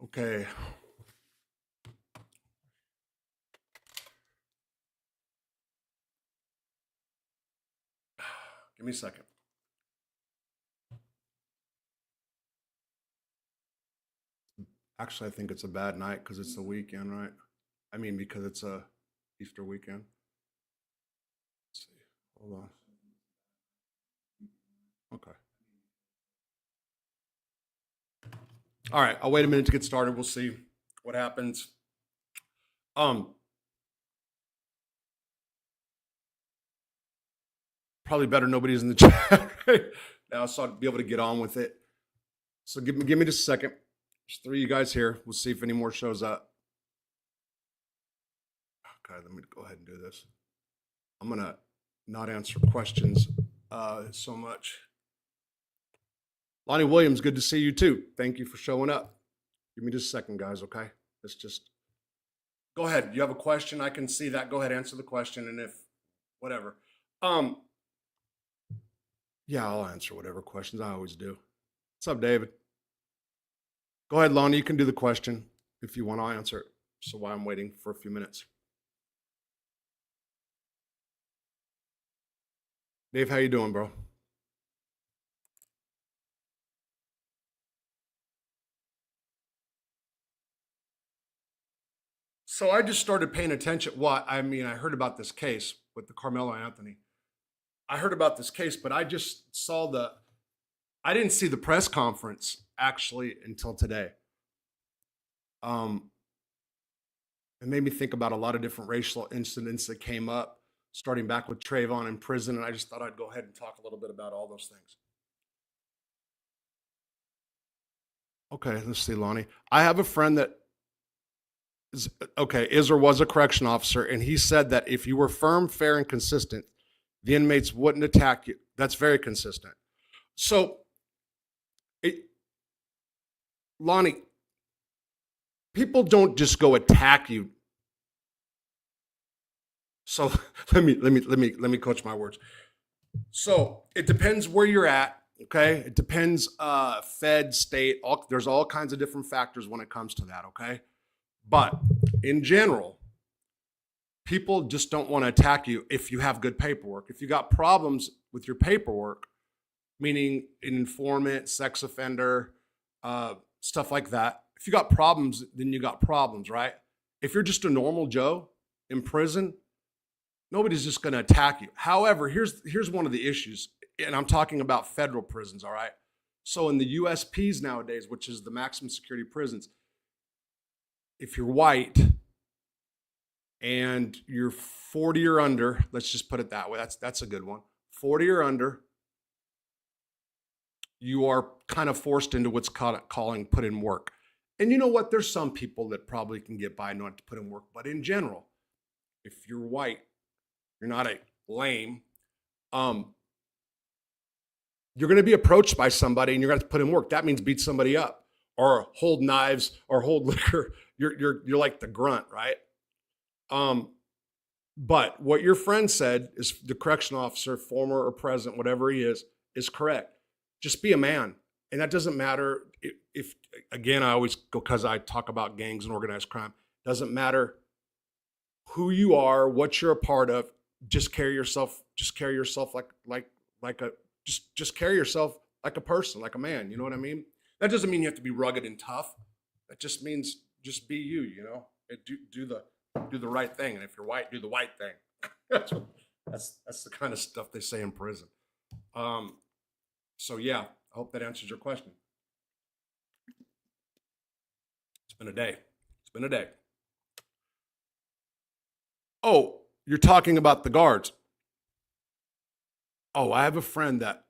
Okay. Give me a second. Actually, I think it's a bad night because it's the weekend, right? I mean, because it's a Easter weekend. Let's see. Hold on. Okay. All right. I'll wait a minute to get started. We'll see what happens. Probably better nobody's in the chat right now, so I'll be able to get on with it. So give me just a second. There's 3 of you guys here. We'll see if any more shows up. Okay, let me go ahead and do this. I'm gonna not answer questions so much. Lonnie Williams, good to see you too. Thank you for showing up. Give me just a second, guys, okay? Let's just go ahead. You have a question? I can see that. Go ahead, answer the question, and if whatever. Yeah, I'll answer whatever questions. I always do. What's up, David? Go ahead, Lonnie. You can do the question if you want. I'll answer it. So while I'm waiting for a few minutes. Dave, how you doing, bro? So I just started paying attention. I heard about this case with the Carmelo Anthony. I heard about this case, but I just saw I didn't see the press conference actually until today. It made me think about a lot of different racial incidents that came up, starting back with Trayvon in prison, and I just thought I'd go ahead and talk a little bit about all those things. Okay, let's see, Lonnie. I have a friend that is or was a correction officer, and he said that if you were firm, fair, and consistent, the inmates wouldn't attack you. That's very consistent. So, Lonnie, people don't just go attack you. So let me coach my words. So it depends where you're at. Okay, it depends. Fed, state. There's all kinds of different factors when it comes to that. Okay, but in general, people just don't want to attack you if you have good paperwork. If you got problems with your paperwork, meaning an informant, sex offender, stuff like that. If you got problems, then you got problems, right? If you're just a normal Joe in prison, nobody's just going to attack you. However, here's one of the issues, and I'm talking about federal prisons, all right? So in the USPs nowadays, which is the maximum security prisons, if you're white and you're 40 or under, let's just put it that way, that's a good one, 40 or under, you are kind of forced into what's calling put in work. And you know what? There's some people that probably can get by not to put in work, but in general, if you're white, you're not a lame, you're going to be approached by somebody and you're going to have to put in work. That means beat somebody up or hold knives or hold liquor. You're like the grunt, right? But what your friend said is the correctional officer, former or present, whatever he is correct. Just be a man. And that doesn't matter if again, I always go, because I talk about gangs and organized crime, doesn't matter who you are, what you're a part of, just carry yourself like a just carry yourself like a person, like a man. You know what I mean? That doesn't mean you have to be rugged and tough. That just means just be you, you know? Do the right thing. And if you're white, do the white thing. that's the kind of stuff they say in prison. So yeah, I hope that answers your question. It's been a day. It's been a day. Oh, you're talking about the guards. Oh, I have a friend that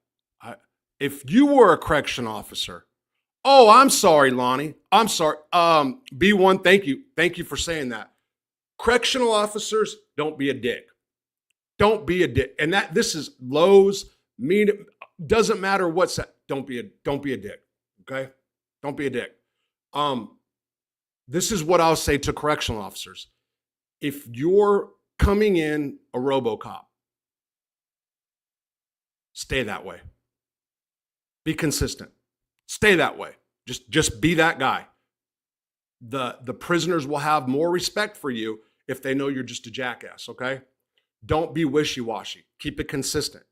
if you were a correction officer, oh, I'm sorry, Lonnie. I'm sorry. B1, thank you. Thank you for saying that. Correctional officers, don't be a dick. Don't be a dick. And this is lows, doesn't matter what's that. Don't be a dick. Okay? Don't be a dick. This is what I'll say to correctional officers. If you're coming in a RoboCop, stay that way. Be consistent. Stay that way. Just be that guy. The prisoners will have more respect for you if they know you're just a jackass, okay? Don't be wishy-washy. Keep it consistent.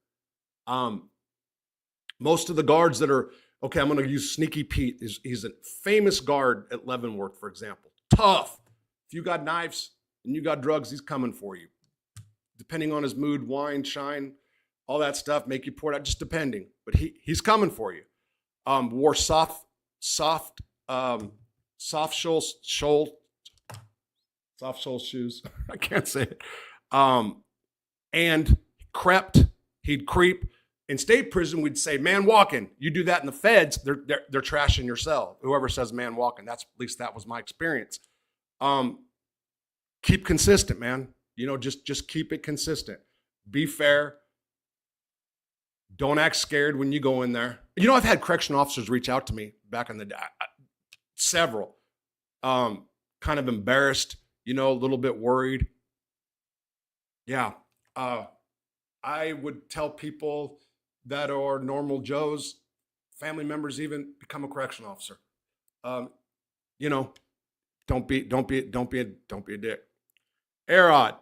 Most of the guards that are, okay, I'm going to use Sneaky Pete. He's a famous guard at Leavenworth, for example. Tough. If you got knives and you got drugs, he's coming for you. Depending on his mood, wine, shine, all that stuff, make you pour it out, just depending. But he's coming for you. Wore soft sole shoes. I can't say it. And crept. He'd creep. In state prison, we'd say man walking. You do that in the feds, they're trashing your cell. Whoever says man walking, at least that was my experience. Keep consistent, man. You know, just keep it consistent. Be fair. Don't act scared when you go in there. You know, I've had correctional officers reach out to me back in the day. Several. Kind of embarrassed, you know, a little bit worried. Yeah. I would tell people that are normal Joes, family members even, become a correctional officer. You know, don't be a dick. Arod,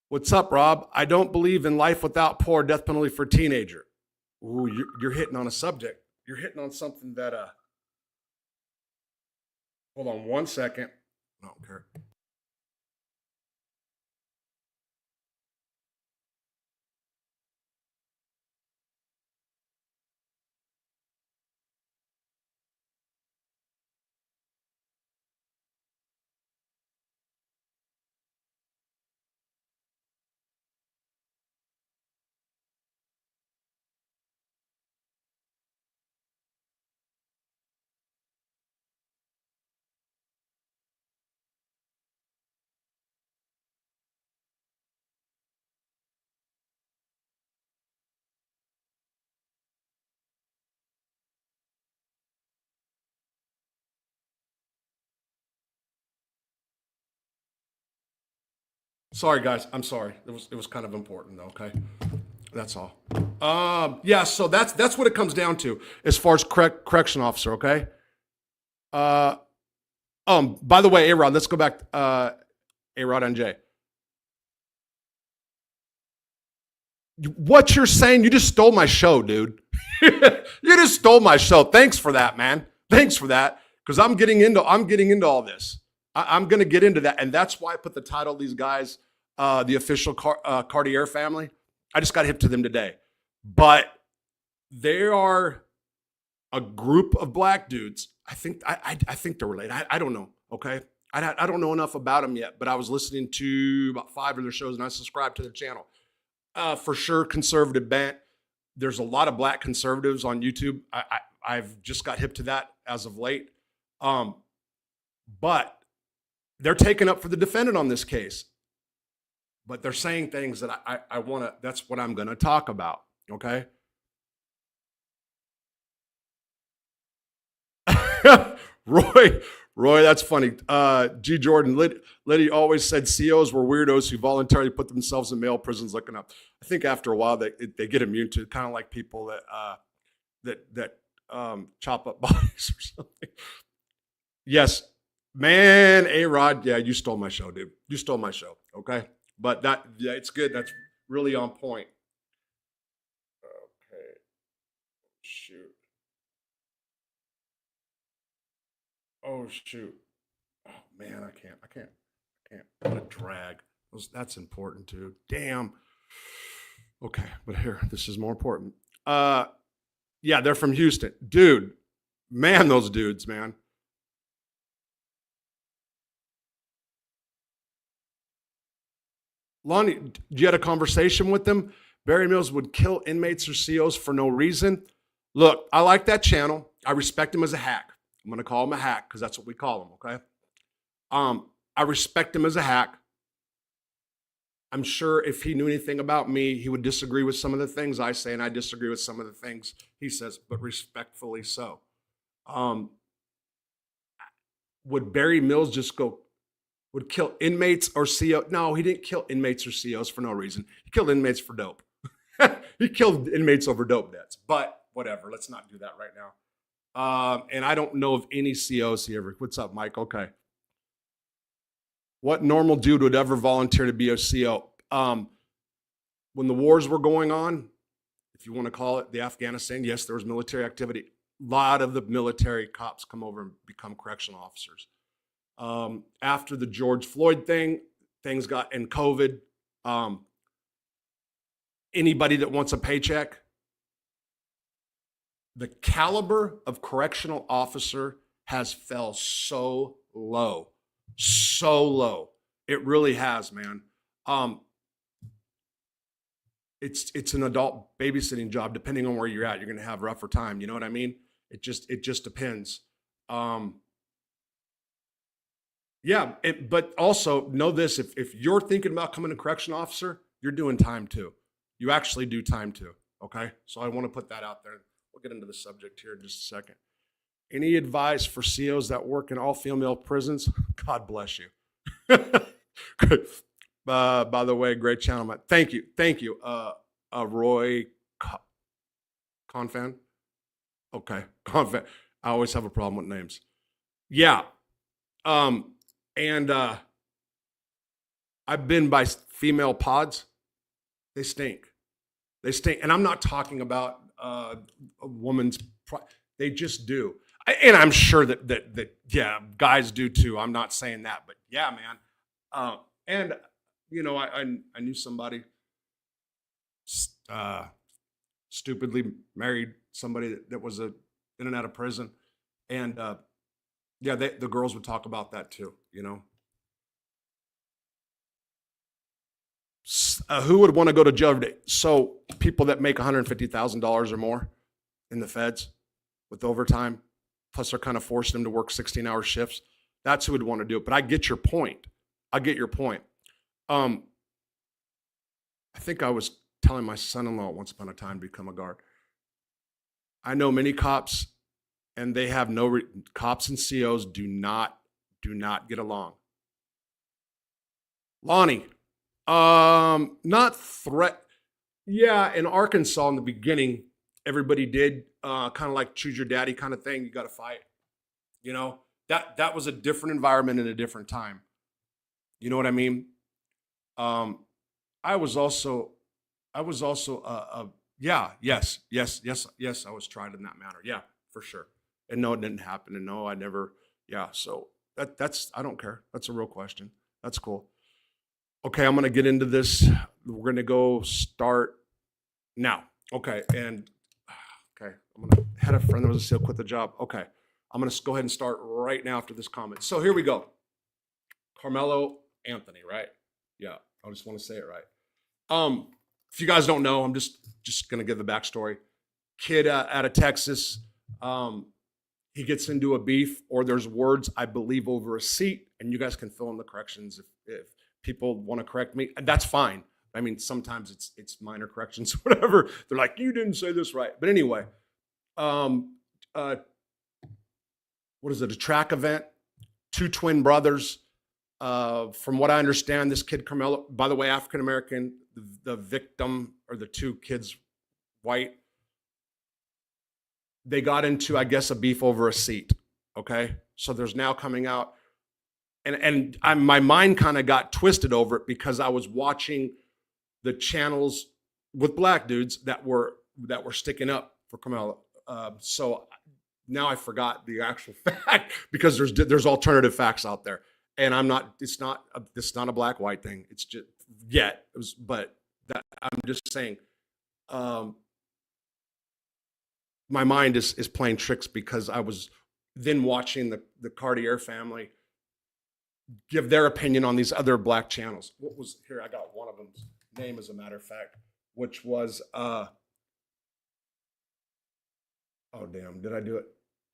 what's up, Rob? I don't believe in life without parole, death penalty for a teenager. Ooh, you're hitting on a subject. You're hitting on something that hold on one second. I don't care. Sorry, guys. I'm sorry. It was kind of important, though. Okay, that's all. Yeah. So that's what it comes down to as far as correction officer. Okay. By the way, A-Rod, let's go back. A-Rod and Jay. What you're saying? You just stole my show, dude. You just stole my show. Thanks for that, man. Thanks for that. Because I'm getting into all this. I'm going to get into that, and that's why I put the title of these guys, the official Cartier family. I just got hip to them today, but they are a group of black dudes. I think they're related. I don't know. Okay, I don't know enough about them yet, but I was listening to about 5 of their shows, and I subscribed to their channel. For sure, conservative bent. There's a lot of black conservatives on YouTube. I've just got hip to that as of late, but they're taking up for the defendant on this case, but they're saying things that I want to, that's what I'm going to talk about. Okay. Roy, that's funny. G. Jordan, Liddy always said COs were weirdos who voluntarily put themselves in male prisons looking up. I think after a while they get immune to it, kind of like people that chop up bodies or something. Yes. Man, A-Rod, yeah, you stole my show, dude. You stole my show, okay? But yeah, it's good. That's really on point. Okay. Shoot. Oh, shoot. Oh, man, I can't. What a drag. That's important, too. Damn. Okay, but here, this is more important. Yeah, they're from Houston. Dude, man, those dudes, man. Lonnie, you had a conversation with them? Barry Mills would kill inmates or COs for no reason. Look, I like that channel. I respect him as a hack. I'm going to call him a hack because that's what we call him, okay? I respect him as a hack. I'm sure if he knew anything about me, he would disagree with some of the things I say, and I disagree with some of the things he says, but respectfully so. Would Barry Mills just would kill inmates or COs? No, he didn't kill inmates or COs for no reason. He killed inmates for dope. He killed inmates over dope debts, but whatever. Let's not do that right now. And I don't know of any COs here. What's up, Mike? Okay. What normal dude would ever volunteer to be a CO? When the wars were going on, if you want to call it the Afghanistan, yes, there was military activity. A lot of the military cops come over and become correctional officers. After the George Floyd thing, things got in COVID. Anybody that wants a paycheck, the caliber of correctional officer has fell so low, so low. It really has, man. It's an adult babysitting job. Depending on where you're at, you're going to have rougher time. You know what I mean? It just depends. Yeah, but also know this: if you're thinking about becoming a correctional officer, you're doing time too. You actually do time too. Okay, so I want to put that out there. We'll get into the subject here in just a second. Any advice for COs that work in all-female prisons? God bless you. By the way, great channel. Thank you. Roy Confan. Okay, Confan. I always have a problem with names. Yeah. And I've been by female pods. They stink. And I'm not talking about a woman's. They just do. And I'm sure that yeah, guys do too. I'm not saying that, but yeah, man. And you know, I knew somebody stupidly married somebody that was in and out of prison, and yeah, the girls would talk about that too. You know, who would want to go to jail every day? So people that make $150,000 or more in the feds with overtime, plus they're kind of forcing them to work 16-hour shifts. That's who would want to do it. But I get your point. I think I was telling my son-in-law once upon a time to become a guard. I know many cops, and they have cops and COs do not get along. Lonnie, not threat. Yeah, in Arkansas in the beginning, everybody did kind of like choose your daddy kind of thing. You got to fight. You know, that was a different environment in a different time. You know what I mean? I was also yeah, yes, I was tried in that manner. Yeah, for sure. And no, it didn't happen. And no, I never, yeah. So that's, I don't care. That's a real question. That's cool. Okay, I'm gonna get into this. We're gonna go start now. Okay, and okay, I'm gonna had a friend that was a SEAL quit the job. Okay, I'm gonna go ahead and start right now after this comment. So here we go. Karmelo Anthony, right? Yeah, I just want to say it right. If you guys don't know, I'm just gonna give the backstory. Kid out of Texas, he gets into a beef, or there's words, I believe, over a seat, and you guys can fill in the corrections if people want to correct me. That's fine. I mean, sometimes it's minor corrections, whatever. They're like, you didn't say this right. But anyway, what is it? A track event, two twin brothers. From what I understand, this kid Carmelo, by the way, African American, the victim, or the two kids, white, they got into, I guess, a beef over a seat. Okay, so there's now coming out, and my mind kind of got twisted over it because I was watching the channels with black dudes that were sticking up for Carmelo. So now I forgot the actual fact because there's alternative facts out there. And I'm not. It's not a black white thing. It's just yet. It was, but that I'm just saying. My mind is playing tricks because I was then watching the Cartier Family give their opinion on these other black channels. What was here? I got one of them's name, as a matter of fact, which was oh damn, did I do it?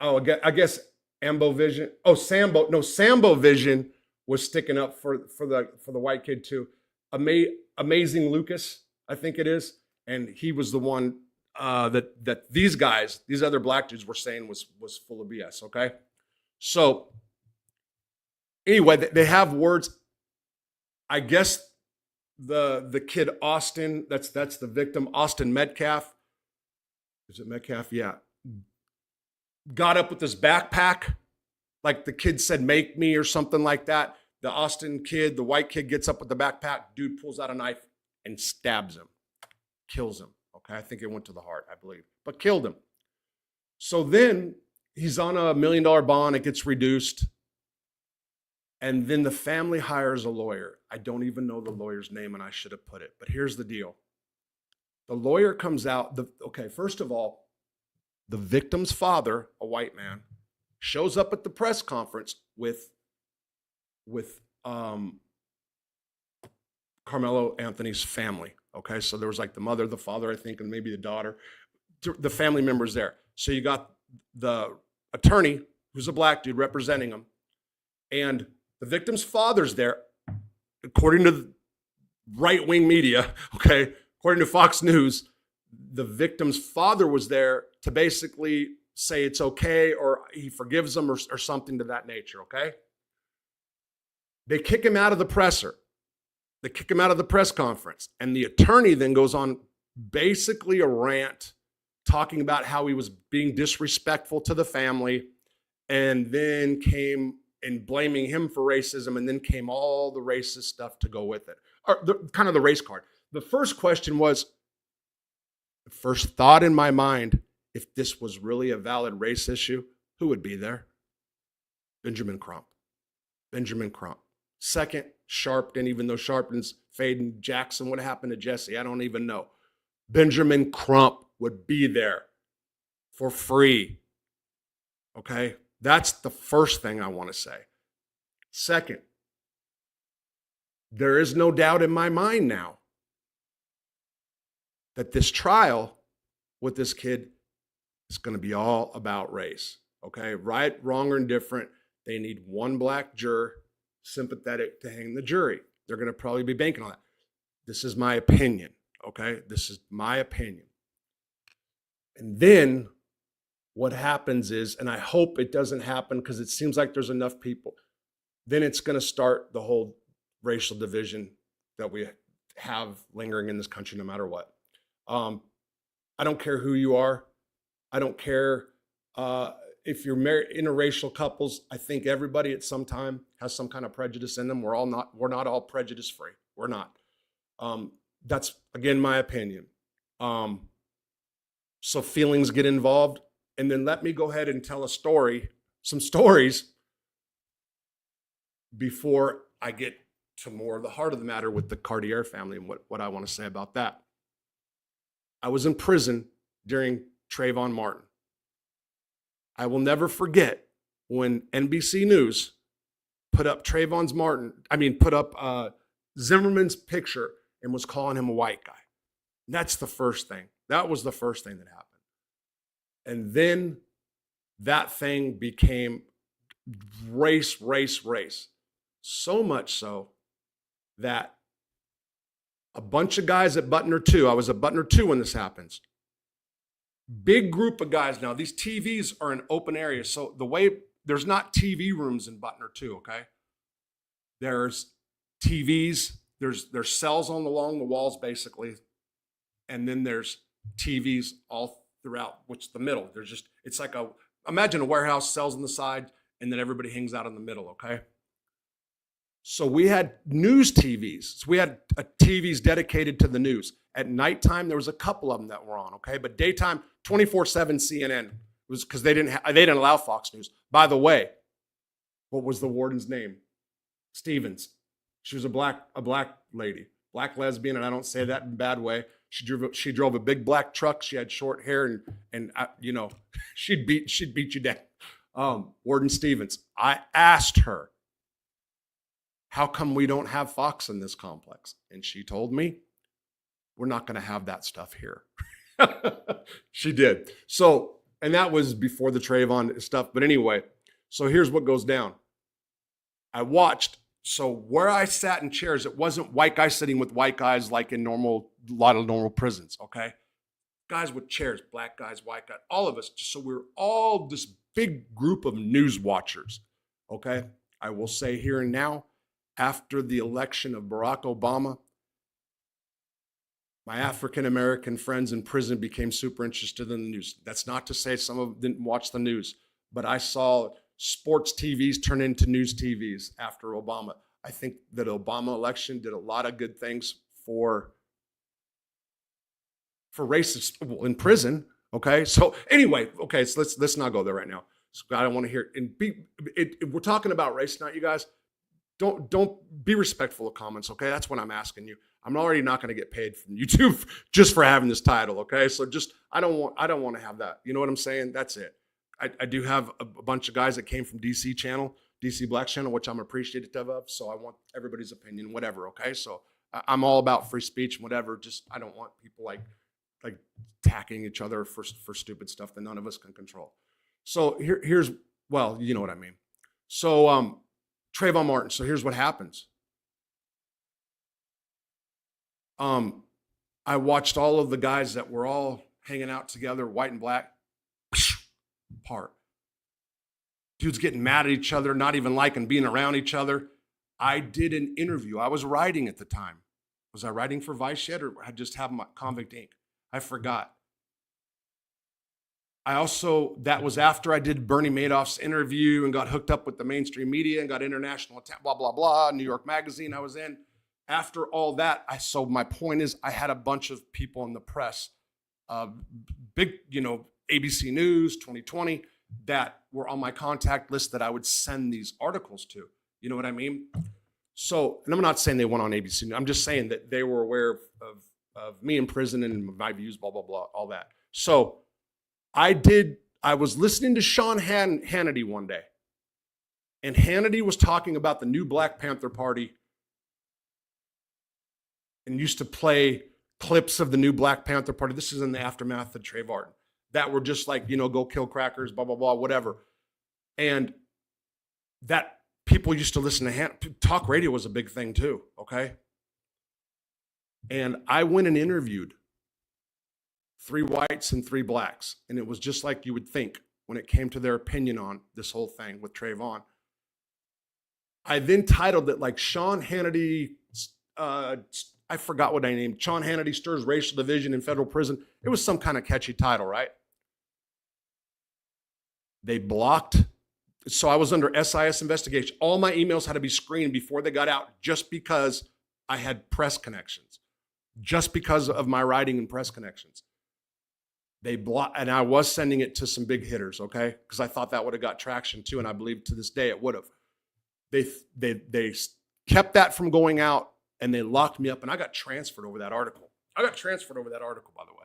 Oh, I guess Ambo Vision. Oh, Sambo Vision was sticking up for the white kid too. Amazing Lucas, I think it is, and he was the one that these guys, these other black dudes, were saying was full of BS. Okay, so anyway, they have words. I guess the kid Austin, that's the victim, Austin Metcalf. Is it Metcalf? Yeah. got up with this backpack, like the kid said, make me or something like that. The Austin kid, the white kid gets up with the backpack, dude pulls out a knife and stabs him, kills him. Okay, I think it went to the heart, I believe, but killed him. So then he's on $1 million bond, it gets reduced. And then the family hires a lawyer. I don't even know the lawyer's name, and I should have put it, but here's the deal. The lawyer comes out, okay, first of all, the victim's father, a white man, shows up at the press conference with Carmelo Anthony's family. Okay, so there was like the mother, the father, I think, and maybe the daughter, the family members there. So you got the attorney, who's a black dude, representing him, and the victim's father's there, according to the right-wing media, okay, according to Fox News, the victim's father was there to basically say it's okay or he forgives them or something to that nature, okay? They kick him out of the presser. They kick him out of the press conference. And the attorney then goes on basically a rant talking about how he was being disrespectful to the family, and then came and blaming him for racism, and then came all the racist stuff to go with it. Or kind of the race card. The first question was, the first thought in my mind, if this was really a valid race issue, who would be there? Benjamin Crump. Benjamin Crump. Second, Sharpton, even though Sharpton's fading. Jackson, what happened to Jesse? I don't even know. Benjamin Crump would be there for free. Okay? That's the first thing I want to say. Second, there is no doubt in my mind now that this trial with this kid is going to be all about race. Okay? Right, wrong, or indifferent. They need one black juror sympathetic to hang the jury. They're going to probably be banking on that. This is my opinion. Okay? This is my opinion. And then what happens is, and I hope it doesn't happen because it seems like there's enough people, then it's going to start the whole racial division that we have lingering in this country no matter what. I don't care who you are. I don't care if you're married, interracial couples. I think everybody at some time has some kind of prejudice in them. We're not all prejudice free. We're not. That's, again, my opinion. So feelings get involved. And then let me go ahead and tell some stories before I get to more of the heart of the matter with the Cartier family and what I want to say about that. I was in prison during Trayvon Martin. I will never forget when NBC News put up Zimmerman's picture and was calling him a white guy. That's the first thing. That was the first thing that happened. And then that thing became race. So much so that a bunch of guys at Butner 2, I was at Butner 2 when this happens. Big group of guys. Now, these TVs are in open areas. So there's not TV rooms in Butner 2, okay? There's TVs, there's cells along the walls, basically. And then there's TVs all throughout, which the middle. It's like imagine a warehouse, cells on the side, and then everybody hangs out in the middle, okay? So we had news TVs. So we had TVs dedicated to the news. At nighttime, there was a couple of them that were on, okay? But daytime, 24/7 CNN was because they didn't allow Fox News. By the way, what was the warden's name? Stevens. She was a black lady, black lesbian, and I don't say that in a bad way. She drove a big black truck. She had short hair, and she'd beat you down. Warden Stevens. I asked her, how come we don't have Fox in this complex? And she told me, we're not going to have that stuff here. She did. So, and that was before the Trayvon stuff. But anyway, so here's what goes down. I watched. So where I sat in chairs, it wasn't white guys sitting with white guys like in a lot of normal prisons, okay? Guys with chairs, black guys, white guys, all of us. So we're all this big group of news watchers, okay? I will say here and now, after the election of Barack Obama, My African-American friends in prison became super interested in the news. That's not to say some of them didn't watch the news, but I saw sports TVs turn into news TVs after Obama. I think that Obama election did a lot of good things for racists in prison. Okay, so anyway, okay, so let's not go there right now. So I don't want to hear and we're talking about race tonight, you guys. Don't be respectful of comments, okay? That's what I'm asking you. I'm already not going to get paid from YouTube just for having this title, okay? So just I don't want to have that. You know what I'm saying? That's it. I do have a bunch of guys that came from DC channel, DC Black channel, which I'm appreciative of. So I want everybody's opinion, whatever, okay? So I'm all about free speech and whatever. Just I don't want people like attacking each other for stupid stuff that none of us can control. So here's well, you know what I mean. So Trayvon Martin. So here's what happens. I watched all of the guys that were all hanging out together, white and black, part. Dudes getting mad at each other, not even liking being around each other. I did an interview. I was writing at the time. Was I writing for Vice yet, or I just have my Convict Inc.? I forgot. I also, that was after I did Bernie Madoff's interview and got hooked up with the mainstream media and got international attention, blah, blah, blah, New York Magazine I was in. After all that, so my point is I had a bunch of people in the press, big, ABC News, 2020, that were on my contact list that I would send these articles to. You know what I mean? So, and I'm not saying they went on ABC News. I'm just saying that they were aware of me in prison and my views, blah, blah, blah, all that. So I was listening to Sean Hannity one day, and Hannity was talking about the new Black Panther Party and used to play clips of the new Black Panther Party. This is in the aftermath of Trayvon, that were just like, go kill crackers, blah, blah, blah, whatever. And that people used to listen to talk radio was a big thing too, okay? And I went and interviewed 3 whites and 3 blacks. And it was just like you would think when it came to their opinion on this whole thing with Trayvon. I then titled it like Sean Hannity, I forgot what I named, Sean Hannity stirs racial division in federal prison. It was some kind of catchy title, right? They blocked. So I was under SIS investigation. All my emails had to be screened before they got out just because I had press connections, just because of my writing and press connections. They blocked, and I was sending it to some big hitters, okay? Because I thought that would have got traction too, and I believe to this day it would have. They kept that from going out, and they locked me up, and I got transferred over that article. I got transferred over that article, by the way.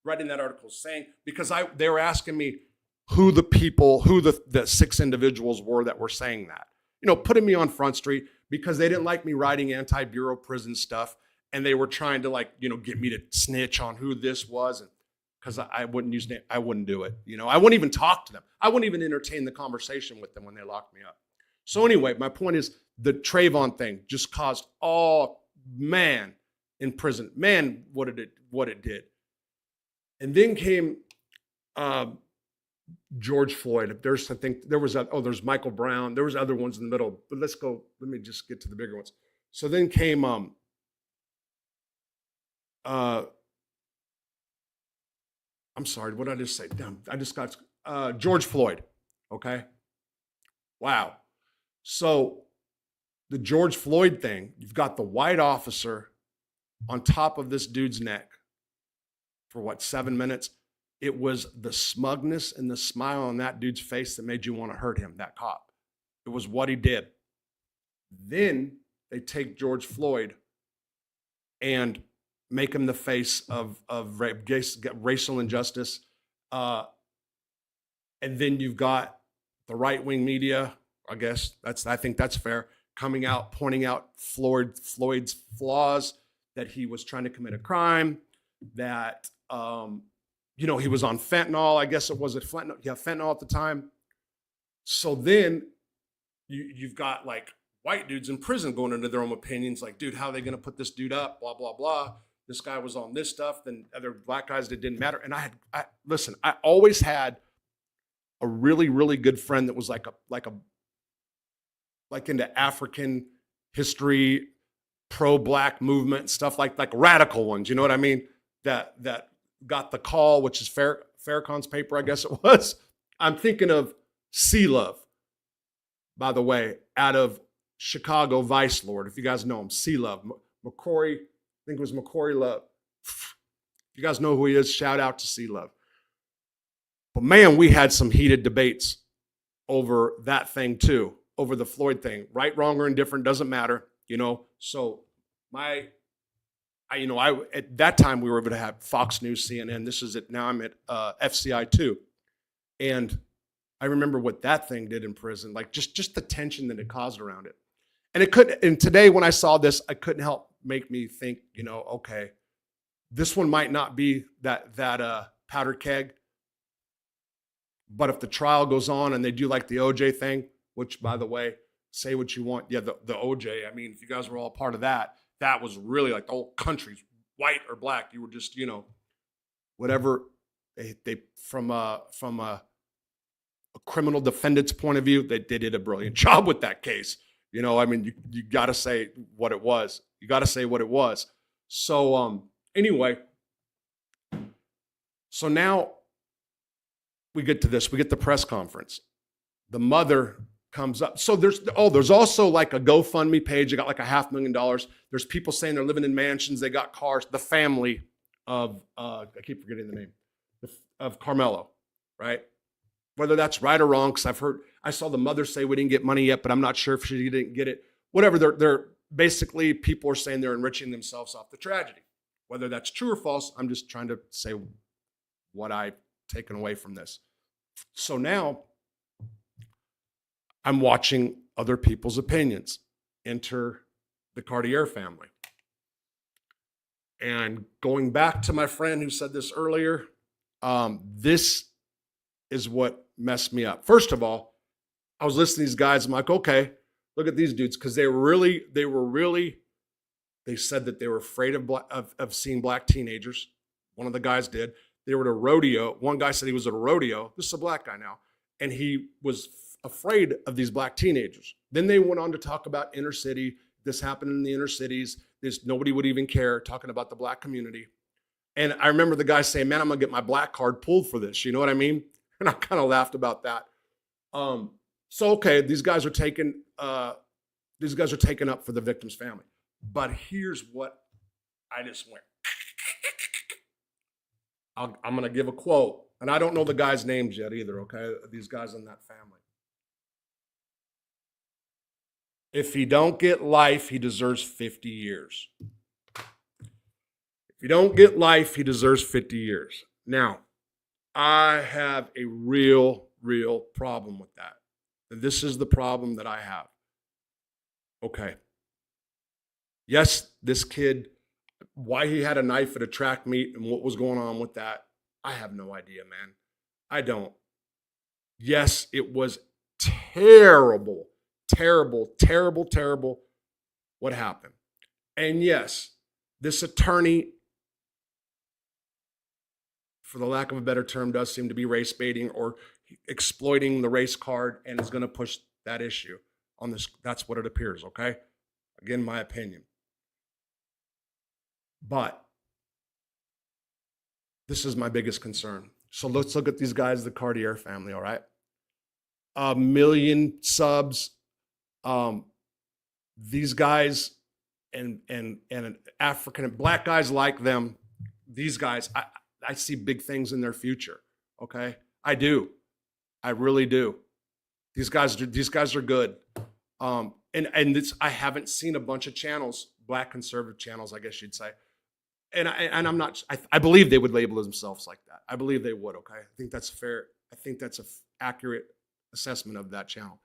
Writing that article saying, because they were asking me who the 6 individuals were that were saying that. Putting me on Front Street because they didn't like me writing anti-bureau prison stuff, and they were trying to get me to snitch on who this was, and because I wouldn't use name, I wouldn't do it. I wouldn't even talk to them. I wouldn't even entertain the conversation with them when they locked me up. So anyway, my point is the Trayvon thing just caused in prison, what it did. And then came George Floyd. There's Michael Brown. There was other ones in the middle, but let me just get to the bigger ones. So then came I'm sorry, what did I just say? Damn, I just got George Floyd. Okay. Wow. So the George Floyd thing, you've got the white officer on top of this dude's neck for 7 minutes? It was the smugness and the smile on that dude's face that made you want to hurt him, that cop. It was what he did. Then they take George Floyd and make him the face of racial injustice. And then you've got the right-wing media, I think that's fair, coming out, pointing out Floyd's flaws, that he was trying to commit a crime, that, he was on fentanyl. I guess it was fentanyl. Yeah, fentanyl at the time. So then you've got white dudes in prison going into their own opinions, like, dude, how are they going to put this dude up? Blah, blah, blah. This guy was on this stuff. Then other black guys that didn't matter. And I always had a really, really good friend that was like into African history, pro-black movement, stuff like radical ones, you know what I mean? That got the call, which is Farrakhan's paper, I guess it was. I'm thinking of Sea Love, by the way, out of Chicago, Vice Lord, if you guys know him, Sea Love. McCory, I think it was McCory Love. If you guys know who he is, shout out to Sea Love. But man, we had some heated debates over that thing too, over the Floyd thing. Right, wrong, or indifferent, doesn't matter, you know. So I at that time we were able to have Fox News, CNN. This is it. Now I'm at FCI 2. And I remember what that thing did in prison, like just the tension that it caused around it. And today when I saw this, I couldn't help make me think, you know, okay, this one might not be that powder keg. But if the trial goes on and they do like the OJ thing, which, by the way, say what you want. Yeah, the OJ, I mean, if you guys were all part of that, that was really like the whole country's white or black. You were just, you know, whatever they from a criminal defendant's point of view, they did a brilliant job with that case. You know, I mean, you got to say what it was. You got to say what it was. So anyway, so now we get to this. We get the press conference. The mother comes up. So there's also like a GoFundMe page. They got like $500,000. There's people saying they're living in mansions. They got cars. The family of I keep forgetting the name of Carmelo, right? Whether that's right or wrong, because I saw the mother say we didn't get money yet, but I'm not sure if she didn't get it. Whatever, they're basically, people are saying they're enriching themselves off the tragedy. Whether that's true or false, I'm just trying to say what I've taken away from this. So now I'm watching other people's opinions enter the Cartier family. And going back to my friend who said this earlier, this is what messed me up. First of all, I was listening to these guys. I'm like, okay, look at these dudes, because they said that they were afraid of seeing black teenagers. One of the guys did. They were at a rodeo. One guy said he was at a rodeo. This is a black guy now. And he was afraid of these black teenagers. Then they went on to talk about inner city. This happened in the inner cities. Nobody would even care, talking about the black community. And I remember the guy saying, man, I'm going to get my black card pulled for this. You know what I mean? And I kind of laughed about that. So, okay, these guys are taken up for the victim's family. But here's what I just went. I'm going to give a quote. And I don't know the guys' names yet either, okay? These guys in that family. If he don't get life, he deserves 50 years. If he don't get life, he deserves 50 years. Now, I have a real problem with that. This is the problem that I have. Okay. Yes, this kid, why he had a knife at a track meet and what was going on with that, I have no idea, man. I don't. Yes, it was terrible what happened. And yes, this attorney, for the lack of a better term, does seem to be race baiting or exploiting the race card and is going to push that issue on this. That's what it appears, okay? Again, my opinion. But this is my biggest concern. So let's look at these guys, the Cartier family, all right? 1 million subs. These guys and African and black guys like them, these guys, I see big things in their future, okay? I do. I really do. These guys are good. And this, I haven't seen a bunch of channels, black conservative channels, I guess you'd say. And I'm not, I believe they would label themselves like that. I believe they would, okay? I think that's fair. I think that's an accurate assessment of that channel.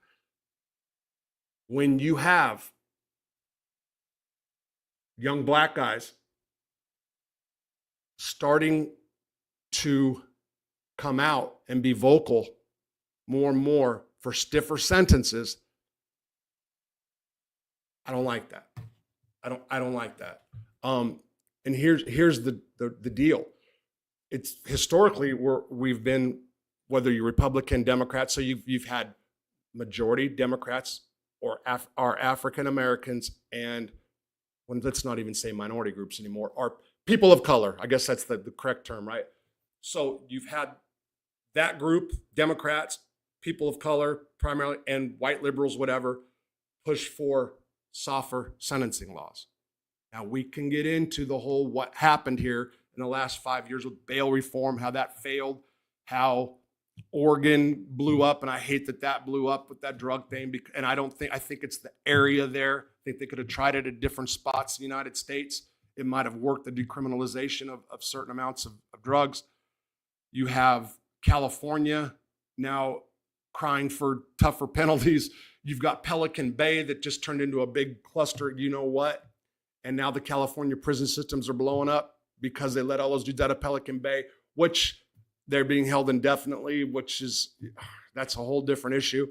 When you have young black guys starting to come out and be vocal more and more for stiffer sentences, I don't like that. I don't like that. And here's the deal. It's historically we've been, whether you're Republican, Democrat, so you've had majority Democrats or are African Americans and well, let's not even say minority groups anymore, are people of color. I guess that's the correct term, right? So you've had that group, Democrats, people of color primarily, and white liberals, whatever, push for softer sentencing laws. Now we can get into the whole what happened here in the last 5 years with bail reform, how that failed, how Oregon blew up, and I hate that that blew up with that drug thing. And I think it's the area there. I think they could have tried it at different spots in the United States. It might have worked, the decriminalization of certain amounts of drugs. You have California now crying for tougher penalties. You've got Pelican Bay that just turned into a big cluster, you know what? And now the California prison systems are blowing up because they let all those dudes out of Pelican Bay, which they're being held indefinitely, that's a whole different issue.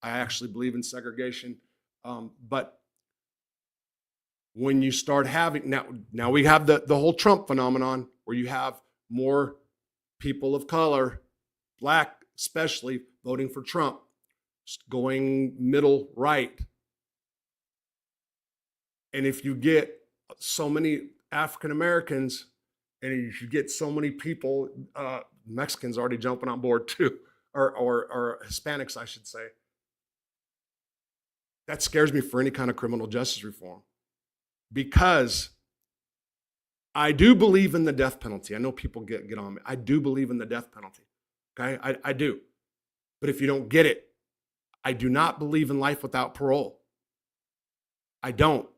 I actually believe in segregation. But when you start having, now we have the whole Trump phenomenon where you have more people of color, black especially, voting for Trump, going middle right. And if you get so many African Americans, and if you get so many people, Mexicans already jumping on board too, or Hispanics, I should say, that scares me for any kind of criminal justice reform. Because I do believe in the death penalty. I know people get on me. I do believe in the death penalty. Okay, I do. But if you don't get it, I do not believe in life without parole. I don't.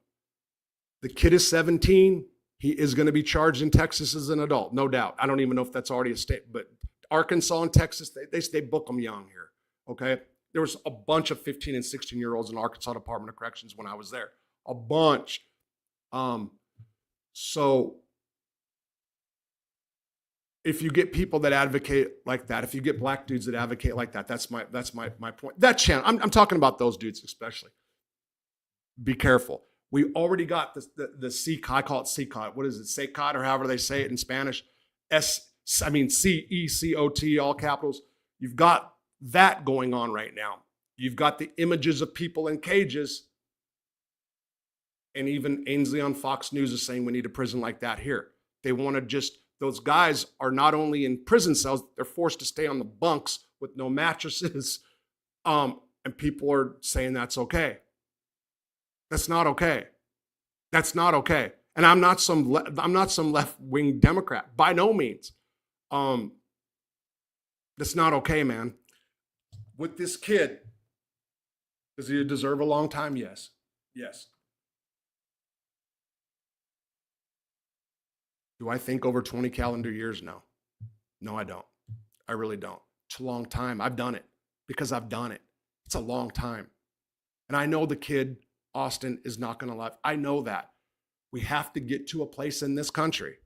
The kid is 17. He is going to be charged in Texas as an adult, no doubt. I don't even know if that's already a state, but Arkansas and Texas, they book them young here, okay? There was a bunch of 15 and 16-year-olds in Arkansas Department of Corrections when I was there, a bunch. So if you get people that advocate like that, if you get black dudes that advocate like that, that's my point. That channel, I'm talking about those dudes especially. Be careful. We already got the CCOT, I call it CCOT. What is it? CCOT, or however they say it in Spanish. CECOT, all capitals. You've got that going on right now. You've got the images of people in cages. And even Ainsley on Fox News is saying we need a prison like that here. They want to those guys are not only in prison cells, they're forced to stay on the bunks with no mattresses. And people are saying that's okay. That's not okay. That's not okay. And I'm not some left-wing Democrat, by no means. That's not okay, man. With this kid, does he deserve a long time? Yes. Yes. Do I think over 20 calendar years? No. No, I don't. I really don't. It's a long time. I've done it because I've done it. It's a long time. And I know the kid, Austin, is not going to live. I know that. We have to get to a place in this country.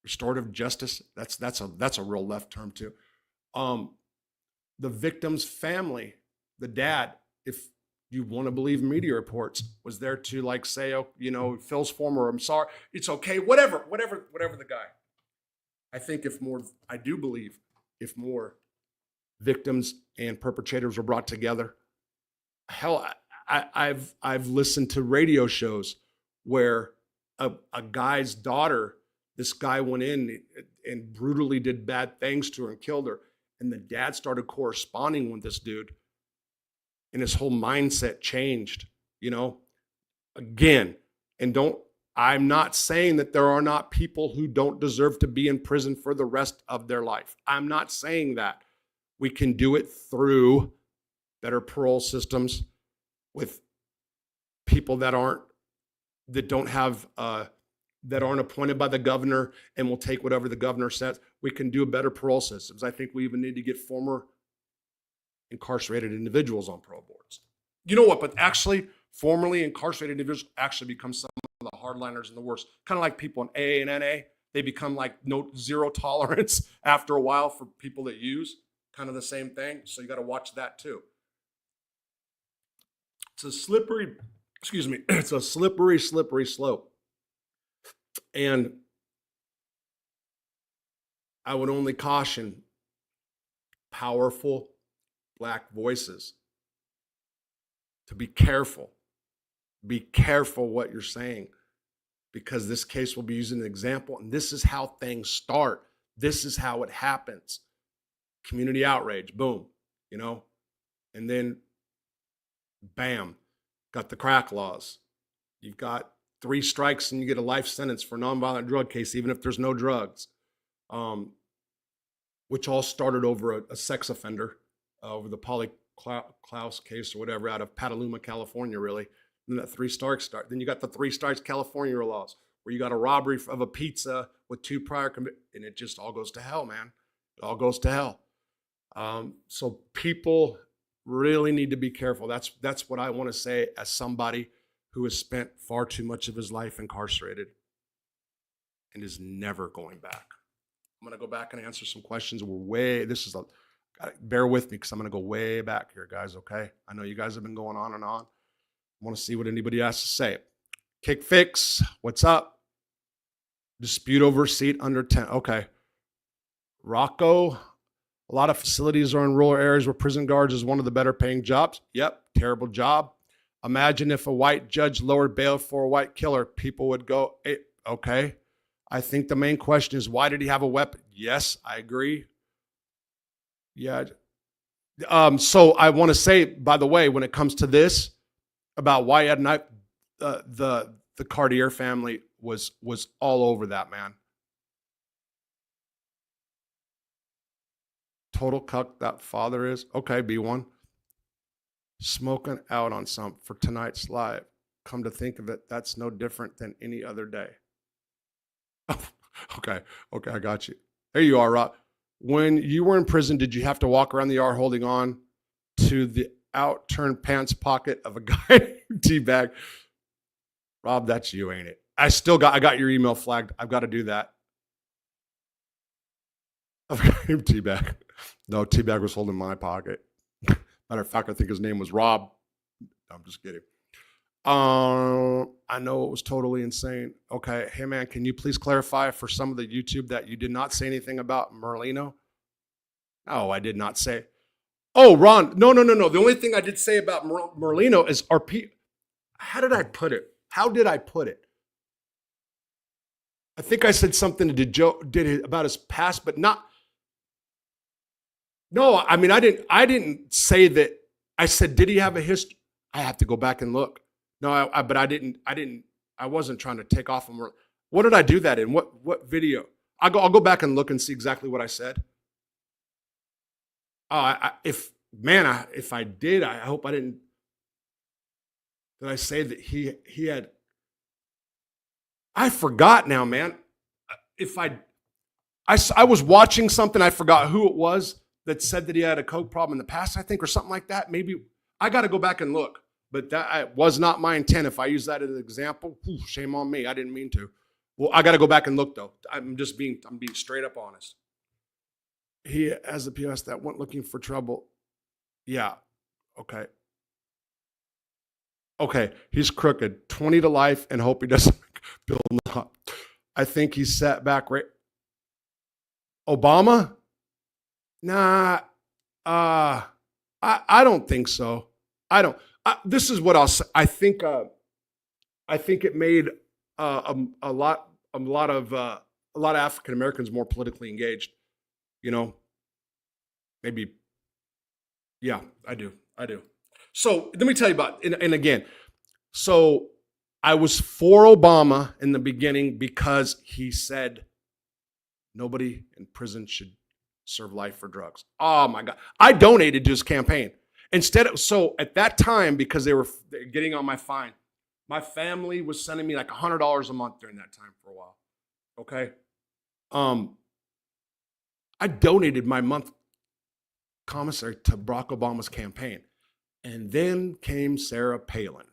Restorative justice, that's a real left term too. The victim's family, the dad, if you want to believe media reports, was there to like say, oh, Phil's former, I'm sorry, it's okay, whatever the guy. I do believe if more victims and perpetrators were brought together, hell, I've listened to radio shows where a guy's daughter, this guy went in and brutally did bad things to her and killed her. And the dad started corresponding with this dude. And his whole mindset changed, Again, I'm not saying that there are not people who don't deserve to be in prison for the rest of their life. I'm not saying that. We can do it through better parole systems with people that aren't appointed by the governor and will take whatever the governor says. We can do better parole systems. I think we even need to get former incarcerated individuals on parole boards. You know what? But actually, formerly incarcerated individuals actually become some of the hardliners and the worst. Kind of like people in AA and NA. They become like zero tolerance after a while for people that use. Kind of the same thing. So you got to watch that too. It's a slippery slope. And I would only caution powerful Black voices to be careful, Be careful what you're saying, because this case will be used as an example. And this is how things start. This is how it happens. Community outrage, boom, you know, and then bam, got the crack laws. You've got 3 strikes and you get a life sentence for a nonviolent drug case, even if there's no drugs, which all started over a sex offender, over the Polly Klaus case or whatever out of Petaluma, California, really. And that 3 strikes start. Then you got the 3 strikes California laws, where you got a robbery of a pizza with 2 prior and it just all goes to hell, man. It all goes to hell. So people really need to be careful. That's what I want to say as somebody who has spent far too much of his life incarcerated and is never going back. I'm going to go back and answer some questions. Bear with me, because I'm going to go way back here, guys, okay? I know you guys have been going on and on. I want to see what anybody has to say. Kick Fix, what's up? Dispute over seat under 10. Okay. Rocco, a lot of facilities are in rural areas where prison guards is one of the better paying jobs. Yep, terrible job. Imagine if a white judge lowered bail for a white killer, people would go, hey, okay. I think the main question is, why did he have a weapon? Yes, I agree. Yeah. So I want to say, by the way, when it comes to this, about why he had a knife, the Cartier family was all over that, man. Total cuck that father is. Okay, B1. Smoking out on some for tonight's live. Come to think of it, that's no different than any other day. Okay, I got you. There you are, Rob. When you were in prison, did you have to walk around the yard holding on to the outturned pants pocket of a guy teabag? Rob, that's you, ain't it? I got your email flagged. I've got to do that. Teabag. No, Teabag was holding my pocket. Matter of fact, I think his name was Rob. I'm just kidding. I know it was totally insane. Okay. Hey, man, can you please clarify for some of the YouTube that you did not say anything about Merlino? No, I did not say. Oh, Ron. No. The only thing I did say about Merlino is how did I put it? How did I put it? I think I said something to Joe about his past, but not. No, I mean, I didn't say that. I said, did he have a history? I have to go back and look. No, but I didn't. I wasn't trying to take off him. What did I do that in? What video? I'll go back and look and see exactly what I said. If I did, I hope I didn't. Did I say that he had? I forgot now, man. If I was watching something, I forgot who it was that said that he had a coke problem in the past, I think, or something like that. Maybe I got to go back and look. But that was not my intent. If I use that as an example, shame on me. I didn't mean to. Well, I got to go back and look, though. I'm being straight up honest. He has the POS that went looking for trouble. Yeah. Okay. He's crooked. 20 to life and hope he doesn't Bill not. I think he's set back right. Obama? Nah. I don't think so. I don't. This is what I'll say. I think it made a lot of African Americans more politically engaged. You know, maybe. Yeah, I do. So let me tell you about. And again, so I was for Obama in the beginning because he said nobody in prison should serve life for drugs. Oh my God! I donated to his campaign. So at that time, because they were getting on my fine, my family was sending me like $100 a month during that time for a while. Okay. I donated my month commissary to Barack Obama's campaign. And then came Sarah Palin.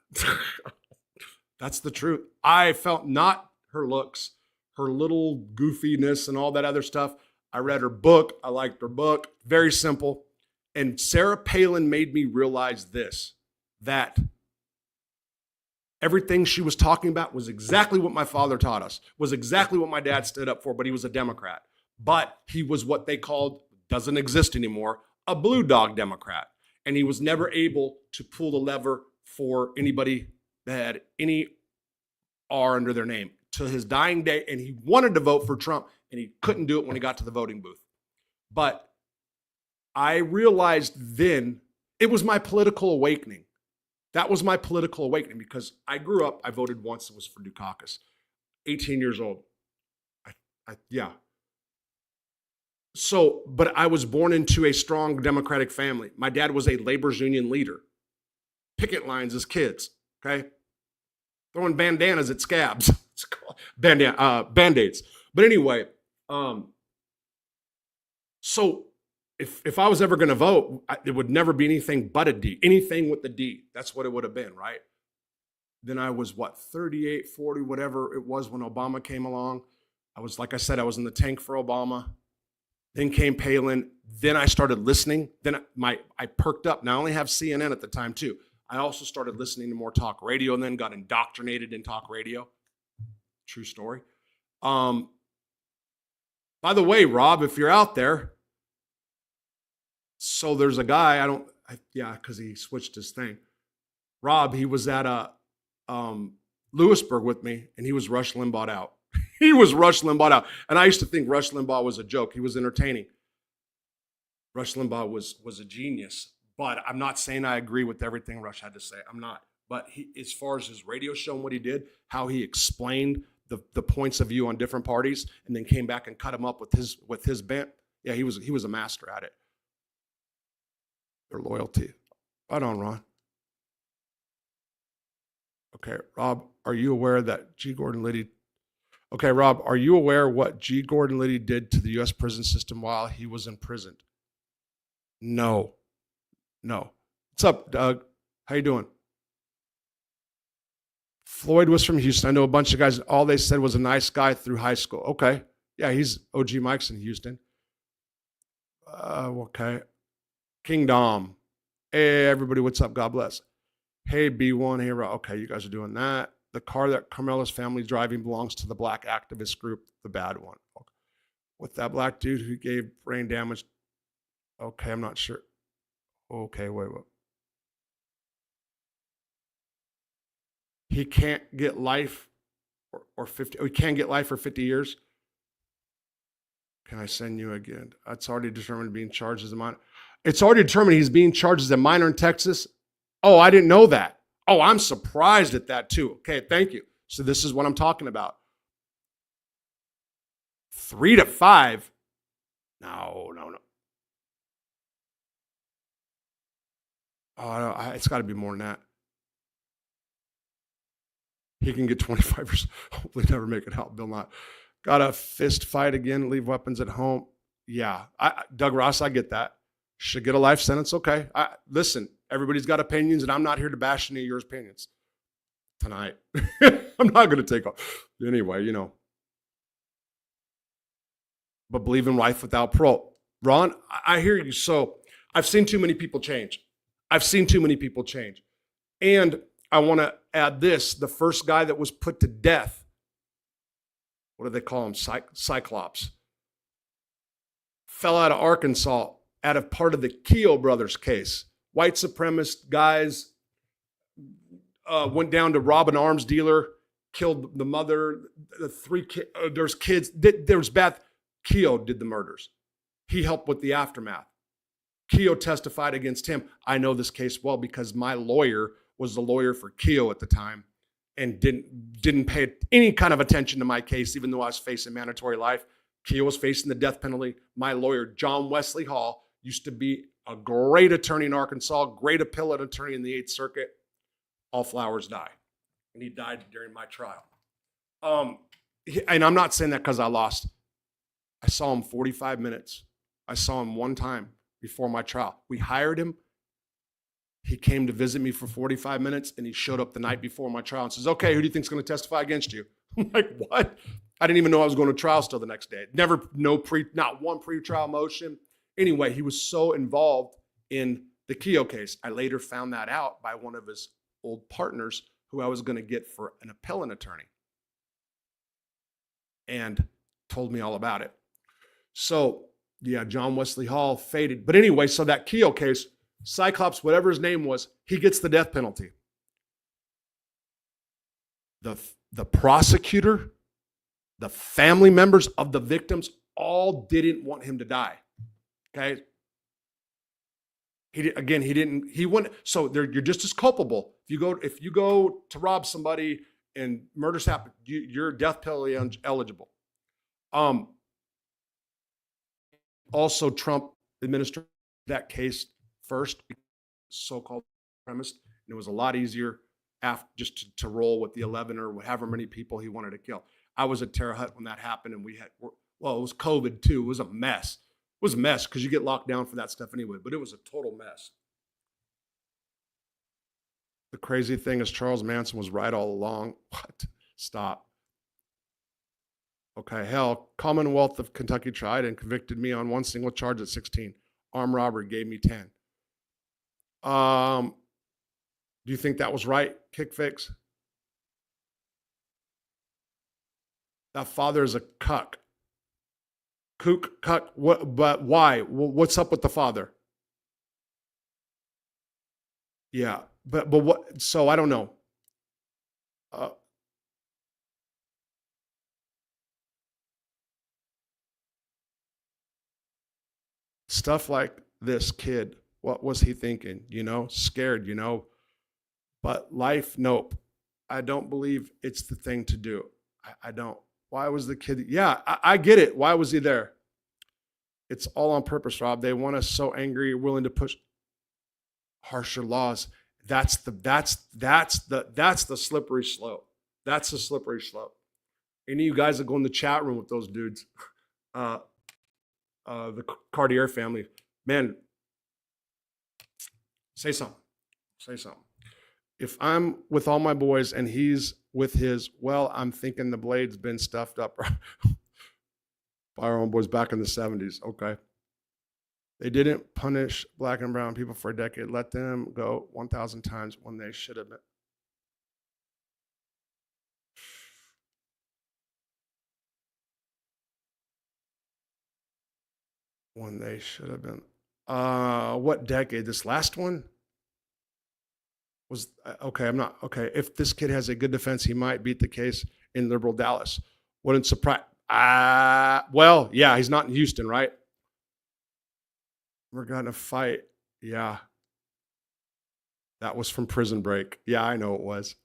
That's the truth. I felt not her looks, her little goofiness and all that other stuff. I read her book. I liked her book. Very simple. And Sarah Palin made me realize this, that everything she was talking about was exactly what my father taught us, was exactly what my dad stood up for, but he was a Democrat. But he was what they called, doesn't exist anymore, a blue dog Democrat. And he was never able to pull the lever for anybody that had any R under their name to his dying day, and he wanted to vote for Trump, and he couldn't do it when he got to the voting booth. But I realized then it was my political awakening. That was my political awakening because I grew up, I voted once, it was for Dukakis, 18 years old. Yeah. So, but I was born into a strong Democratic family. My dad was a labor's union leader. Picket lines as kids, okay? Throwing bandanas at scabs. Band-Aids. But anyway, so if I was ever going to vote, it would never be anything but a D. Anything with the D. That's what it would have been, right? Then I was, 38, 40, whatever it was when Obama came along. I was, like I said, I was in the tank for Obama. Then came Palin. Then I started listening. Then I perked up. Now I only have CNN at the time too. I also started listening to more talk radio and then got indoctrinated in talk radio. True story. By the way, Rob, if you're out there, so there's a guy, because he switched his thing. Rob, he was at Lewisburg with me, and he was Rush Limbaugh out. He was Rush Limbaugh out. And I used to think Rush Limbaugh was a joke. He was entertaining. Rush Limbaugh was a genius. But I'm not saying I agree with everything Rush had to say. I'm not. But as far as his radio show and what he did, how he explained the points of view on different parties, and then came back and cut him up with his bent. Yeah, he was a master at it. Their loyalty. Right on, Ron. Okay, Rob, are you aware that G. Gordon Liddy? Okay, Rob, are you aware what G. Gordon Liddy did to the U.S. prison system while he was imprisoned? No. What's up, Doug? How you doing? Floyd was from Houston. I know a bunch of guys. All they said was a nice guy through high school. Okay. Yeah, he's OG Mike's in Houston. Okay. King Dom. Hey, everybody, what's up? God bless. Hey, B1. Hey, Rob. Okay, you guys are doing that. The car that Carmelo's family driving belongs to the black activist group, the bad one. With that black dude who gave brain damage. Okay, I'm not sure. Okay, wait. He can't get life or 50. He can't get life for 50 years. Can I send you again? It's already determined being charged as a minor. It's already determined he's being charged as a minor in Texas. Oh, I didn't know that. Oh, I'm surprised at that too. Okay, thank you. So this is what I'm talking about. 3 to 5. No. Oh, no, it's got to be more than that. He can get 25 years. Hopefully never make it out. Bill Not. Got a fist fight again, leave weapons at home. Yeah. Doug Ross, I get that. Should get a life sentence. Okay. Listen, everybody's got opinions, and I'm not here to bash any of your opinions tonight. I'm not going to take off. Anyway, But believe in life without parole. Ron, I hear you. So I've seen too many people change. And I want to add this. The first guy that was put to death, what do they call him? Cyclops. Fell out of Arkansas out of part of the Keogh brothers case. White supremacist guys went down to rob an arms dealer, killed the mother, the 3 kids. There's kids. There's Beth. Keogh did the murders. He helped with the aftermath. Keogh testified against him. I know this case well because my lawyer was the lawyer for Keogh at the time and didn't pay any kind of attention to my case, even though I was facing mandatory life. Keogh was facing the death penalty. My lawyer, John Wesley Hall, used to be a great attorney in Arkansas, great appellate attorney in the 8th Circuit. All flowers die. And he died during my trial. And I'm not saying that because I lost. I saw him 45 minutes. I saw him one time before my trial. We hired him. He came to visit me for 45 minutes, and he showed up the night before my trial and says, okay, who do you think is going to testify against you? I'm like, what? I didn't even know I was going to trial still the next day. Not one pre-trial motion. Anyway, he was so involved in the Keogh case. I later found that out by one of his old partners who I was going to get for an appellant attorney and told me all about it. So, yeah, John Wesley Hall faded. But anyway, so that Keogh case, Cyclops, whatever his name was, he gets the death penalty. The prosecutor, the family members of the victims all didn't want him to die. Okay. He wouldn't. So you're just as culpable. If you go to rob somebody and murders happen, you're death penalty eligible. Also, Trump administered that case first, so-called premised, and it was a lot easier just to roll with the 11 or however many people he wanted to kill. I was at Terre Haute when that happened, and it was COVID too. It was a mess. It was a mess because you get locked down for that stuff anyway, but it was a total mess. The crazy thing is Charles Manson was right all along. What? Stop. Okay, hell, Commonwealth of Kentucky tried and convicted me on one single charge at 16. Armed robbery gave me 10. Do you think that was right, Kick Fix? That father is a cuck. Cuck, what, but why? What's up with the father? Yeah, but what? So I don't know. Stuff like this kid, what was he thinking? Scared, but life, nope. I don't believe it's the thing to do. I don't. Why was the kid? Yeah, I get it. Why was he there? It's all on purpose, Rob. They want us so angry, willing to push harsher laws. That's the slippery slope. That's the slippery slope. Any of you guys that go in the chat room with those dudes, the Cartier family, man, say something. Say something. If I'm with all my boys and he's with his, well, I'm thinking the blade's been stuffed up by our own boys back in the 70s. Okay. They didn't punish black and brown people for a decade. Let them go 1,000 times when they should have been. When they should have been. What decade? This last one? Was okay. I'm not okay. If this kid has a good defense, he might beat the case in liberal Dallas. Wouldn't surprise. Well, yeah, he's not in Houston, right? We're gonna fight. Yeah, that was from Prison Break. Yeah, I know it was.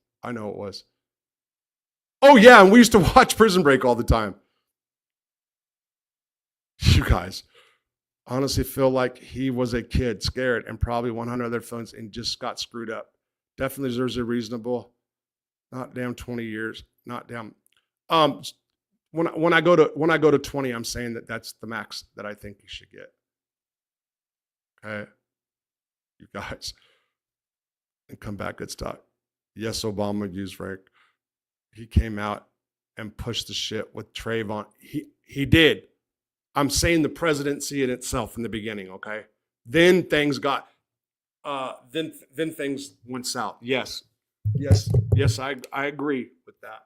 Oh yeah, and we used to watch Prison Break all the time. You guys honestly feel like he was a kid, scared, and probably 100 other feelings, and just got screwed up. Definitely deserves a reasonable, not damn 20 years, not damn. When I go to 20, I'm saying that's the max that I think he should get. Okay, you guys, and come back, good stuff. Yes, Obama used Frank. He came out and pushed the shit with Trayvon. He did. I'm saying the presidency in itself in the beginning. Okay, then things got. Then things went south. Yes, I agree with that.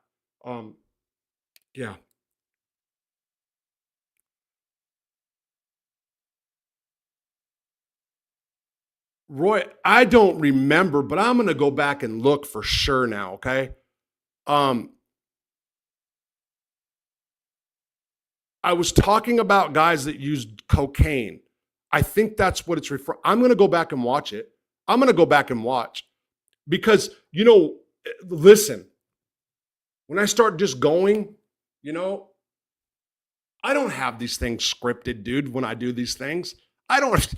Yeah. Roy, I don't remember, but I'm gonna go back and look for sure now. Okay. I was talking about guys that used cocaine. I think that's what it's referring. I'm going to go back and watch it. I'm going to go back and watch because, listen, when I start just going, I don't have these things scripted, dude, when I do these things. I got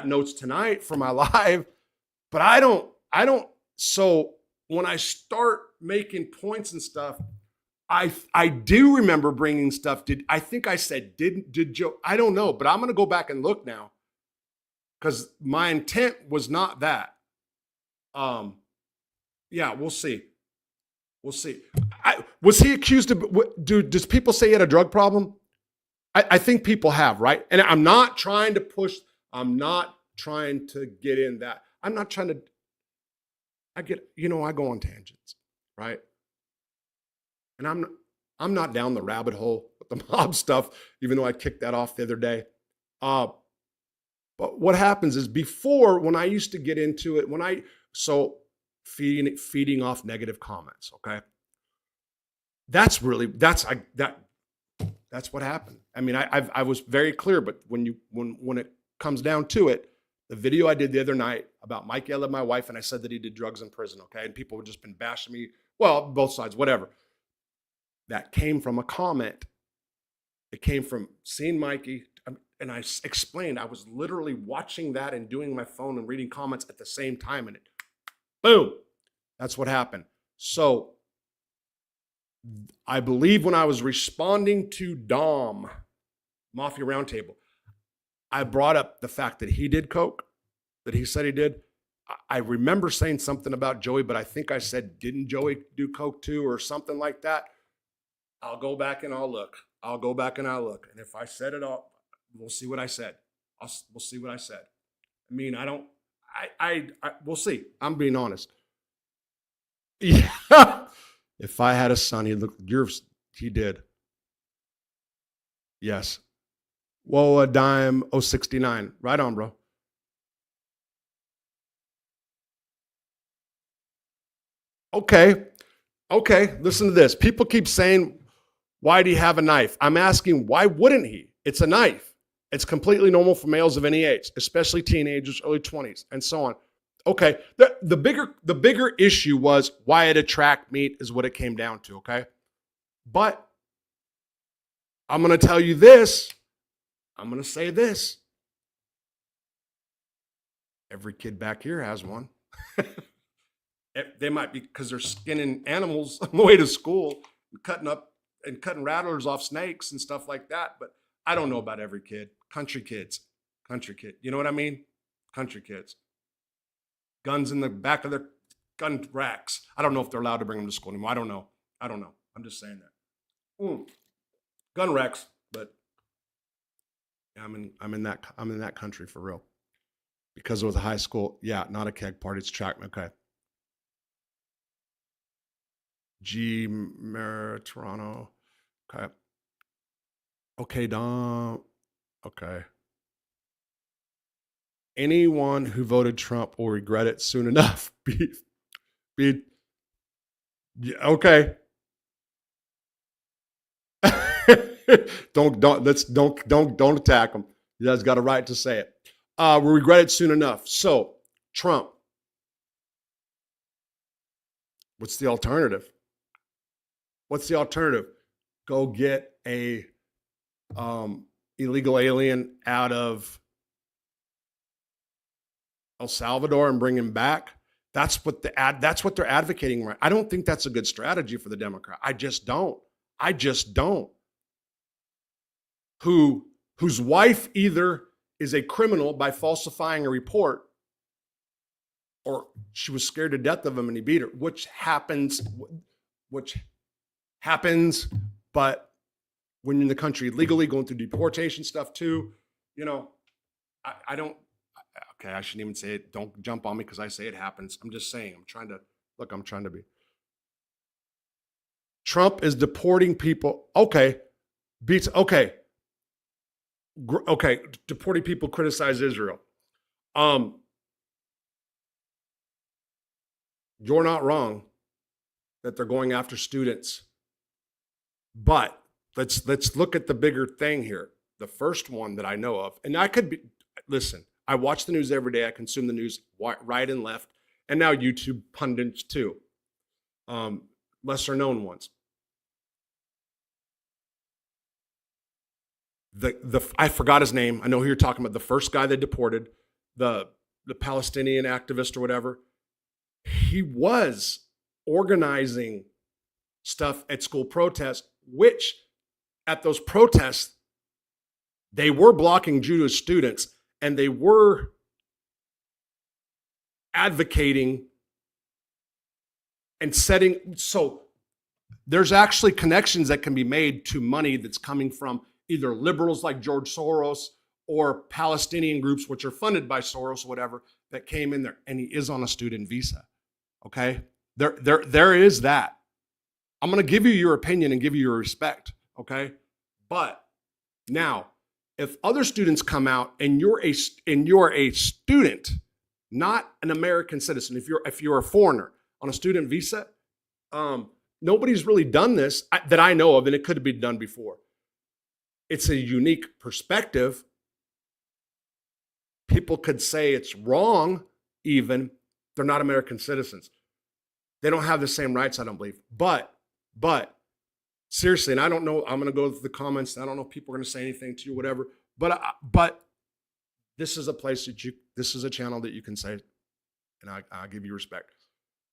notes tonight for my live, but I don't. So when I start making points and stuff, I do remember bringing stuff. I think I said, did Joe? I don't know, but I'm going to go back and look now because my intent was not that. Yeah, we'll see. Was he accused of, does people say he had a drug problem? I think people have, right? And I'm not trying to get in that. I'm not trying to, I go on tangents, right? And I'm not down the rabbit hole with the mob stuff, even though I kicked that off the other day. But what happens is before, when I used to get into it, feeding off negative comments. Okay. That's what happened. I mean, I was very clear, but when it comes down to it, the video I did the other night about Mike yelled at my wife and I said that he did drugs in prison, okay? And people have just been bashing me, well, both sides, whatever. That came from a comment. It came from seeing Mikey, and I explained, I was literally watching that and doing my phone and reading comments at the same time, and it, boom, that's what happened. So I believe when I was responding to Dom, Mafia Roundtable, I brought up the fact that he did coke, that he said he did. I remember saying something about Joey, but I think I said, didn't Joey do coke too or something like that? I'll go back and I'll look. And if I said it all, we'll see what I said. We'll see what I said. I mean, we'll see. I'm being honest. Yeah. If I had a son, he'd look, he did. Yes. Whoa, a dime, 069. Right on, bro. Okay. Listen to this. People keep saying, why do you have a knife? I'm asking, why wouldn't he? It's a knife. It's completely normal for males of any age, especially teenagers, early 20s, and so on. Okay. The bigger issue was why it attract meat is what it came down to, okay? But I'm going to tell you this. I'm going to say this. Every kid back here has one. They might be, because they're skinning animals on the way to school, cutting rattlers off snakes and stuff like that. But I don't know about every kid. Country kid. You know what I mean? Country kids. Guns in the back of their gun racks. I don't know if they're allowed to bring them to school anymore. I don't know. I'm just saying that. Gun racks, but yeah, I'm in that country for real. Because it was a high school. Yeah, not a keg party. It's track. Okay. Toronto. Okay. Okay, Dom. Okay. Anyone who voted Trump will regret it soon enough. Okay. Don't attack him. You guys got a right to say it. We'll regret it soon enough. So, Trump. What's the alternative? Go get a illegal alien out of El Salvador and bring him back. That's what they're advocating. Right? I don't think that's a good strategy for the Democrat. I just don't. Whose wife either is a criminal by falsifying a report, or she was scared to death of him and he beat her, which happens. But when you're in the country legally, going through deportation stuff too, you know, I don't. Okay, I shouldn't even say it. Don't jump on me because I say it happens. I'm just saying. I'm trying to be. Trump is deporting people. Okay. Deporting people criticize Israel. You're not wrong that they're going after students. But let's look at the bigger thing here. The first one that I know of, and listen, I watch the news every day. I consume the news right and left, and now YouTube pundits too. Lesser known ones. I forgot his name. I know who you're talking about. The first guy they deported, the Palestinian activist or whatever. He was organizing stuff at school protests, which at those protests, they were blocking Jewish students and they were advocating and setting. So there's actually connections that can be made to money that's coming from either liberals like George Soros or Palestinian groups, which are funded by Soros or whatever, that came in there. And he is on a student visa. Okay. There is that. I'm going to give you your opinion and give you your respect. Okay. But now, if other students come out and you're a student not an American citizen. If you're a foreigner on a student visa, nobody's really done this that I know of, and it could have been done before. It's a unique perspective. People could say it's wrong, even. They're not American citizens. They don't have the same rights, I don't believe. But seriously, and I don't know, I'm going to go to the comments. I don't know if people are going to say anything to you, whatever. But this is a place that this is a channel that you can say, and I give you respect.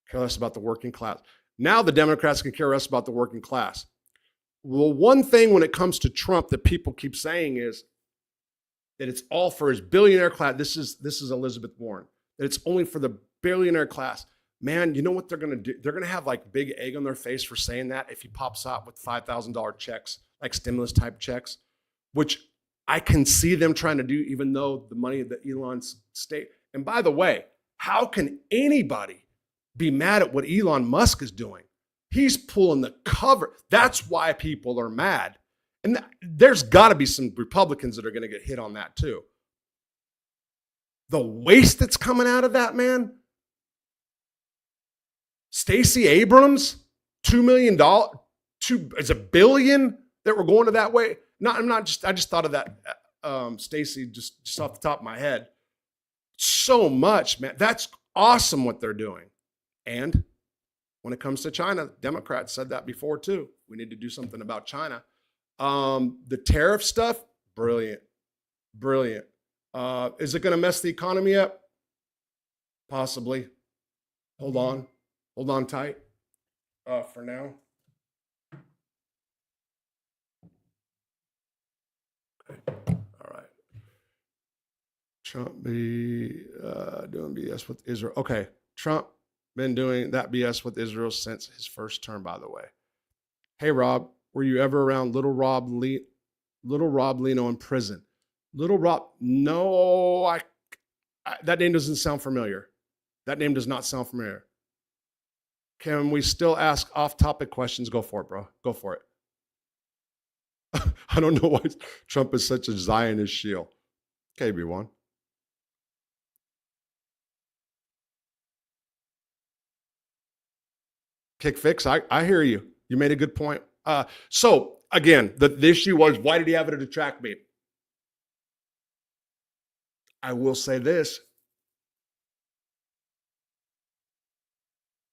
Care less about the working class. Now the Democrats can care less about the working class. Well, one thing when it comes to Trump that people keep saying is that it's all for his billionaire class. This is Elizabeth Warren. That it's only for the billionaire class. Man, you know what they're going to do? They're going to have like big egg on their face for saying that if he pops out with $5,000 checks, like stimulus type checks, which I can see them trying to do, even though the money that Elon's state. And by the way, how can anybody be mad at what Elon Musk is doing? He's pulling the cover. That's why people are mad. And there's got to be some Republicans that are going to get hit on that too. The waste that's coming out of that, man. Stacey Abrams, $2 million, is $1 billion that we're going to that way. I just thought of that, Stacey, just off the top of my head. So much, man. That's awesome what they're doing. And when it comes to China, Democrats said that before too. We need to do something about China. The tariff stuff, brilliant. Is it going to mess the economy up? Possibly. Hold on tight for now. Okay. All right. Trump be doing BS with Israel. Okay. Trump been doing that BS with Israel since his first term, by the way. Hey, Rob, were you ever around Little Rob Leno in prison? Little Rob, no, that name doesn't sound familiar. That name does not sound familiar. Can we still ask off-topic questions? Go for it, bro. Go for it. I don't know why Trump is such a Zionist shield. KB1. Kick fix, I hear you. You made a good point. So, again, the issue was, why did he have it at a track meet? I will say this.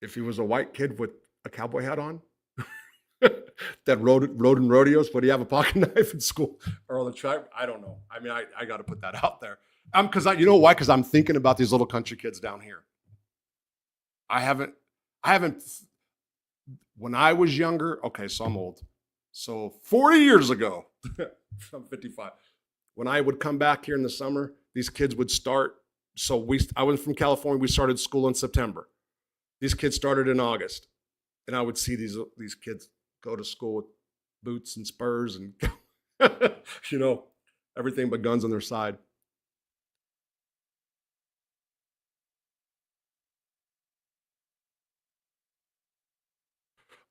If he was a white kid with a cowboy hat on that rode in rodeos, would he have a pocket knife in school or on the track? I don't know. I mean, I got to put that out there. You know why? Because I'm thinking about these little country kids down here. I haven't, when I was younger, okay, so I'm old. So 40 years ago, I'm 55. When I would come back here in the summer, these kids would start. So I was from California. We started school in September. These kids started in August. And I would see these kids go to school with boots and spurs and, everything but guns on their side.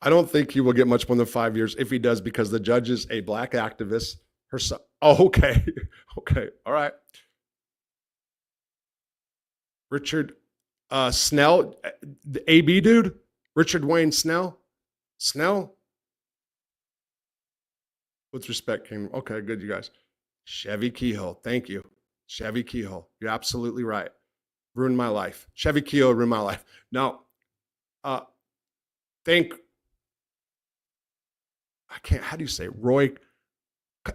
I don't think he will get much more than 5 years if he does, because the judge is a black activist. Her son. Oh, okay. Okay. All right. Richard Snell, the AB dude, Richard Wayne Snell. With respect, King. Okay, good, you guys. Chevy Keyhole. Thank you. Chevy Keyhole. You're absolutely right. Ruined my life. Chevy Keyhole ruined my life. Now, how do you say it? Roy?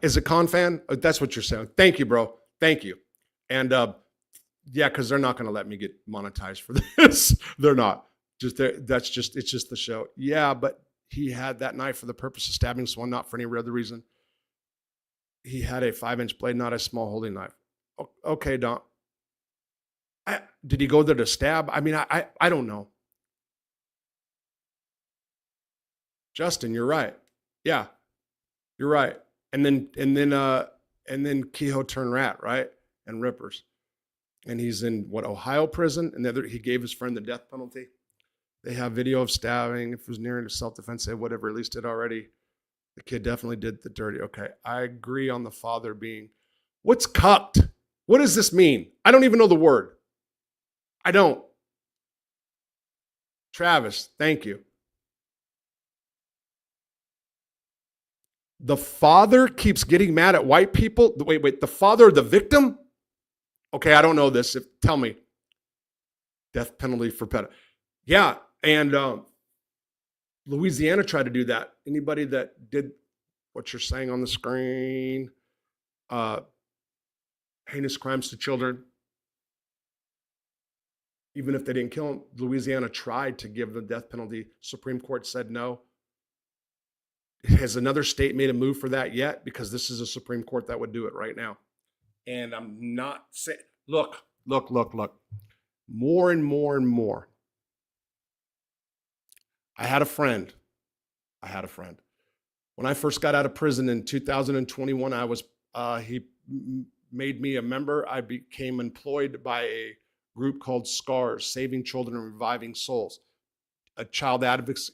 Is it Confan? That's what you're saying. Thank you, bro. Thank you. And yeah, because they're not going to let me get monetized for this. They're not. It's just the show. Yeah, but he had that knife for the purpose of stabbing someone, not for any other reason. He had a 5-inch blade, not a small holding knife. Okay, Don. Did he go there to stab? I mean, I don't know. Justin, you're right. Yeah, you're right. And then Kehoe turned rat, right? And Rippers. And he's in Ohio prison. And he gave his friend the death penalty. They have video of stabbing. If it was near into self-defense, they would have released it already. The kid definitely did the dirty. Okay, I agree on the father being. What's cucked? What does this mean? I don't even know the word. I don't. Travis, thank you. The father keeps getting mad at white people. Wait. The father, the victim? Okay, I don't know this. Tell me. Death penalty for pedo. Yeah, and Louisiana tried to do that. Anybody that did what you're saying on the screen, heinous crimes to children, even if they didn't kill them, Louisiana tried to give the death penalty. Supreme Court said no. Has another state made a move for that yet? Because this is a Supreme Court that would do it right now. And I'm not saying, look. More and more. I had a friend. When I first got out of prison in 2021, he made me a member. I became employed by a group called SCARS, Saving Children and Reviving Souls, a child advocacy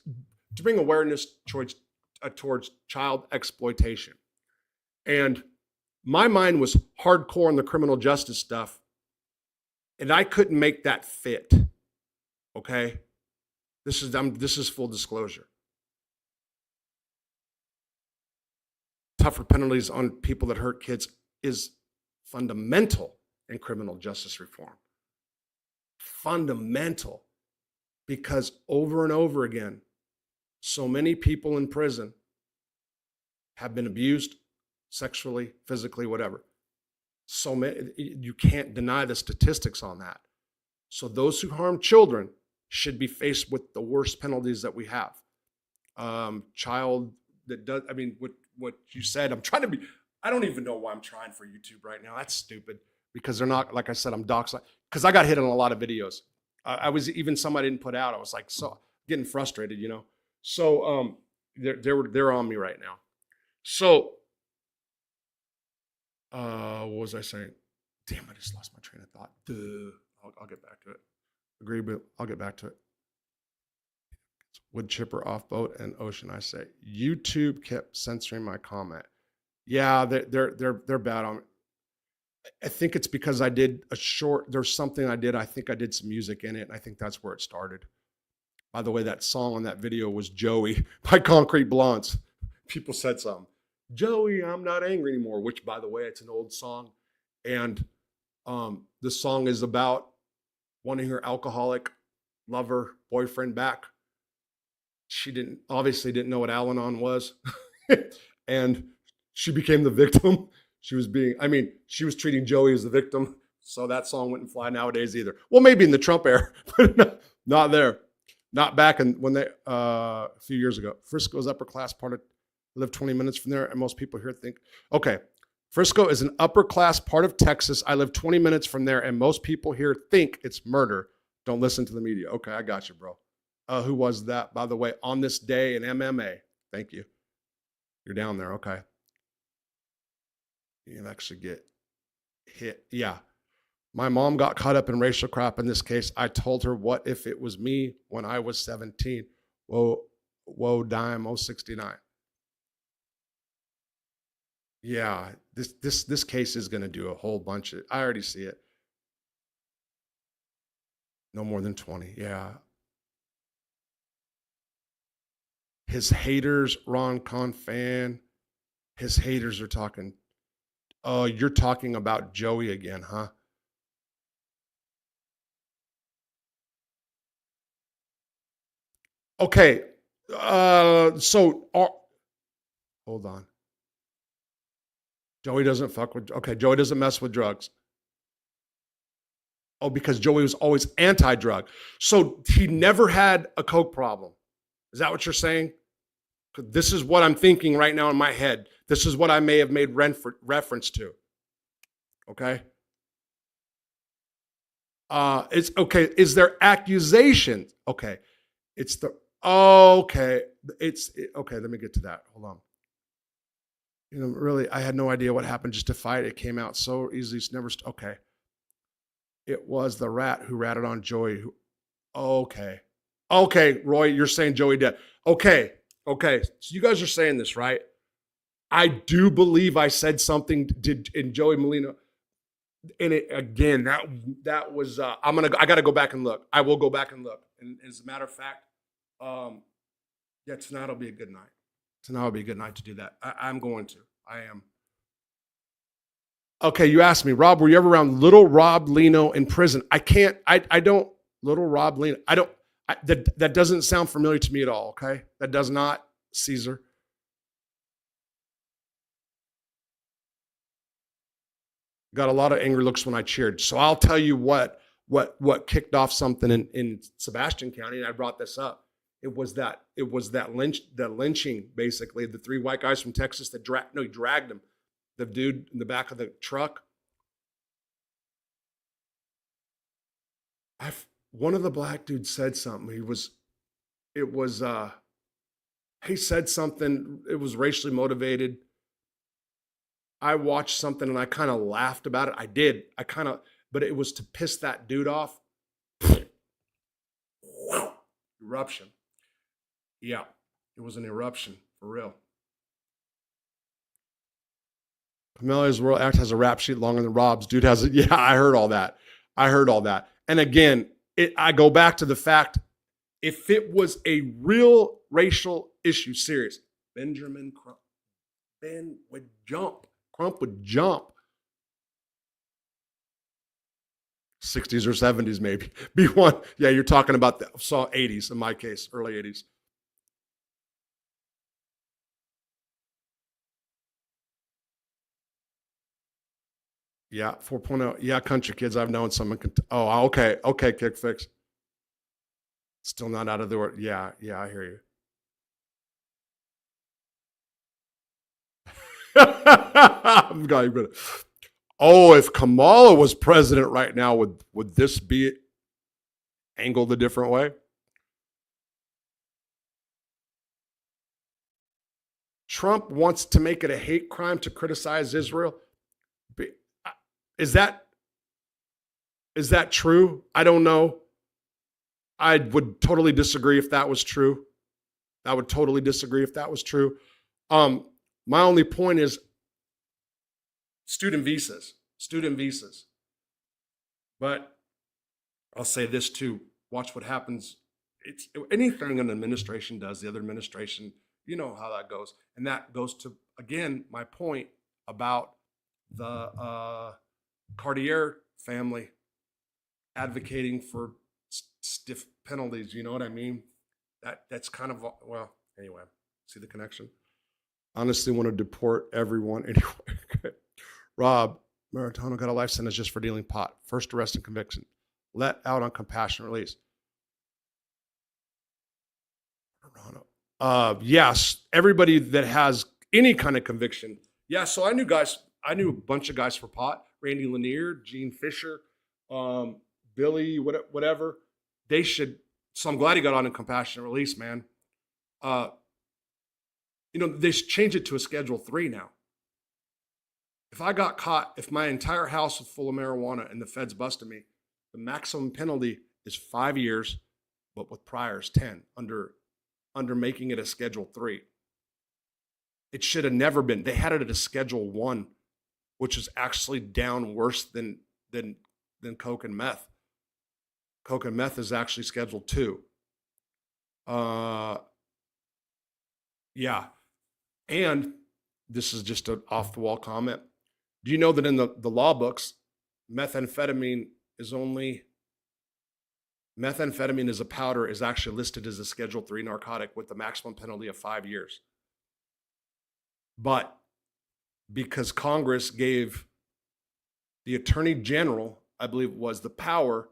to bring awareness towards child exploitation. And my mind was hardcore on the criminal justice stuff, and I couldn't make that fit. Okay, this is full disclosure. Tougher penalties on people that hurt kids is fundamental in criminal justice reform. Fundamental, because over and over again, so many people in prison have been abused sexually, physically, whatever. So many, you can't deny the statistics on that. So those who harm children should be faced with the worst penalties that we have. Child that does, I mean, what you said, I don't even know why I'm trying for YouTube right now. That's stupid, because they're not, like I said, I'm doxxed, because I got hit on a lot of videos. I was even some I didn't put out. I was like, so getting frustrated, you know? So they're on me right now. So what was I saying? Damn, I just lost my train of thought. I'll get back to it. Agree, but I'll get back to it. Wood chipper off boat and ocean. I say YouTube kept censoring my comment. Yeah, they're bad on. I think it's because I did a short. There's something I did. I think I did some music in it, and I think that's where it started. By the way, that song on that video was Joey by Concrete Blondes. People said something. Joey, I'm not angry anymore, which, by the way, it's an old song. And the song is about wanting her alcoholic lover, boyfriend back. She obviously didn't know what Al-Anon was. And she became the victim. She was treating Joey as the victim. So that song wouldn't fly nowadays either. Well, maybe in the Trump era, but not there. Not back a few years ago. Frisco's upper class part of, I live 20 minutes from there, and most people here think, okay, Frisco is an upper class part of Texas. I live 20 minutes from there, and most people here think it's murder. Don't listen to the media. Okay, I got you, bro. Who was that, by the way, on this day in MMA? Thank you. You're down there, okay. You can actually get hit. Yeah. My mom got caught up in racial crap in this case. I told her, what if it was me when I was 17? Whoa, dime, 069. Yeah, this case is going to do a whole bunch of, I already see it. No more than 20, yeah. His haters, Ron Con fan, his haters are talking, oh, you're talking about Joey again, huh? Okay, hold on. Joey doesn't Joey doesn't mess with drugs. Oh, because Joey was always anti-drug. So he never had a coke problem. Is that what you're saying? This is what I'm thinking right now in my head. This is what I may have made reference to. Okay? It's okay. Is there accusations? Okay. Okay. Let me get to that. Hold on. You know, really, I had no idea what happened just to fight. It came out so easily. It's never, okay. It was the rat who ratted on Joey. Okay, Roy, you're saying Joey dead. Okay. So you guys are saying this, right? I do believe I said something in Joey Molina. And it again, that was I got to go back and look. I will go back and look. And as a matter of fact, um, yeah, tonight'll be a good night. Tonight will be a good night to do that. I'm going to. I am. Okay, you asked me, Rob, were you ever around little Rob Leno in prison? I can't, I don't, little Rob Leno, I don't, that doesn't sound familiar to me at all, okay? That does not, Caesar. Got a lot of angry looks when I cheered. So I'll tell you what kicked off something in Sebastian County, and I brought this up. That lynching, basically, the three white guys from Texas that he dragged him. The dude in the back of the truck. One of the black dudes said something. He said something, it was racially motivated. I watched something and I kind of laughed about it. I did. But it was to piss that dude off. Eruption. Yeah, it was an eruption for real. Carmelo's World Act has a rap sheet longer than Rob's. Dude has it. Yeah, I heard all that. And again, I go back to the fact, if it was a real racial issue, serious, Ben would jump. Crump would jump. 60s or 70s, maybe. Be one. Yeah, you're talking about the 80s in my case, early 80s. Yeah, 4.0. Yeah, country kids. I've known someone. Oh, okay. Okay, Kick Fix. Still not out of the word. Yeah, I hear you. Oh, if Kamala was president right now, would this be angled a different way? Trump wants to make it a hate crime to criticize Israel. Is that true? I don't know. I would totally disagree if that was true. I would totally disagree if that was true. My only point is student visas. But I'll say this too. Watch what happens. It's anything an administration does, the other administration, you know how that goes. And that goes to, again, my point about the Cartier family advocating for stiff penalties. You know what I mean? That's kind of, well, anyway, see the connection? Honestly, want to deport everyone anyway. Rob Maritano got a life sentence just for dealing pot. First arrest and conviction. Let out on compassionate release. Yes, everybody that has any kind of conviction. Yeah, so I knew a bunch of guys for pot. Randy Lanier, Gene Fisher, Billy, whatever. They should. So I'm glad he got on in compassionate release, man. They should change it to a Schedule 3 now. If I got caught, if my entire house was full of marijuana and the feds busted me, the maximum penalty is 5 years, but with priors 10 under making it a Schedule 3. It should have never been. They had it at a Schedule 1, which is actually down worse than coke and meth. Coke and meth is actually Schedule 2. Yeah. And this is just an off the wall comment. Do you know that in the law books, methamphetamine as a powder is actually listed as a Schedule 3 narcotic with the maximum penalty of 5 years. But because Congress gave the Attorney General, I believe it was, the power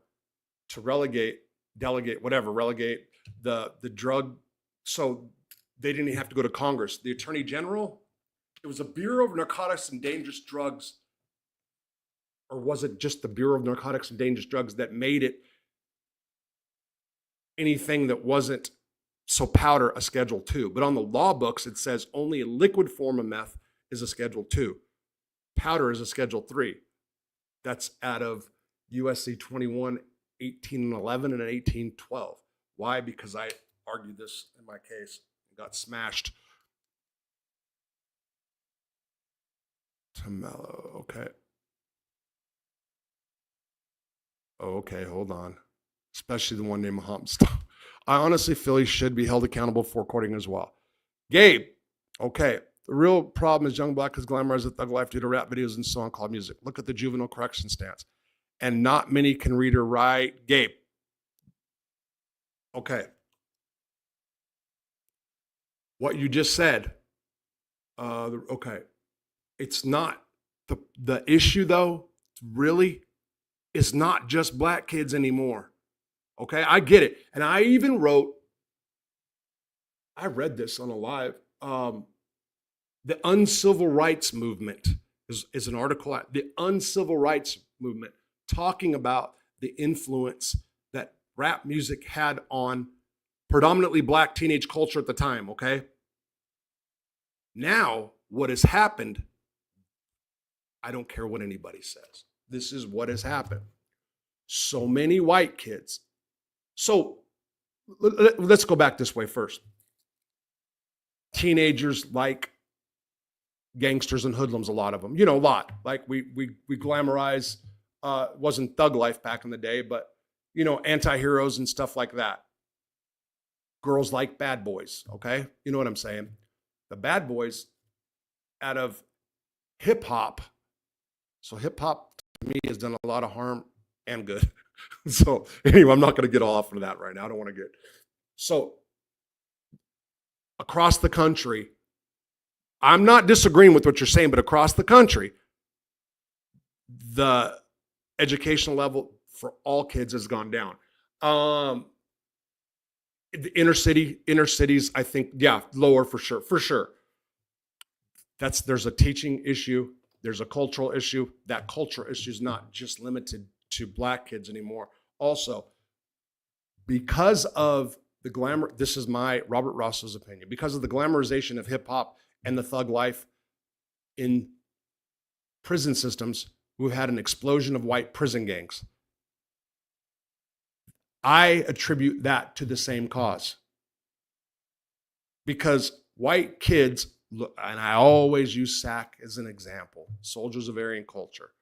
to relegate the drug, so they didn't even have to go to Congress. The Attorney General, it was a Bureau of Narcotics and Dangerous Drugs, or was it just the Bureau of Narcotics and Dangerous Drugs that made it anything that wasn't so powder a Schedule 2? But on the law books, it says only a liquid form of meth is a Schedule 2. Powder is a Schedule 3. That's out of USC 21, 1811 and 1812. Why? Because I argued this in my case and got smashed. Carmelo, okay. Oh, okay, hold on. Especially the one named Muhammad. Stop. I honestly feel he should be held accountable for recording as well. Gabe, okay. The real problem is young black has glamorized the thug life due to rap videos and so on called music. Look at the juvenile correction stance. And not many can read or write. Gabe. Okay. What you just said. Okay. It's not the issue though, really, is not just black kids anymore. Okay, I get it. And I even wrote, I read this on a live. The uncivil rights movement is an article. The uncivil rights movement talking about the influence that rap music had on predominantly black teenage culture at the time. Okay. Now, what has happened, I don't care what anybody says. This is what has happened. So many white kids. So let's go back this way first. Teenagers like gangsters and hoodlums, a lot of them, a lot. Like we glamorize, wasn't thug life back in the day, but anti-heroes and stuff like that. Girls like bad boys, okay? You know what I'm saying? The bad boys out of hip hop. So hip hop to me has done a lot of harm and good. So anyway, I'm not going to get off of that right now. I don't want to get. So across the country, I'm not disagreeing with what you're saying, but across the country, the educational level for all kids has gone down. The inner cities, I think, yeah, lower for sure. There's a teaching issue. There's a cultural issue. That cultural issue is not just limited to black kids anymore. Also, because of the glamour, this is my Robert Ross's opinion, because of the glamorization of hip hop and the thug life in prison systems, we've had an explosion of white prison gangs. I attribute that to the same cause. Because white kids, and I always use SAC as an example, Soldiers of Aryan Culture,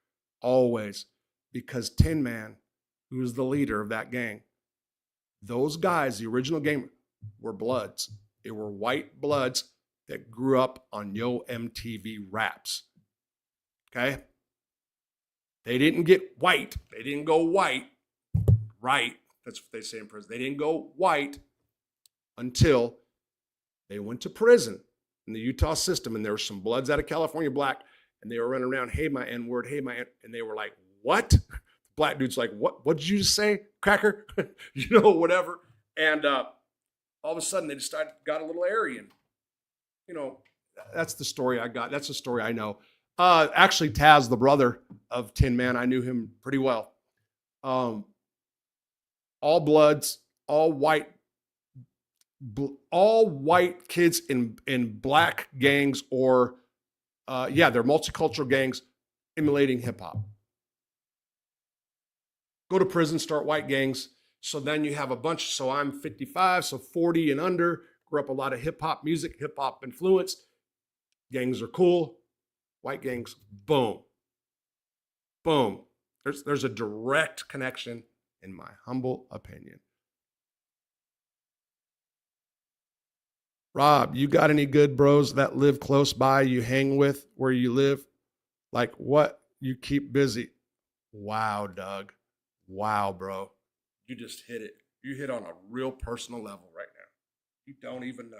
always, because Tin Man, who was the leader of that gang, those guys, the original gang, were bloods. They were white bloods that grew up on Yo MTV raps. Okay? They didn't get white. They didn't go white. Right. That's what they say in prison. They didn't go white until they went to prison in the Utah system. And there were some bloods out of California, black, and they were running around, hey, my N-word, hey, my N, and they were like, what? Black dude's like, what did you just say, cracker? Whatever. And all of a sudden they just got a little Aryan. That's the story I got. That's the story I know. Actually, Taz, the brother of Tin Man, I knew him pretty well. All bloods, all white kids in black gangs, or they're multicultural gangs emulating hip hop. Go to prison, start white gangs. So then you have a bunch. So I'm 55, so 40 and under. Grew up a lot of hip hop music, hip hop influence. Gangs are cool. White gangs, boom, boom. There's a direct connection, in my humble opinion. Rob, you got any good bros that live close by you hang with where you live? Like what? You keep busy. Wow, Doug. Wow, bro. You just hit it. You hit on a real personal level right now. You don't even know.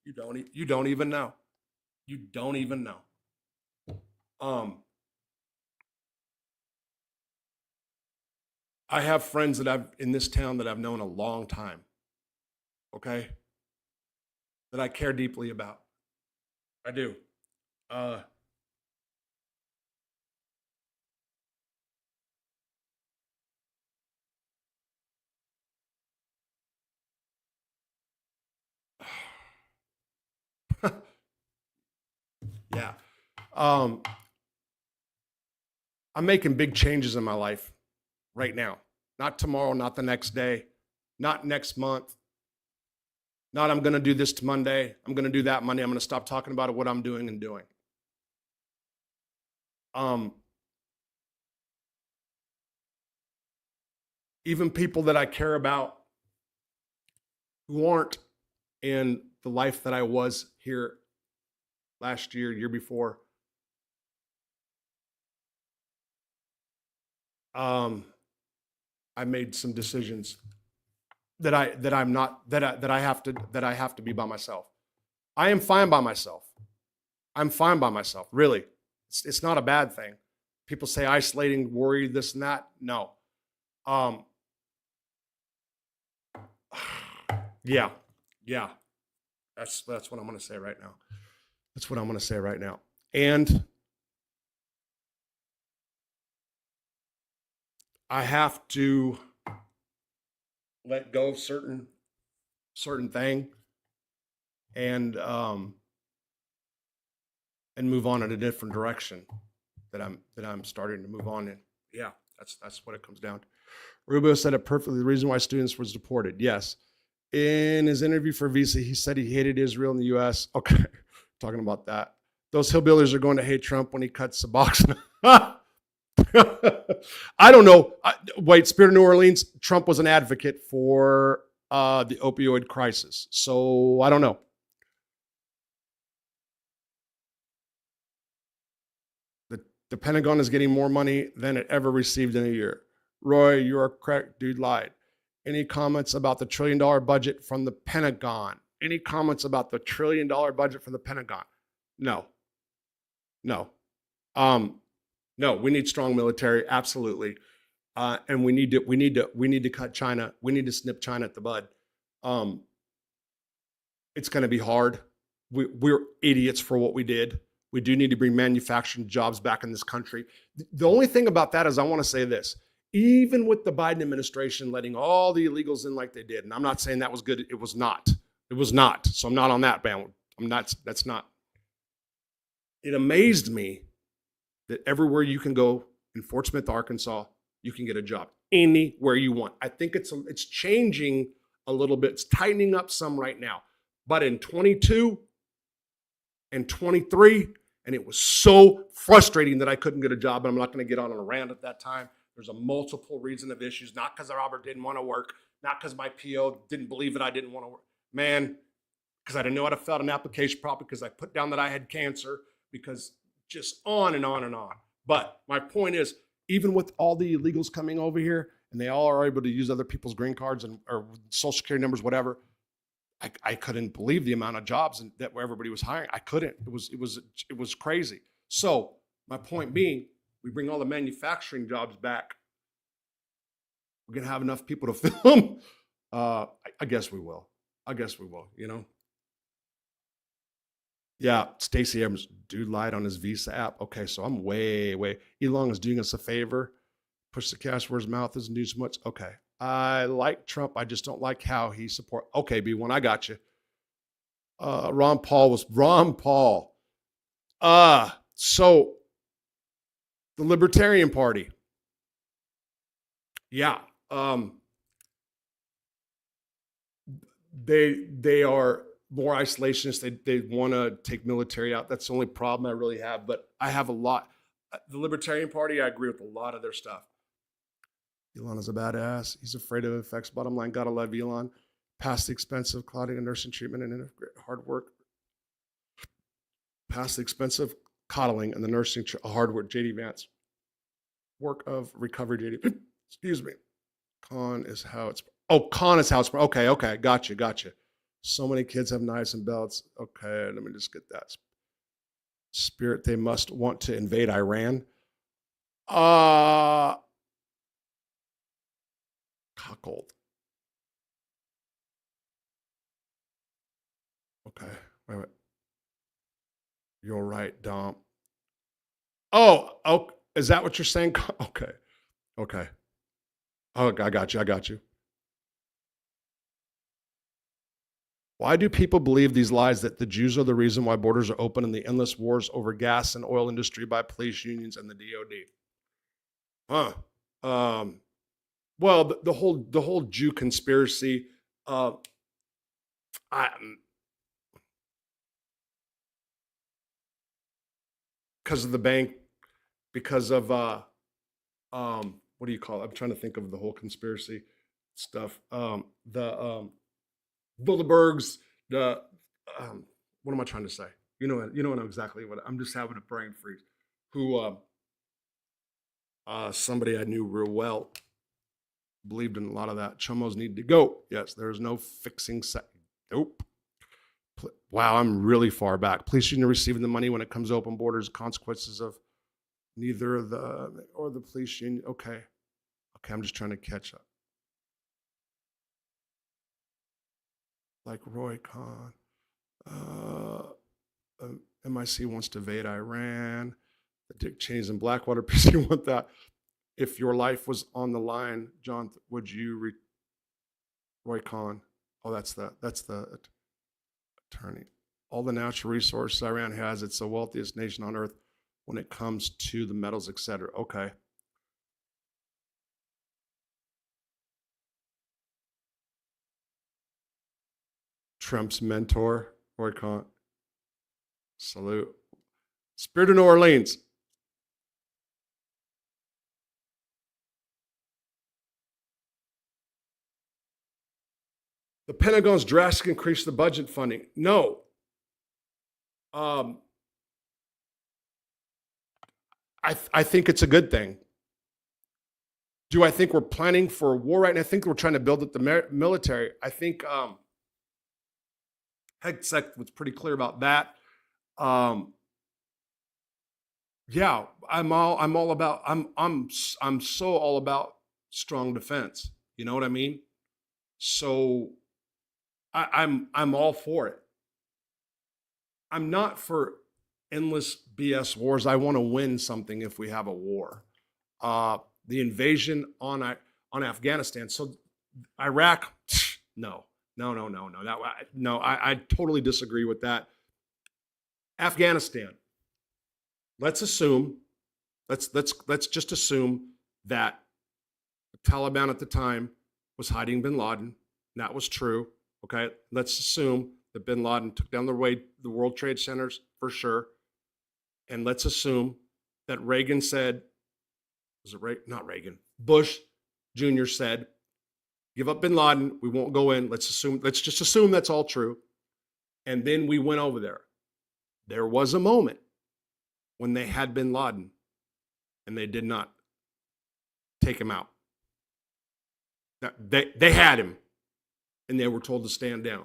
You don't even know. You don't even know. I have friends that I've in this town that I've known a long time. Okay? That I care deeply about. I do. Yeah. I'm making big changes in my life right now. Not tomorrow, not the next day, not next month. Not I'm going to do this Monday. I'm going to do that Monday. I'm going to stop talking about what I'm doing and doing. even people that I care about who aren't in the life that I was here last year, year before. I made some decisions that I have to be by myself. I am fine by myself. I'm fine by myself. Really, it's not a bad thing. People say isolating, worry, this and that. No. Yeah, yeah. That's what I'm going to say right now. That's what I'm going to say right now. And I have to let go of certain thing and move on in a different direction that I'm starting to move on in. Yeah, that's what it comes down to. Rubio said it perfectly. The reason why students was deported. Yes. In his interview for Visa, he said he hated Israel and the U.S. Okay, talking about that. Those hillbillies are going to hate Trump when he cuts the box. I don't know. Wait, Spirit of New Orleans, Trump was an advocate for the opioid crisis. So I don't know. The Pentagon is getting more money than it ever received in a year. Roy, you are correct. Dude lied. Any comments about the $1 trillion budget from the Pentagon? Any comments about the $1 trillion budget from the Pentagon? No. No. No, we need strong military, absolutely. And we need to cut China. We need to snip China at the bud. It's going to be hard. We're idiots for what we did. We do need to bring manufacturing jobs back in this country. The only thing about that is I want to say this. Even with the Biden administration letting all the illegals in like they did, and I'm not saying that was good. It was not. It was not. So I'm not on that bandwagon. I'm not. That's not. It amazed me that everywhere you can go in Fort Smith, Arkansas, you can get a job anywhere you want. I think it's changing a little bit. It's tightening up some right now. But in 22 and 23, and it was so frustrating that I couldn't get a job, and I'm not going to get on a rant at that time. There's a multiple reason of issues, not because Robert didn't want to work, not because my PO didn't believe that I didn't want to work. Man, because I didn't know how to fill out an application properly, because I put down that I had cancer, because just on and on and on. But my point is, even with all the illegals coming over here, and they all are able to use other people's green cards and or social security numbers, whatever, I couldn't believe the amount of jobs that where everybody was hiring. I couldn't. It was crazy. So my point being, we bring all the manufacturing jobs back. We're gonna have enough people to fill them. I guess we will. I guess we will. You know. Yeah, Stacey Abrams, dude lied on his Visa app. Okay, so I'm way. Elon is doing us a favor. Push the cash where his mouth isn't doing so much. Okay. I like Trump. I just don't like how he support. Okay, B1, I got you. Ron Paul. So the Libertarian Party. Yeah. They are more isolationist. They want to take military out. That's the only problem I really have. But I have a lot. The Libertarian Party, I agree with a lot of their stuff. Elon is a badass. He's afraid of effects. Bottom line, gotta love Elon. Past the expensive clotting and nursing treatment and hard work. Past the expensive coddling and the nursing hard work. JD Vance. Work of recovery, JD. Excuse me. Con is how it's. Okay. Gotcha. So many kids have knives and belts. Okay, let me just get that. Spirit, they must want to invade Iran. Cuckold. Okay, wait. You're right, Dom. Oh, is that what you're saying? Okay. Oh, I got you. Why do people believe these lies that the Jews are the reason why borders are open and the endless wars over gas and oil industry by police unions and the DOD? Well, the whole Jew conspiracy. Because of the bank, because of what do you call it? I'm trying to think of the whole conspiracy stuff. The Bilderbergs, the what am I trying to say? You know exactly what I'm just having a brain freeze. Who somebody I knew real well believed in a lot of that. Chomos need to go. Yes, there's no fixing Nope. Wow, I'm really far back. Police shouldn't receive the money when it comes to open borders. Consequences of neither the police union. Okay, I'm just trying to catch up. Like Roy Khan. MIC wants to invade Iran. The Dick Cheney's in Blackwater PC want that. If your life was on the line, John, would you Roy Khan? Oh, that's the attorney. All the natural resources Iran has, it's the wealthiest nation on earth when it comes to the metals, etc. Okay. Trump's mentor, Roy Khan. Salute. Spirit of New Orleans. The Pentagon's drastically increased the budget funding. No. I think it's a good thing. Do I think we're planning for a war right now? I think we're trying to build up the military. I think Hegseth was pretty clear about that. Yeah, I'm so all about strong defense. You know what I mean? So I'm all for it. I'm not for endless BS wars. I want to win something if we have a war. The invasion on Afghanistan. So Iraq, no. I totally disagree with that. Afghanistan. Let's assume, let's just assume that the Taliban at the time was hiding bin Laden. That was true. Okay. Let's assume that bin Laden took down the World Trade Centers for sure. And let's assume that Reagan said, not Reagan, Bush Jr. said, give up bin Laden. We won't go in. Let's just assume that's all true. And then we went over there. There was a moment when they had bin Laden and they did not take him out. They had him and they were told to stand down.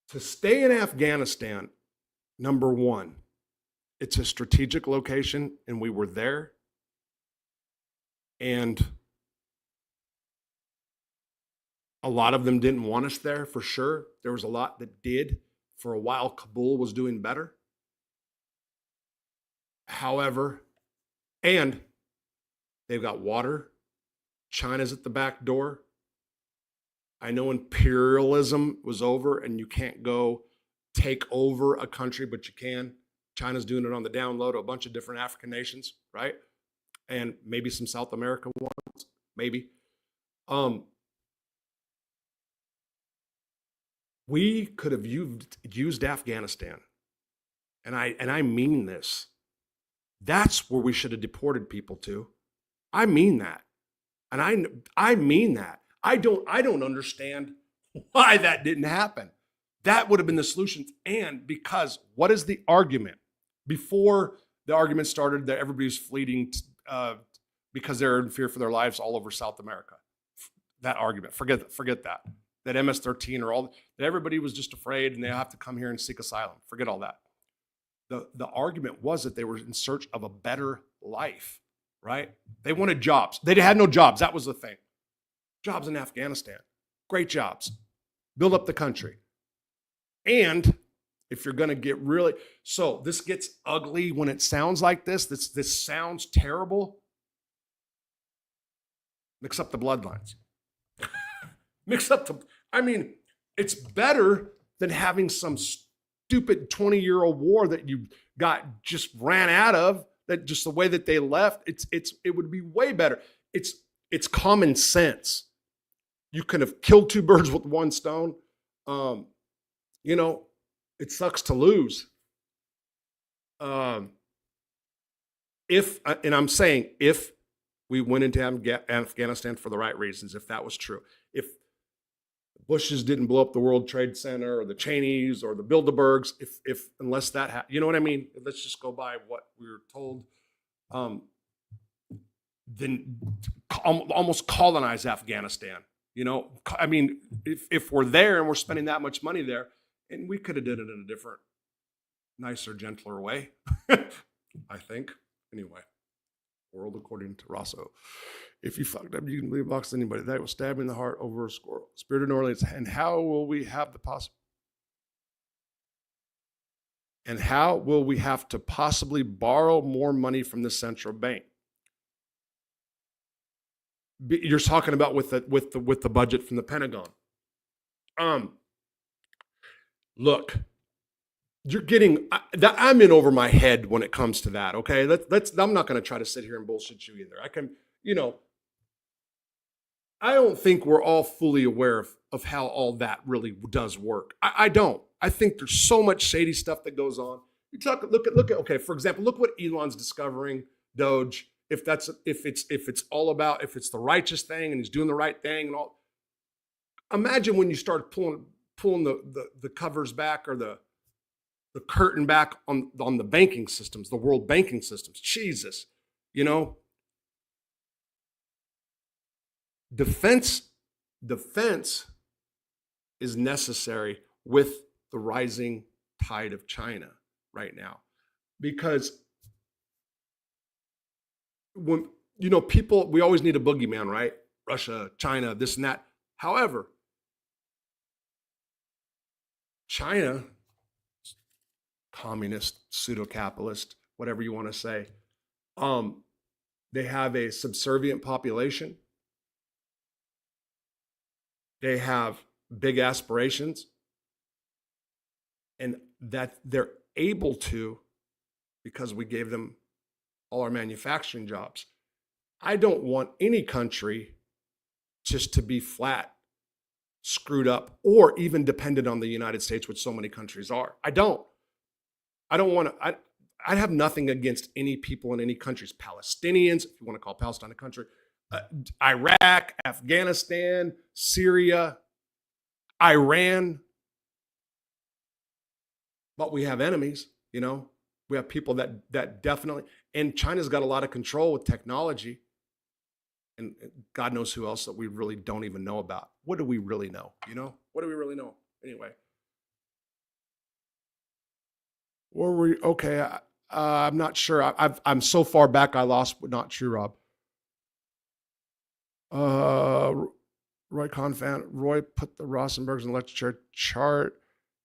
To stay in Afghanistan, number one, it's a strategic location and we were there. And a lot of them didn't want us there for sure. There was a lot that did. For a while, Kabul was doing better. However, and they've got water. China's at the back door. I know imperialism was over and you can't go take over a country, but you can. China's doing it on the down low to a bunch of different African nations, right? And maybe some South American ones, maybe. We could have used Afghanistan. And I mean this. That's where we should have deported people to. I mean that. And I mean that. I don't understand why that didn't happen. That would have been the solution. And because what is the argument? Before the argument started that everybody's fleeing because they're in fear for their lives all over South America. That argument, forget that. That MS-13 or all, that everybody was just afraid and they have to come here and seek asylum. Forget all that. The argument was that they were in search of a better life, right? They wanted jobs. They had no jobs. That was the thing. Jobs in Afghanistan. Great jobs. Build up the country. And if you're going to get really, so this gets ugly when it sounds like this. This sounds terrible. Mix up the bloodlines. It's better than having some stupid 20-year-old war that you just ran out of, that just the way that they left. It would be way better. It's common sense. You could have killed two birds with one stone. It sucks to lose. If we went into Afghanistan for the right reasons, if that was true. If Bushes didn't blow up the World Trade Center or the Cheneys or the Bilderbergs, if unless that you know what I mean? Let's just go by what we were told. Then almost colonize Afghanistan. You know, I mean, if we're there and we're spending that much money there, and we could have did it in a different, nicer, gentler way, I think. Anyway, world according to Rosso. If you fucked up, you can leave a box to anybody. That will stab in the heart over a squirrel. Spirit of New Orleans. And how will we have the possible? And how will we have to possibly borrow more money from the central bank? You're talking about with the budget from the Pentagon. Look, you're getting that. I'm in over my head when it comes to that. Okay, I'm not going to try to sit here and bullshit you either. I can, I don't think we're all fully aware of how all that really does work. I don't. I think there's so much shady stuff that goes on. Look at okay, for example, look what Elon's discovering, Doge. If it's all about, if it's the righteous thing and he's doing the right thing and all. Imagine when you start pulling the covers back or the curtain back on the banking systems, the world banking systems. Jesus, Defense is necessary with the rising tide of China right now, because when people, we always need a boogeyman, right? Russia, China, this and that. However, China, communist, pseudo-capitalist, whatever you want to say, they have a subservient population. They have big aspirations, and that they're able to, because we gave them all our manufacturing jobs. I don't want any country just to be flat, screwed up, or even dependent on the United States, which so many countries are. I don't want to, I have nothing against any people in any countries, Palestinians, if you want to call Palestine a country, Iraq, Afghanistan, Syria, Iran. But we have enemies, we have people that definitely, and China's got a lot of control with technology, and God knows who else that we really don't even know about. What do we really know? What do we really know? Anyway. Okay, I'm not sure. I'm so far back I lost, but not true, Rob. Roy Confant. Roy put the Rosenbergs in the lecture chair,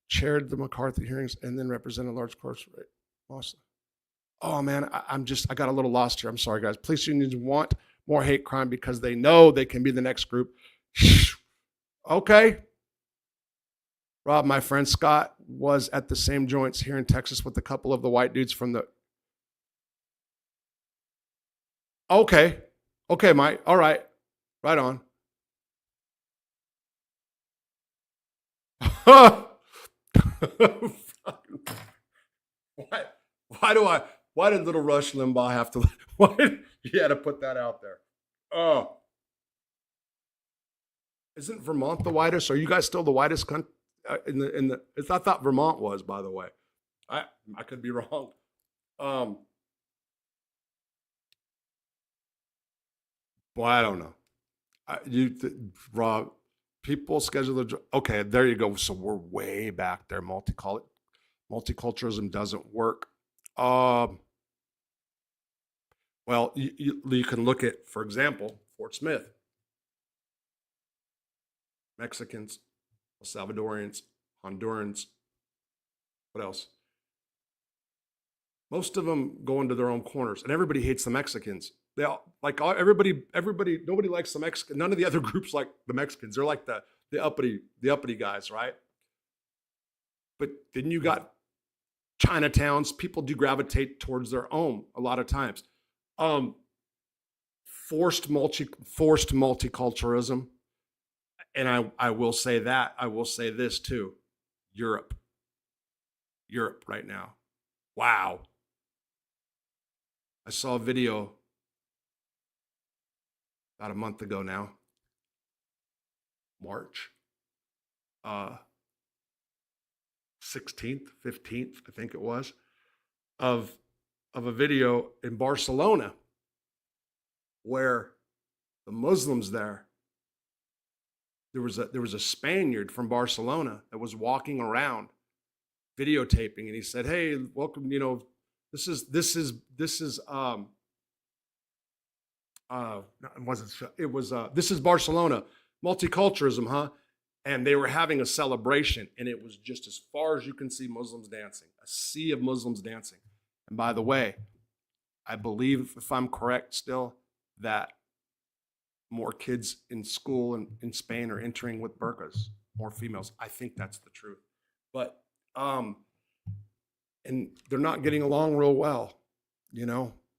chaired the McCarthy hearings, and then represented a large course. Right? Awesome. Oh man, I got a little lost here. I'm sorry, guys. Police unions want more hate crime because they know they can be the next group. Okay. Rob, my friend Scott was at the same joints here in Texas with a couple of the white dudes from the. Okay, Mike. All right. Right on. Why did little Rush Limbaugh have to, why did he had to put that out there? Oh. Isn't Vermont the whitest? Are you guys still the whitest country in the, I thought Vermont was, by the way. I could be wrong. Boy, I don't know. Rob, people schedule okay, there you go. So we're way back there. Multiculturalism doesn't work. Well, you can look at, for example, Fort Smith. Mexicans, El Salvadorians, Hondurans. What else? Most of them go into their own corners, and everybody hates the Mexicans. They all everybody. Nobody likes the Mexicans. None of the other groups like the Mexicans. They're like the uppity guys, right? But then you got Chinatowns. People do gravitate towards their own a lot of times. Forced multiculturalism, and I will say that. I will say this too. Europe right now. Wow. I saw a video about a month ago now, March 16th, 15th, I think it was, of a video in Barcelona where the Muslims there was a Spaniard from Barcelona that was walking around videotaping, and he said, "Hey, welcome, this is this is Barcelona, multiculturalism, huh?" And they were having a celebration, and it was just as far as you can see Muslims dancing, a sea of Muslims dancing. And by the way, I believe, if I'm correct still, that more kids in school in Spain are entering with burqas, more females. I think that's the truth. But and they're not getting along real well,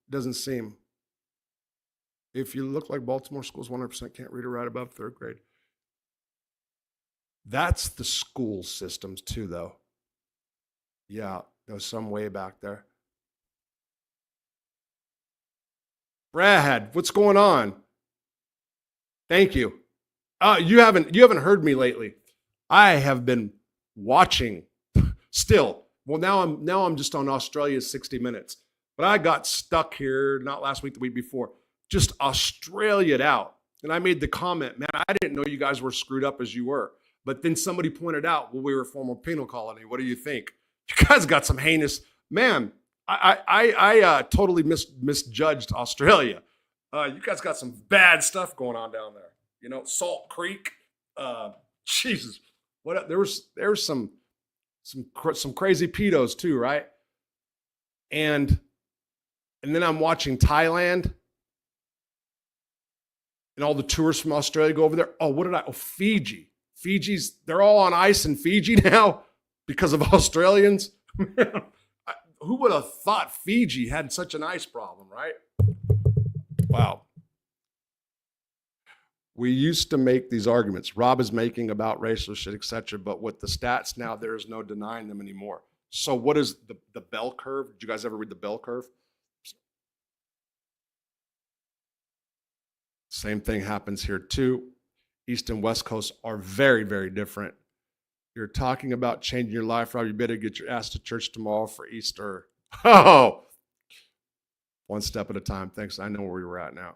doesn't seem. If you look like Baltimore schools, 100% can't read or write above third grade. That's the school systems too, though. Yeah, there was some way back there. Brad, what's going on? Thank you. You haven't heard me lately. I have been watching still. Well, now I'm just on Australia's 60 Minutes. But I got stuck here not last week, the week before, just Australia'd out. And I made the comment, man, I didn't know you guys were screwed up as you were. But then somebody pointed out, well, we were a former penal colony. What do you think? You guys got some heinous, man. I totally misjudged Australia. You guys got some bad stuff going on down there. Salt Creek. Jesus, what? There's some crazy pedos too, right? And then I'm watching Thailand, and all the tourists from Australia go over there. Oh, Fiji. They're all on ice in Fiji now because of Australians. Man, who would have thought Fiji had such an ice problem, right? Wow. We used to make these arguments Rob is making about racial shit, etc. But with the stats now, there is no denying them anymore. So what is the bell curve? Did you guys ever read the bell curve? Same thing happens here too. East and West Coast are very, very different. You're talking about changing your life, Rob. You better get your ass to church tomorrow for Easter. Oh, one step at a time. Thanks. I know where we're at now.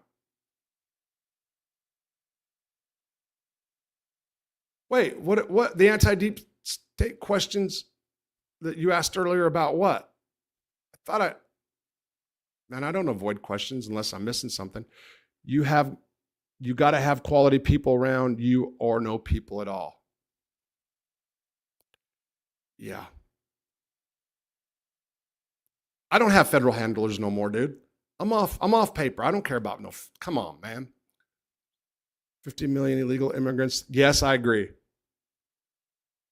Wait, what? The anti-deep state questions that you asked earlier about what? Man, I don't avoid questions unless I'm missing something. You got to have quality people around you or no people at all. Yeah. I don't have federal handlers no more, dude. I'm off paper. I don't care about come on, man. 50 million illegal immigrants. Yes, I agree.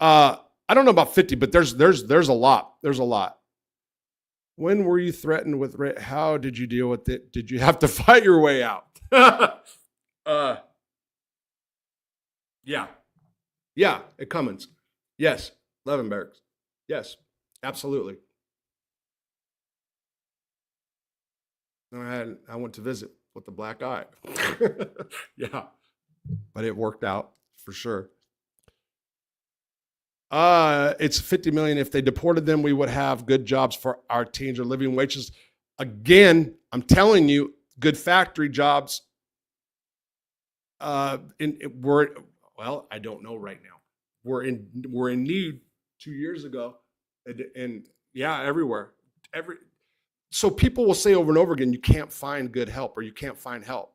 I don't know about 50, but there's a lot. There's a lot. When were you threatened with rape? How did you deal with it? Did you have to fight your way out? Yeah. Yeah, at Cummins. Yes. Levenbergs. Yes, absolutely. I went to visit with the black eye. Yeah, but it worked out for sure. It's 50 million. If they deported them, we would have good jobs for our teens or living wages. Again, I'm telling you, good factory jobs. I don't know right now. We're in need 2 years ago, and yeah, everywhere. So people will say over and over again, you can't find good help or you can't find help.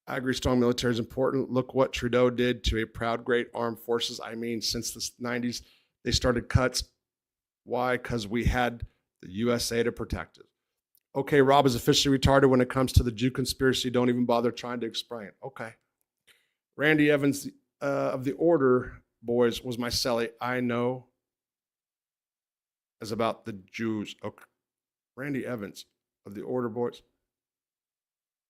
I agree. Strong military is important. Look what Trudeau did to a proud, great armed forces. I mean, since the 90s, they started cuts. Why? Because we had the USA to protect it. Okay, Rob is officially retarded when it comes to the Jew conspiracy. Don't even bother trying to explain it. Okay. Randy Evans of the Order Boys was my cellie. I know as about the Jews. Okay. Randy Evans of the Order Boys.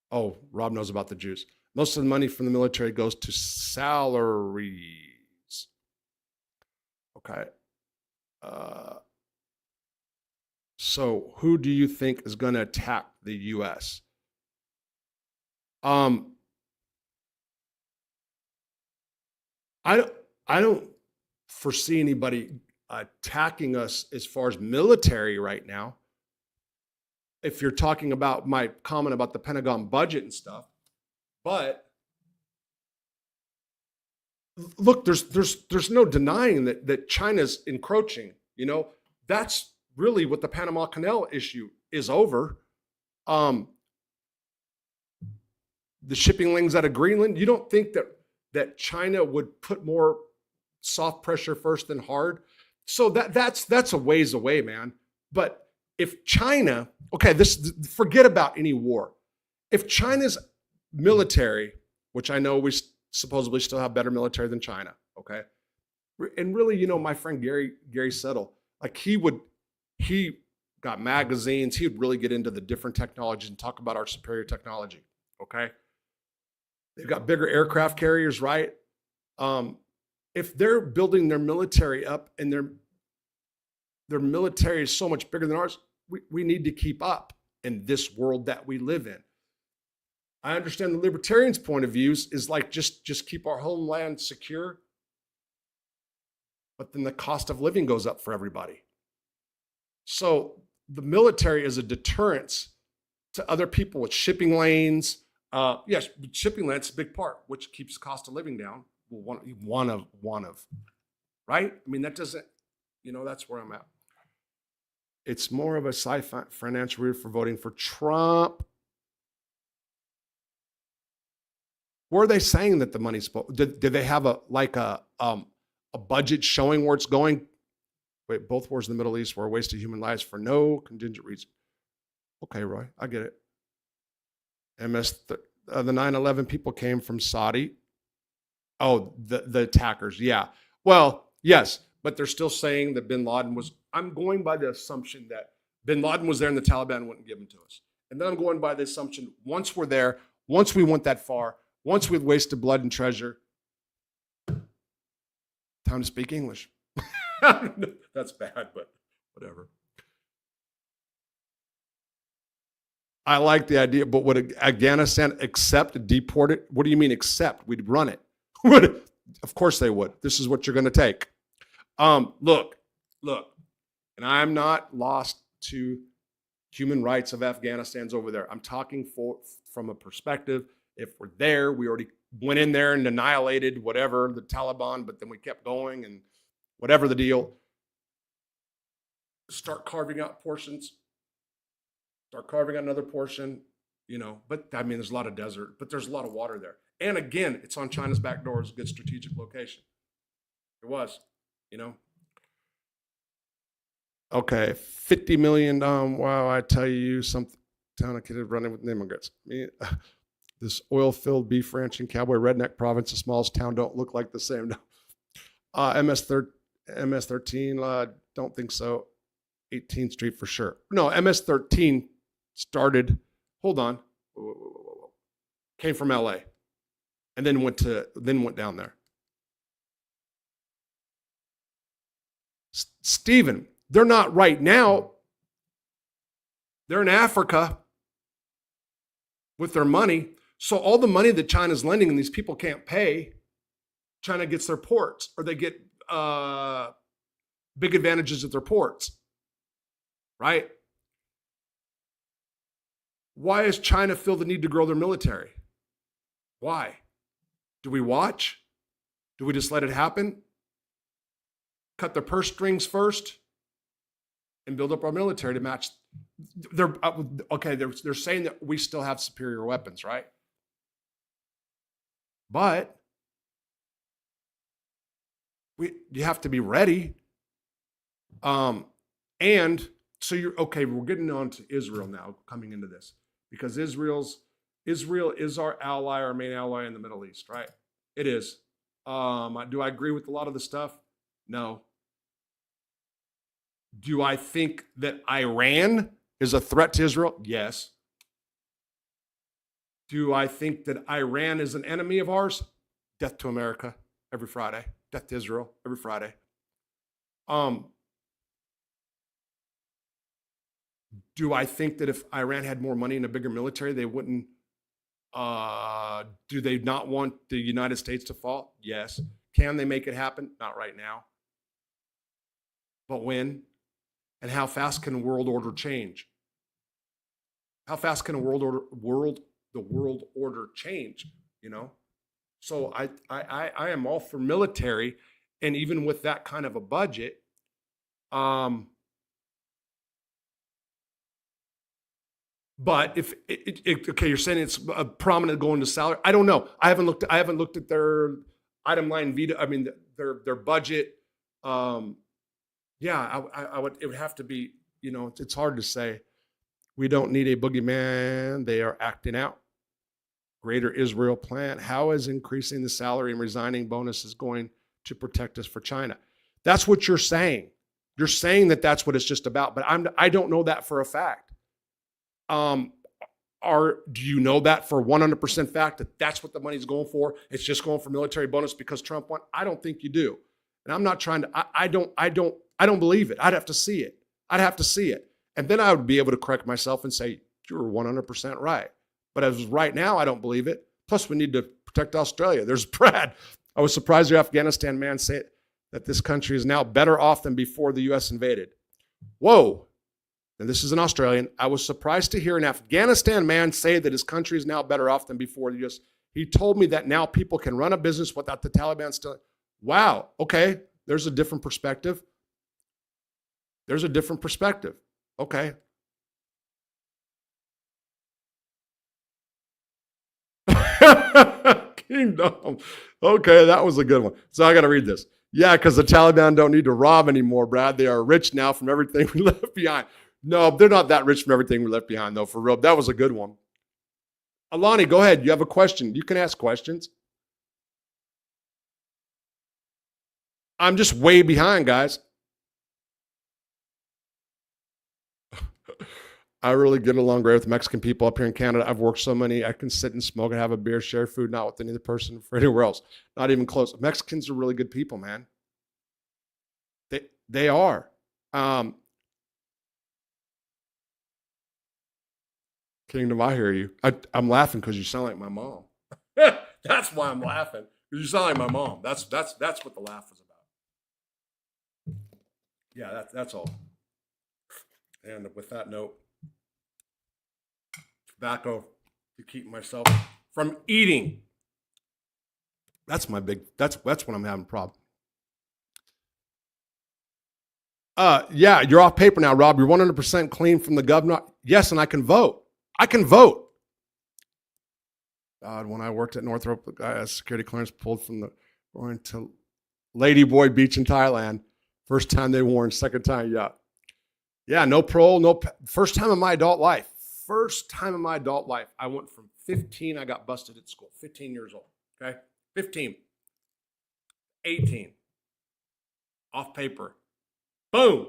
Oh, Rob knows about the Jews. Most of the money from the military goes to salaries. Okay. So who do you think is going to attack the U.S.? Um, I don't, I don't foresee anybody attacking us as far as military right now. If you're talking about my comment about the Pentagon budget and stuff, but look, there's no denying that China's encroaching. You know, that's really what the Panama Canal issue is over. Um, the shipping lanes out of Greenland. You don't think that China would put more soft pressure first than hard? So that's a ways away, man. But if China, okay, this forget about any war. If China's military, which I know we supposedly still have better military than China, okay, and really, you know, my friend Gary Settle, like he got magazines. He would really get into the different technologies and talk about our superior technology. Okay, they've got bigger aircraft carriers, right? If they're building their military up and their military is so much bigger than ours, we need to keep up in this world that we live in. I understand the libertarians' point of views is like just keep our homeland secure, but then the cost of living goes up for everybody. So the military is a deterrence to other people with shipping lanes. Yes, shipping lanes is a big part, which keeps cost of living down. Well, one of, right? I mean, that doesn't, you know, that's where I'm at. It's more of a financial reason for voting for Trump. Were they saying that the money's supposed? Did they have a budget showing where it's going? Wait, both wars in the Middle East were a waste of human lives for no contingent reason. Okay, Roy, I get it. The 9/11 people came from Saudi. Oh, the attackers, yeah. Well, yes, but they're still saying that bin Laden was. I'm going by the assumption that bin Laden was there and the Taliban wouldn't give him to us. And then I'm going by the assumption once we're there, once we went that far, once we've wasted blood and treasure, time to speak English. That's bad, but whatever. I like the idea, but would Afghanistan accept, deport it? What do you mean accept? We'd run it. Of course they would. This is what you're going to take. Look, and I'm not lost to human rights of Afghanistan's over there. I'm talking from a perspective, if we're there, we already went in there and annihilated whatever, the Taliban, but then we kept going and whatever the deal. Start carving out portions, start carving out another portion, you know, but I mean, there's a lot of desert, but there's a lot of water there. And again, it's on China's back door. It's a good strategic location. It was, you know. Okay, 50 million. Wow, I tell you, some town of kid running with immigrants. This oil-filled beef ranching cowboy redneck province, the smallest town, don't look like the same. MS-13, don't think so. 18th Street for sure. No, MS-13 started. Hold on, came from LA, and then went down there. Stephen, they're not right now. They're in Africa with their money. So all the money that China's lending and these people can't pay, China gets their ports, or they get big advantages at their ports, right? Why does China feel the need to grow their military? Why? Do we watch? Do we just let it happen? Cut their purse strings first and build up our military to match. They're saying that we still have superior weapons, right? But you have to be ready. And so we're getting on to Israel now, coming into this, because Israel is our ally, our main ally in the Middle East, right? It is. Do I agree with a lot of the stuff? No. Do I think that Iran is a threat to Israel? Yes. Do I think that Iran is an enemy of ours? Death to America every Friday. Death to Israel every Friday. Do I think that if Iran had more money and a bigger military, they wouldn't Do they not want the United States to fall? Yes. Can they make it happen? Not right now. But when? And how fast can world order change? How fast can a the world order change? You know. So I am all for military, and even with that kind of a budget, but if okay, you're saying it's a prominent going to salary. I don't know. I haven't looked. I haven't looked at their item line veto. I mean their budget. Yeah, I would. It would have to be. You know, it's hard to say. We don't need a boogeyman. They are acting out. Greater Israel plan. How is increasing the salary and resigning bonuses going to protect us for China? That's what you're saying. You're saying that that's what it's just about. But I don't know that for a fact. Do you know that for 100% fact that that's what the money's going for? It's just going for military bonus because Trump won? I don't think you do. And I'm not trying to, I don't believe it. I'd have to see it. I'd have to see it. And then I would be able to correct myself and say, you're 100% right. But as right now, I don't believe it. Plus, we need to protect Australia. There's Brad. I was surprised your Afghanistan man said that this country is now better off than before the U.S. invaded. Whoa. And this is an Australian. I was surprised to hear an Afghanistan man say that his country is now better off than before the U.S. He told me that now people can run a business without the Taliban still. Wow. Okay. There's a different perspective. There's a different perspective. Okay. Kingdom. Okay, that was a good one. So I got to read this. Yeah, because the Taliban don't need to rob anymore, Brad. They are rich now from everything we left behind. No, they're not that rich from everything we left behind, though, for real. That was a good one. Alani, go ahead. You have a question. You can ask questions. I'm just way behind, guys. I really get along great with Mexican people up here in Canada. I've worked so many. I can sit and smoke and have a beer, share food, not with any other person for anywhere else. Not even close. Mexicans are really good people, man. They are. Kingdom, I hear you. I'm laughing because you sound like my mom. That's why I'm laughing. Because you sound like my mom. That's what the laugh was about. Yeah, that's all. And with that note, tobacco to keep myself from eating. That's my big. That's when I'm having a problem. Yeah, you're off paper now, Rob. You're 100% clean from the governor. Yes, and I can vote. I can vote. God, when I worked at Northrop, the guy has security clearance pulled from the going to Ladyboy Beach in Thailand. First time they warned. Second time, yeah. Yeah, no parole, no. First time in my adult life. First time in my adult life. I went from 15, I got busted at school. 15 years old, okay? 15. 18. Off paper. Boom.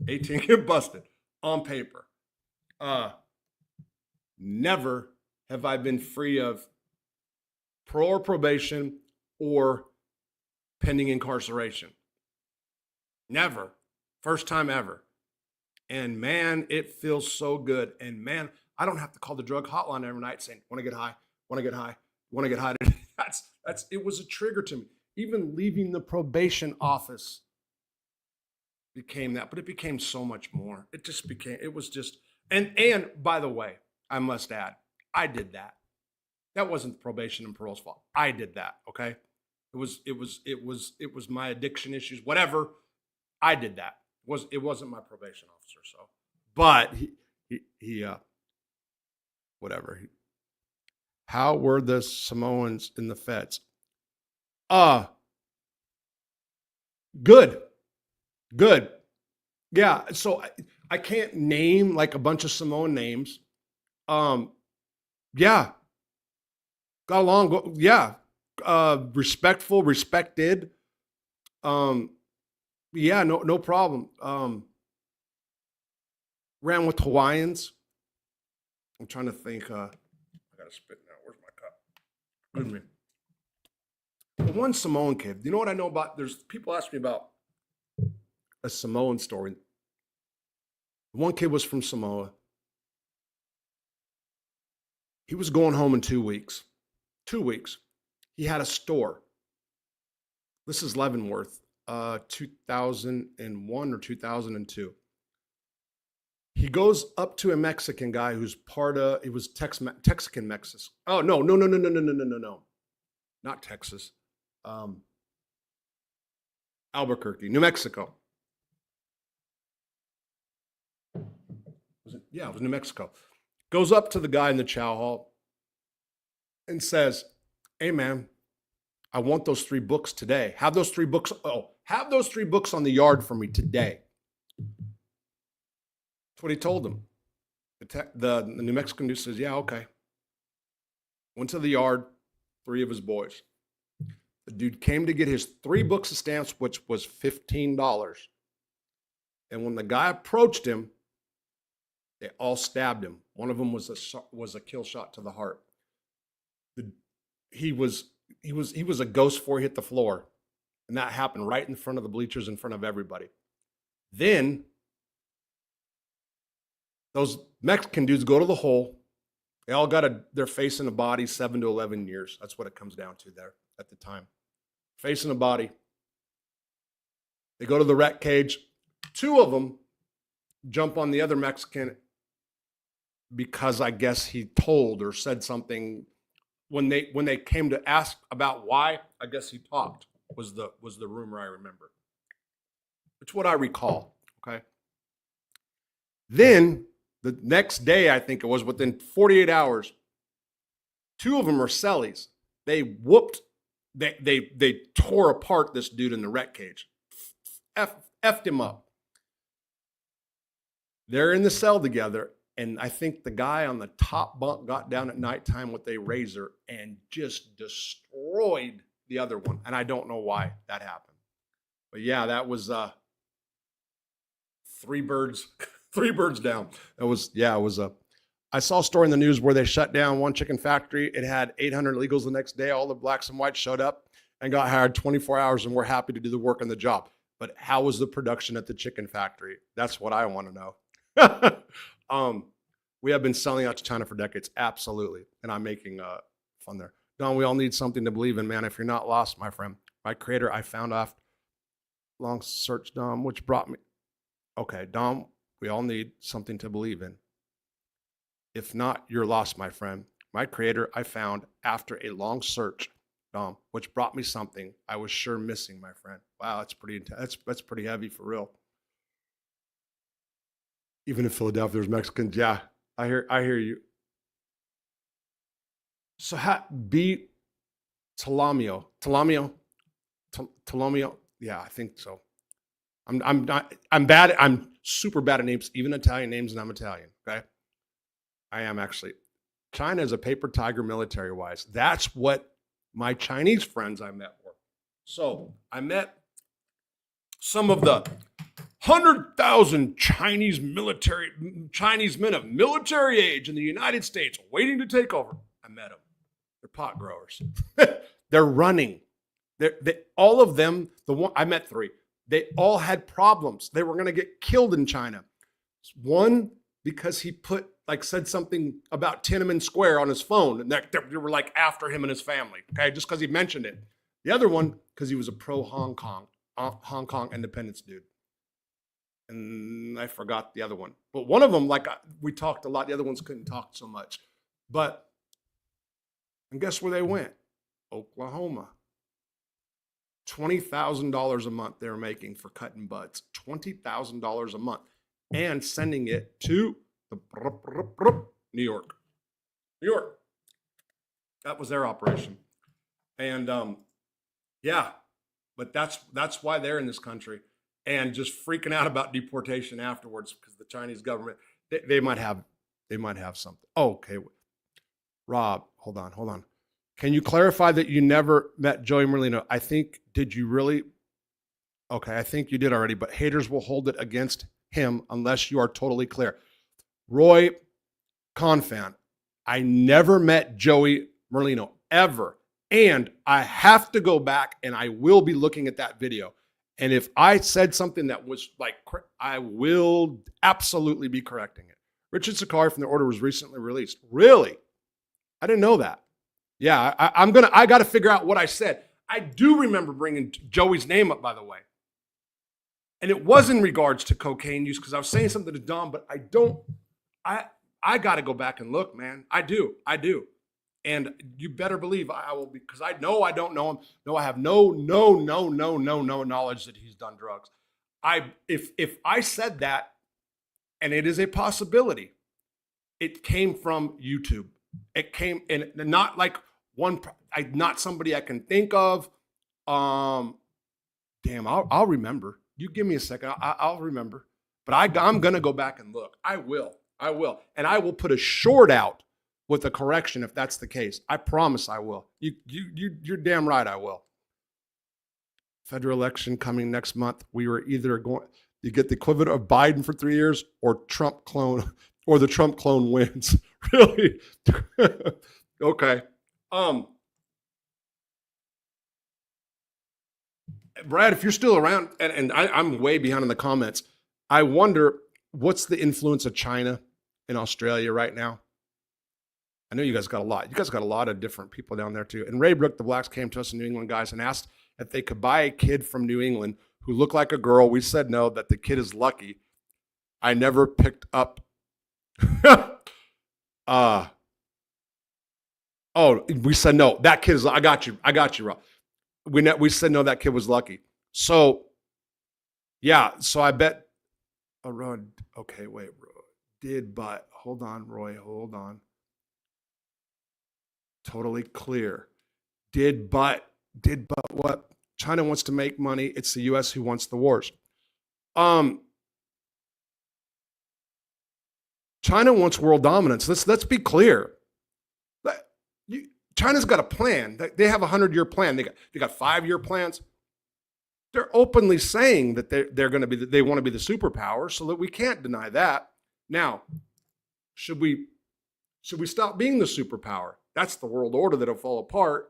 18, get busted. On paper. Never have I been free of parole or probation or pending incarceration. Never. First time ever. And man, it feels so good. And man, I don't have to call the drug hotline every night saying, want to get high, want to get high, want to get high. It was a trigger to me. Even leaving the probation office became that, but it became so much more. It was just, and by the way, I must add, I did that. That wasn't probation and parole's fault. I did that. Okay. It was my addiction issues, whatever. I did that. It wasn't my probation officer. So, but he whatever. How were the Samoans in the feds? Good. Yeah. So I can't name like a bunch of Samoan names. Yeah. Got along. Yeah. Respectful, respected. Yeah, no problem. Ran with Hawaiians. I'm trying to think. I gotta spit now. Where's my cup? Excuse me. The one Samoan kid. You know what I know about? There's people ask me about a Samoan story. One kid was from Samoa. He was going home in 2 weeks. 2 weeks. He had a store. This is Leavenworth, 2001 or 2002. He goes up to a Mexican guy who's part of, it was Texican Mexican. Oh, no. Not Texas. Albuquerque, New Mexico. Was it? Yeah, it was New Mexico. Goes up to the guy in the chow hall and says, hey, man, I want those 3 books today. Have those 3 books. Oh, have those 3 books on the yard for me today. That's what he told him. The New Mexican dude says, yeah, okay. Went to the yard, 3 of his boys. The dude came to get his 3 books of stamps, which was $15. And when the guy approached him, they all stabbed him. One of them was a kill shot to the heart. He was a ghost before he hit the floor. And that happened right in front of the bleachers, in front of everybody. Then those Mexican dudes go to the hole. They all got their face in a body, 7 to 11 years. That's what it comes down to there at the time. Face in a body. They go to the rat cage. 2 of them jump on the other Mexican because I guess he told or said something. When they came to ask about why, I guess he talked, was the rumor I remember. It's what I recall, okay? Then the next day, I think it was, within 48 hours, 2 of them are cellies. They tore apart this dude in the rat cage. Effed him up. They're in the cell together, and I think the guy on the top bunk got down at nighttime with a razor and just destroyed the other one. And I don't know why that happened. But yeah, that was 3 birds, 3 birds down. It was I saw a story in the news where they shut down one chicken factory. It had 800 illegals the next day. All the blacks and whites showed up and got hired 24 hours and were happy to do the work on the job. But how was the production at the chicken factory? That's what I want to know. We have been selling out to China for decades. Absolutely. And I'm making fun there. Don, we all need something to believe in, man. If you're not lost, my friend. My creator, I found after long search, Dom, which brought me. Okay, Dom, we all need something to believe in. If not, you're lost, my friend. My creator, I found after a long search, Dom, which brought me something I was sure missing, my friend. Wow, that's pretty intense. That's pretty heavy for real. Even in Philadelphia, there's Mexicans. Yeah, I hear you. So be Talomio. Yeah, I think so. I'm bad. I'm super bad at names, even Italian names, and I'm Italian. Okay, I am actually. China is a paper tiger military-wise. That's what my Chinese friends I met were. So I met some of the 100,000 Chinese men of military age in the United States waiting to take over. I met them. They're pot growers. They're running. All of them, I met 3. They all had problems. They were going to get killed in China. One, because he said something about Tiananmen Square on his phone, and they were like after him and his family. Okay, just because he mentioned it. The other one, because he was a pro Hong Kong independence dude. And I forgot the other one. But one of them, we talked a lot. The other ones couldn't talk so much. And guess where they went? Oklahoma. $20,000 a month they were making for cutting buds. $20,000 a month. And sending it to New York. New York. That was their operation. And yeah, but that's why they're in this country. And just freaking out about deportation afterwards because the Chinese government, they might have something. Oh, okay. Rob, hold on. Can you clarify that you never met Joey Merlino? Did you really? Okay, I think you did already, but haters will hold it against him unless you are totally clear. Roy Confan, I never met Joey Merlino, ever. And I have to go back and I will be looking at that video. And if I said something that was I will absolutely be correcting it. Richard Sakari from The Order was recently released. Really? I didn't know that. Yeah, I got to figure out what I said. I do remember bringing Joey's name up, by the way. And it was in regards to cocaine use because I was saying something to Dom, but I I got to go back and look, man. I do. And you better believe I will be, because I know I don't know him. No, I have no knowledge that he's done drugs. If I said that, and it is a possibility, it came from YouTube. It came, and not like not somebody I can think of. Damn, I'll remember. You give me a second. I'll remember. But I'm gonna go back and look. I will, and I will put a short out with a correction if that's the case. I promise I will. You're damn right I will. Federal election coming next month. We were either going to get the equivalent of Biden for 3 years or Trump clone, or the Trump clone wins. Really? Okay. Brad, if you're still around, and I'm way behind in the comments, I wonder what's the influence of China in Australia right now? I know you guys got a lot. You guys got a lot of different people down there too. And Ray Brook, the Blacks came to us in New England, guys, and asked if they could buy a kid from New England who looked like a girl. We said no, that the kid is lucky. I never picked up. We said no. That kid is. I got you, Rob. We said no. That kid was lucky. So, yeah. So I bet. Okay, wait. Hold on, Roy. Hold on. Totally clear. Did but what? China wants to make money. It's the U.S. who wants the wars. China wants world dominance. Let's be clear. China's got a plan. They have a 100-year plan. They got 5-year plans. They're openly saying that they want to be the superpower, so that we can't deny that. Now, should we stop being the superpower? That's the world order that'll fall apart.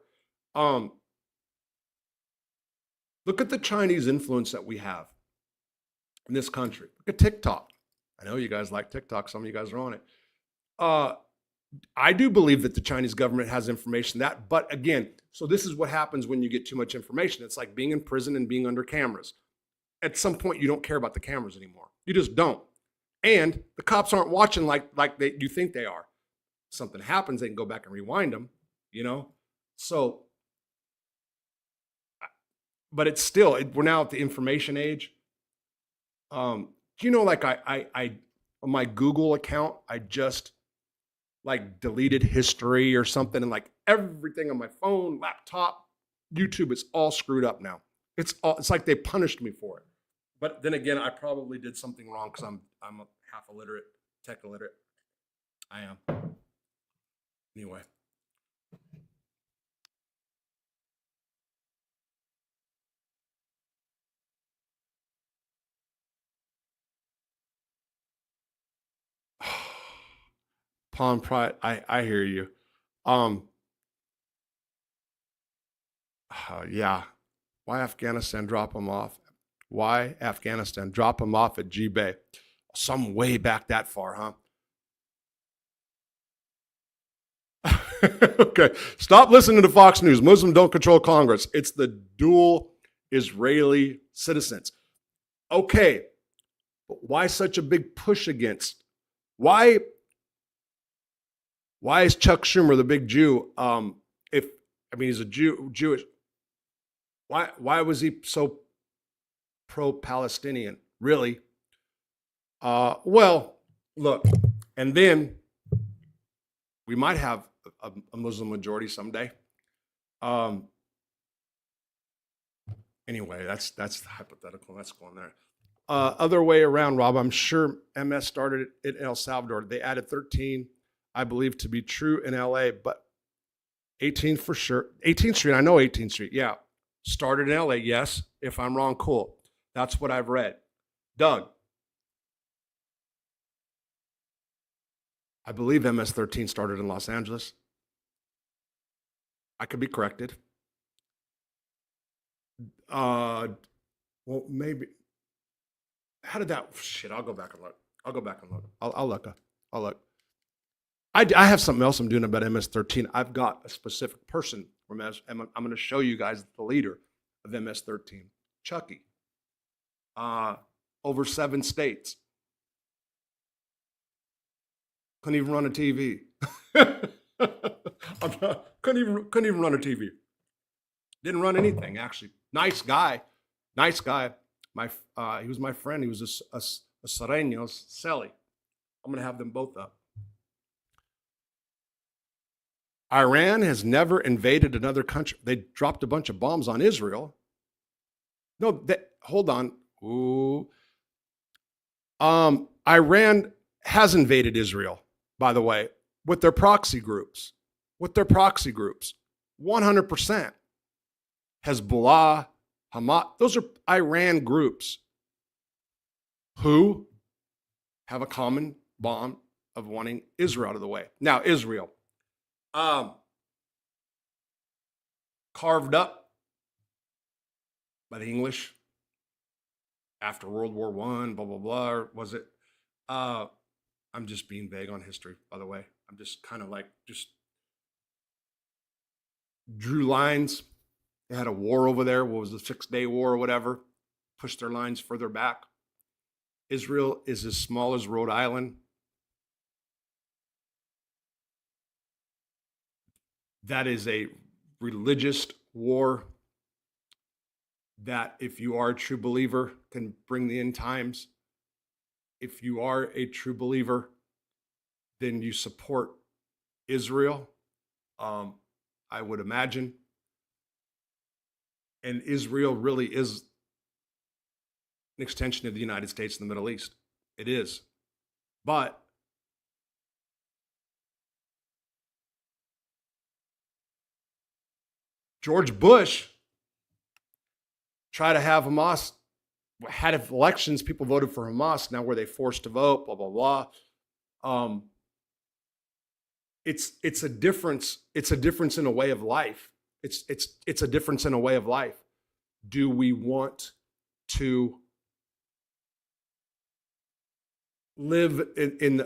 Look at the Chinese influence that we have in this country. Look at TikTok. I know you guys like TikTok. Some of you guys are on it. I do believe that the Chinese government has information but again, so this is what happens when you get too much information. It's like being in prison and being under cameras. At some point, you don't care about the cameras anymore. You just don't. And the cops aren't watching like you think they are. Something happens, they can go back and rewind them, So, but it's still, we're now at the information age. Like I on my Google account, I just like deleted history or something, and like everything on my phone, laptop, YouTube, it's all screwed up now. It's like they punished me for it. But then again, I probably did something wrong because I'm a half illiterate, tech illiterate. I am. Anyway. Palm Pride, I hear you. Yeah. Why Afghanistan drop them off? Why Afghanistan drop them off at G-Bay? Some way back that far, huh? Okay. Stop listening to Fox News. Muslims don't control Congress. It's the dual Israeli citizens. Okay. But why such a big push against? Why is Chuck Schumer the big Jew? He's a Jewish. Why was he so pro-Palestinian? Really? Well, look, and then we might have a Muslim majority someday. Anyway, that's hypothetical. That's going there. Other way around, Rob. I'm sure MS started in El Salvador. They added 13, I believe, to be true in LA, but 18th for sure. 18th Street. I know 18th Street. Yeah, started in LA. Yes. If I'm wrong, cool. That's what I've read. Doug. I believe MS-13 started in Los Angeles. I could be corrected. Well, maybe. How did that? Shit, I'll go back and look. I'll look. I have something else I'm doing about MS-13. I've got a specific person from I'm going to show you guys the leader of MS-13, Chucky. Over 7 states. Couldn't even run a TV. Couldn't even run a TV. Didn't run anything, actually. Nice guy. Nice guy. He was my friend. He was a Sereno Selly. I'm going to have them both up. Iran has never invaded another country. They dropped a bunch of bombs on Israel. No, hold on. Ooh. Iran has invaded Israel, by the way, with their proxy groups. 100%. Hezbollah, Hamas, those are Iran groups who have a common bond of wanting Israel out of the way. Now, Israel, carved up by the English after World War I, blah, blah, blah, or was it? I'm just being vague on history, by the way. I'm just kind of like, just drew lines. They had a war over there. What was the 6-Day War or whatever? Pushed their lines further back. Israel is as small as Rhode Island. That is a religious war that, if you are a true believer, can bring the end times. If you are a true believer, then you support Israel, I would imagine. And Israel really is an extension of the United States in the Middle East. It is. But George Bush tried to have Hamas, had elections, people voted for Hamas. Now were they forced to vote, blah, blah, blah. It's a difference. It's a difference in a way of life. It's a difference in a way of life. Do we want to live in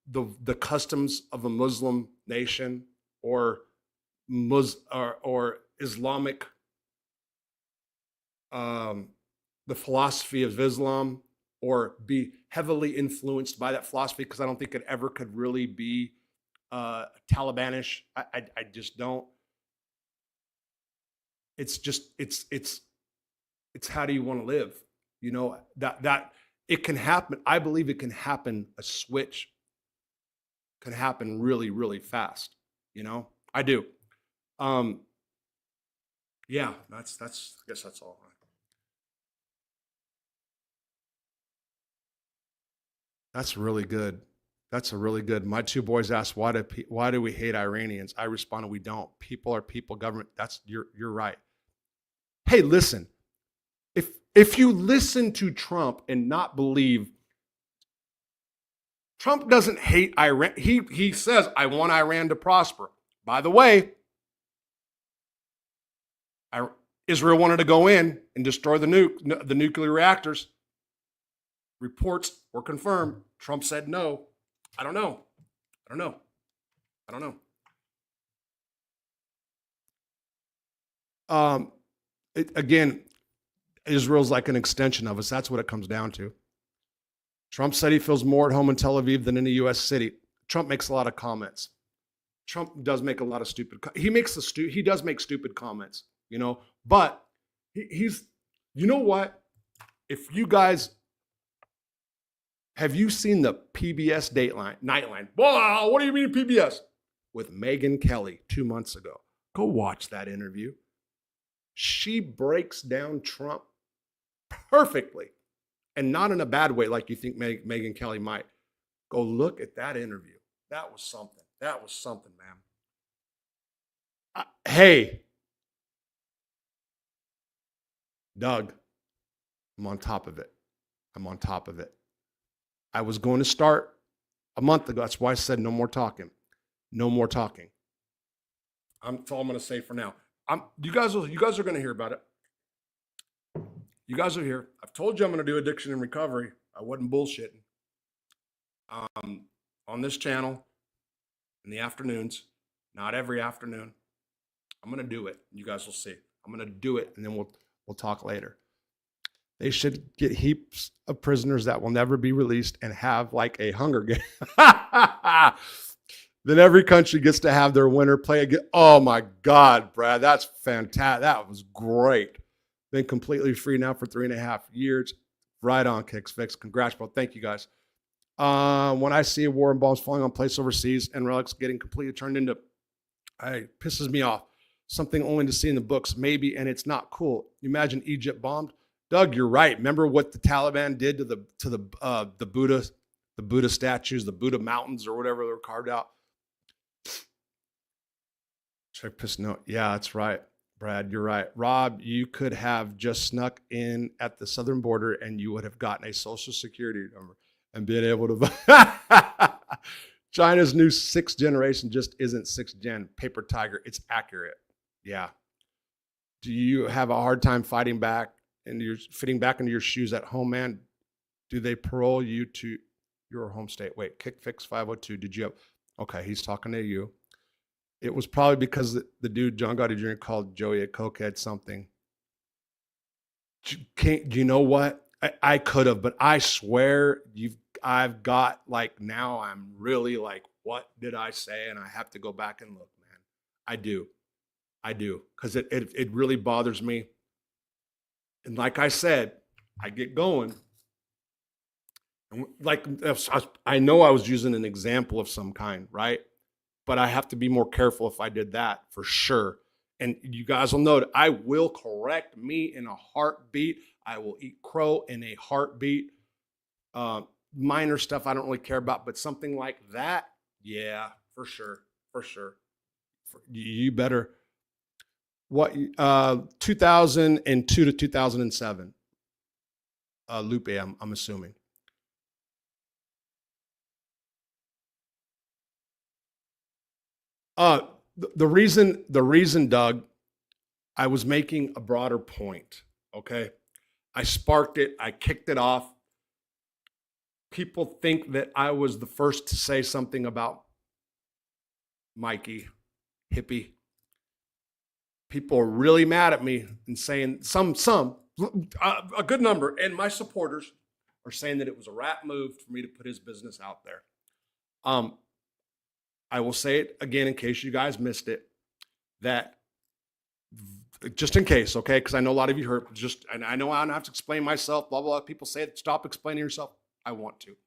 the customs of a Muslim nation or Islamic, the philosophy of Islam, or be heavily influenced by that philosophy? Because I don't think it ever could really be Talibanish. I just don't. It's just it's how do you want to live? You know, that it can happen. I believe it can happen. A switch can happen really, really fast. You know, I do. Yeah, that's I guess that's all. That's really good. That's a really good. My 2 boys asked, why do we hate Iranians? I responded, we don't. People are people, government. You're right. Hey, listen. If you listen to Trump and not believe, Trump doesn't hate Iran. He says, I want Iran to prosper. By the way, Israel wanted to go in and destroy the nuclear reactors. Reports were confirmed. Trump said no. I don't know. Again, Israel's like an extension of us. That's what it comes down to. Trump said he feels more at home in Tel Aviv than in a U.S. city. Trump makes a lot of comments. Trump does make a lot of stupid. He does make stupid comments, you know. But he's, you know what? If you guys have you seen the PBS Nightline? Wow, what do you mean PBS? With Megyn Kelly 2 months ago. Go watch that interview. She breaks down Trump perfectly, and not in a bad way like you think Megyn Kelly might. Go look at that interview. That was something. Man. Hey, Doug, I'm on top of it. I was going to start a month ago. That's why I said no more talking. That's all I'm going to say for now. You guys are going to hear about it. You guys are here. I've told you I'm going to do addiction and recovery. I wasn't bullshitting. on this channel in the afternoons, not every afternoon. I'm going to do it. You guys will see. I'm going to do it, and then we'll talk later. They should get heaps of prisoners that will never be released and have like a Hunger Game. Then every country gets to have their winner play again. Oh my God, Brad, that's fantastic. That was great. Been completely free now for 3.5 years. Right on, Kicks Fix. Congrats, bro. Thank you, guys. When I see war and bombs falling on places overseas and relics getting completely turned into, it pisses me off. Something only to see in the books, maybe, and it's not cool. You imagine Egypt bombed. Doug, you're right. Remember what the Taliban did to the Buddha statues, the Buddha mountains, or whatever they were carved out. Check piss note. Yeah, that's right, Brad. You're right. Rob, you could have just snuck in at the southern border, and you would have gotten a social security number and been able to. China's new 6th generation just isn't 6th gen. Paper tiger. It's accurate. Yeah. Do you have a hard time fighting back and you're fitting back into your shoes at home, man? Do they parole you to your home state? Wait, Kick Fix 502. Did you have? Okay, he's talking to you. It was probably because the dude John Gotti Jr. called Joey a cokehead something. Do you know what? I could have, but I swear I've got like, now I'm really like, what did I say? And I have to go back and look, man. I do. Because it really bothers me. And like I said, I get going. And like, I know I was using an example of some kind, right? But I have to be more careful if I did that, for sure. And you guys will know that I will correct me in a heartbeat. I will eat crow in a heartbeat. Minor stuff I don't really care about, but something like that, yeah, for sure. You better. What 2002 to 2007? Lupe, I'm assuming. The reason, Doug, I was making a broader point. Okay, I sparked it. I kicked it off. People think that I was the first to say something about Mikey, hippie. People are really mad at me and saying a good number, and my supporters are saying that it was a rat move for me to put his business out there. I will say it again in case you guys missed it, that just in case, okay? Because I know a lot of you heard, and I know I don't have to explain myself, blah, blah, blah. People say, stop explaining yourself. I want to.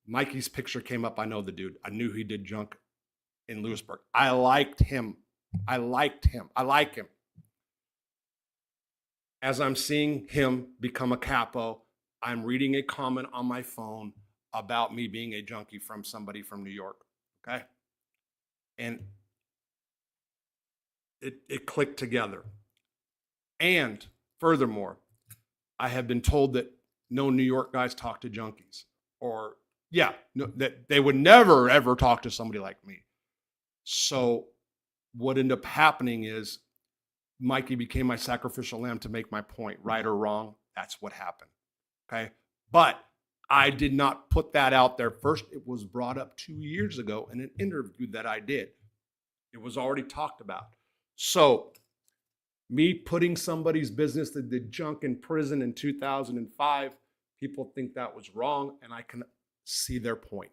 Mikey's picture came up. I know the dude. I knew he did junk in Lewisburg. I liked him. I like him. As I'm seeing him become a capo, I'm reading a comment on my phone about me being a junkie from somebody from New York. Okay. And it clicked together. And furthermore, I have been told that no New York guys talk to junkies, or that they would never, ever talk to somebody like me. So what ended up happening is Mikey became my sacrificial lamb to make my point, right or wrong. That's what happened. Okay. But I did not put that out there first. It was brought up 2 years ago in an interview that I did. It was already talked about. So me putting somebody's business that did junk in prison in 2005, people think that was wrong, and I can see their point.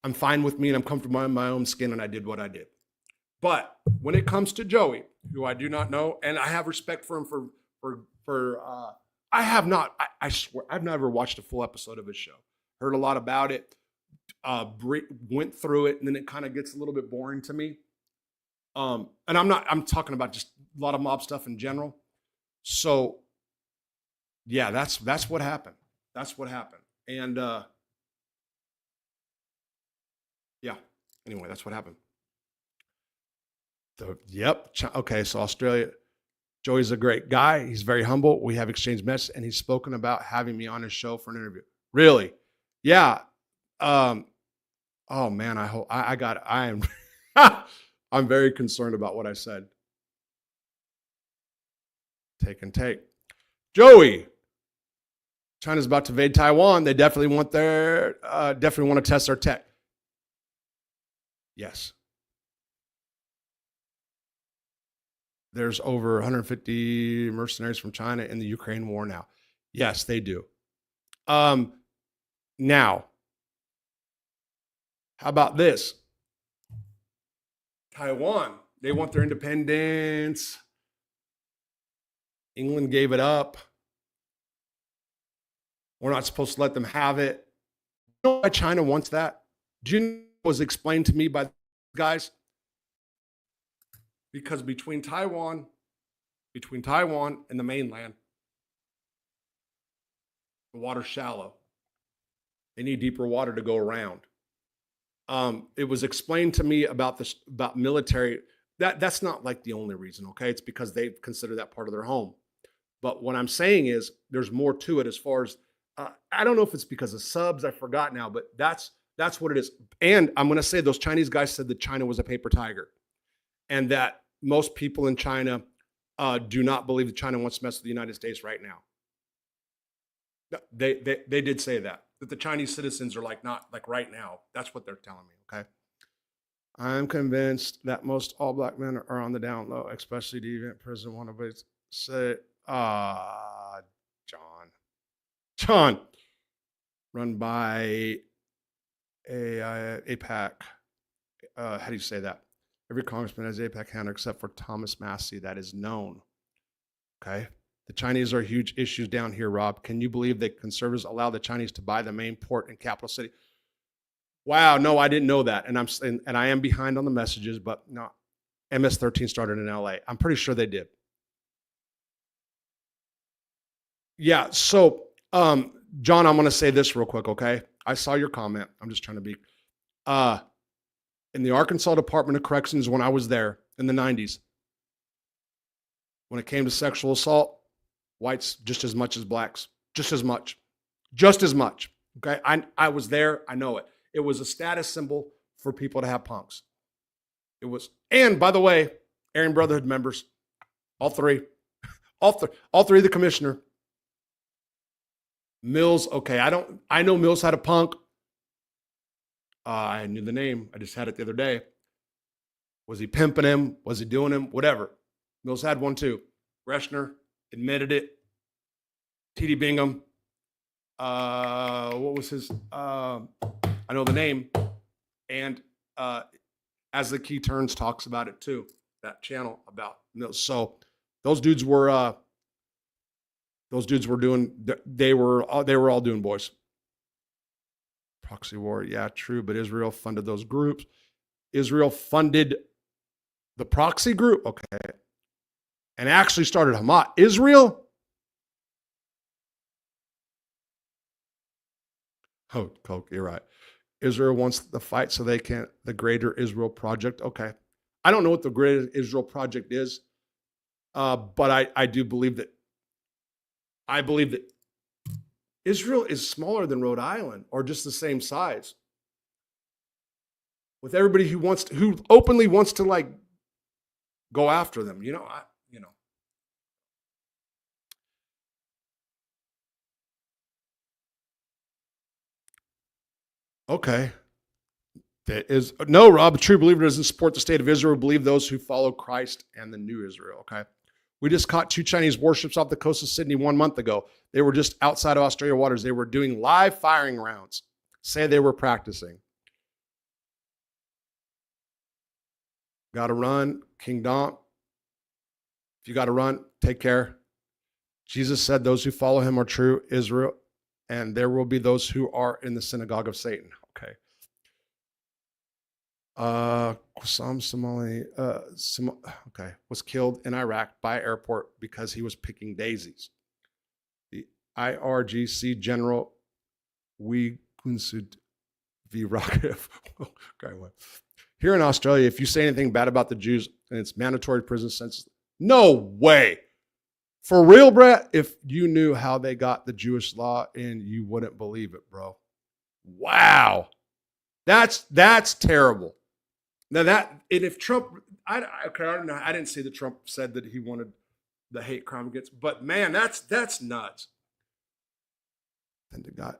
I'm fine with me, and I'm comfortable in my own skin, and I did what I did. But when it comes to Joey, who I do not know, and I have respect for him I have not, I swear, I've never watched a full episode of his show. Heard a lot about it, went through it, and then it kind of gets a little bit boring to me. And I'm talking about just a lot of mob stuff in general. So yeah, that's what happened. And yeah, anyway, that's what happened. Okay, so Australia, Joey's a great guy. He's very humble. We have exchanged messages, and he's spoken about having me on his show for an interview. Really? Yeah. Oh man, I am I'm very concerned about what I said. Take. Joey, China's about to invade Taiwan. They definitely want to test their tech. Yes. There's over 150 mercenaries from China in the Ukraine war now. Yes, they do. Now, how about this? Taiwan, they want their independence. England gave it up. We're not supposed to let them have it. You know why China wants that? Do you know what was explained to me by guys? Because between Taiwan and the mainland, the water's shallow. They need deeper water to go around. It was explained to me about military. That's not like the only reason, okay? It's because they consider that part of their home. But what I'm saying is there's more to it as far as, I don't know if it's because of subs, I forgot now, but that's what it is. And I'm going to say those Chinese guys said that China was a paper tiger and that most people in China do not believe that China wants to mess with the United States right now. They did say that the Chinese citizens are not like right now. That's what they're telling me, okay? I'm convinced that most all black men are on the down low, especially deviant prison. One of us said, John, run by APAC. How do you say that? Every congressman has APAC handler except for Thomas Massey. That is known. Okay. The Chinese are huge issues down here, Rob. Can you believe that conservatives allow the Chinese to buy the main port and capital city? Wow, no, I didn't know that. And I am behind on the messages, but no. MS-13 started in LA. I'm pretty sure they did. Yeah, so John, I'm going to say this real quick, okay? I saw your comment. I'm just trying to be. In the Arkansas Department of Corrections, when I was there in the 90s, when it came to sexual assault, whites just as much as blacks, just as much. Okay, I was there. I know it. It was a status symbol for people to have punks. It was, and by the way, Aryan Brotherhood members, all three of the commissioner. Mills, okay, I know Mills had a punk. I knew the name. I just had it the other day. Was he pimping him? Was he doing him? Whatever. Mills had one too. Reshner admitted it. T.D. Bingham. What was his? I know the name. And As the Key Turns talks about it too. That channel about Mills. So those dudes were doing. They were all doing, boys. Proxy war, yeah, true, but Israel funded those groups. Israel funded the proxy group, okay, and actually started Hamas. Israel? Oh, Coke, you're right. Israel wants the fight so they can't, the Greater Israel Project, okay. I don't know what the Greater Israel Project is, but I do believe that, Israel is smaller than Rhode Island, or just the same size. With everybody who openly wants to like go after them, Okay. That is no, Rob. A true believer doesn't support the state of Israel. Believe those who follow Christ and the new Israel. Okay. We just caught 2 Chinese warships off the coast of Sydney 1 month ago. They were just outside of Australia waters. They were doing live firing rounds. Say they were practicing. Got to run, King Don. If you got to run, take care. Jesus said those who follow him are true Israel, and there will be those who are in the synagogue of Satan. Okay. Qasem Soleimani, was killed in Iraq by airport because he was picking daisies. The IRGC General Winsud V. Rakiv. Okay, what? Here in Australia, if you say anything bad about the Jews, and it's mandatory prison sentence. No way. For real, Brett, if you knew how they got the Jewish law in, you wouldn't believe it, bro. Wow. That's terrible. Now and if Trump, I don't know. I didn't see that Trump said that he wanted the hate crime against. But man, that's nuts. And to God.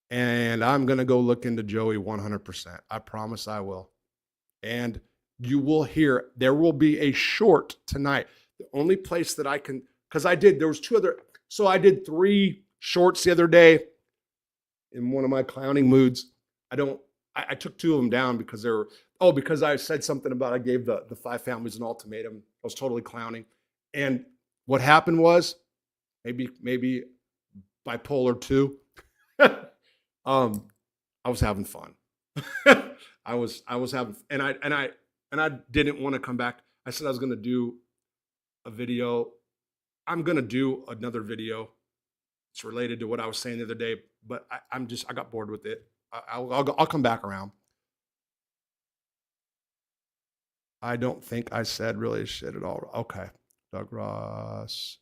And I'm gonna go look into Joey 100%. I promise I will. And you will hear there will be a short tonight. The only place that I can, because there was two other. So I did 3 shorts the other day in one of my clowning moods. I took 2 of them down because because I said something about I gave the 5 families an ultimatum. I was totally clowning. And what happened was maybe bipolar 2. I was having fun. I was having, and I didn't want to come back. I said I was going to do a video. I'm going to do another video. It's related to what I was saying the other day, but I got bored with it. I'll come back around. I don't think I said really shit at all. Okay. Doug Ross.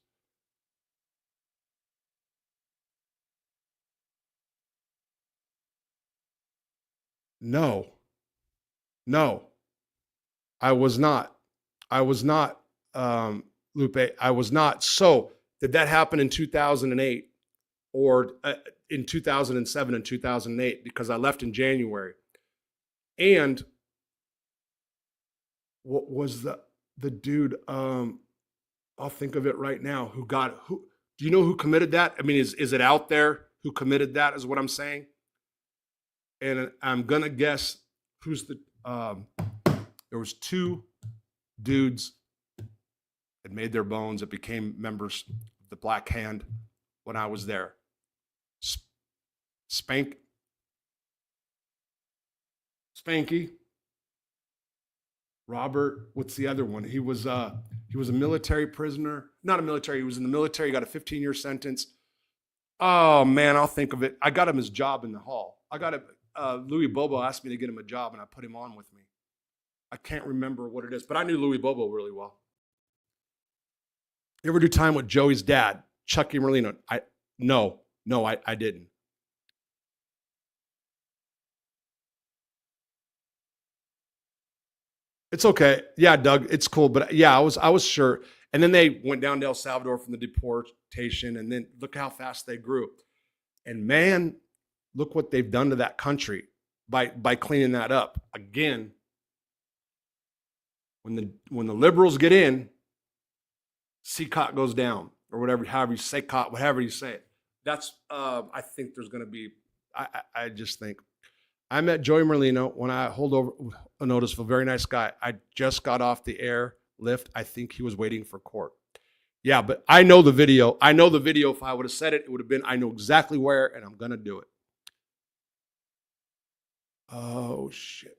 No, I was not. Lupe. I was not. So did that happen in 2008 or in 2007 and 2008? Because I left in January. And what was the dude? I'll think of it right now. Who? Do you know who committed that? I mean, is it out there who committed that? Is what I'm saying. And I'm gonna guess who's the. There was 2 dudes that made their bones that became members of the Black Hand when I was there. Spanky. Robert, what's the other one? He was a military prisoner. Not a military, he was in the military, got a 15-year sentence. Oh man, I'll think of it. I got him his job in the hall. I got him, Louis Bobo asked me to get him a job and I put him on with me. I can't remember what it is, but I knew Louis Bobo really well. You ever do time with Joey's dad, Chucky Merlino? No, I didn't. It's okay. Yeah, Doug, it's cool. But yeah, I was sure. And then they went down to El Salvador from the deportation. And then look how fast they grew. And man, look what they've done to that country by cleaning that up. Again, when the liberals get in, CCOT goes down, or whatever, however you say COT, whatever you say it. That's I think there's going to be. I just think I met Joey Merlino when I hold over a notice of a very nice guy. I just got off the airlift. I think he was waiting for court. Yeah, but I know the video. I know the video. If I would have said it, it would have been, I know exactly where, and I'm going to do it. Oh, shit.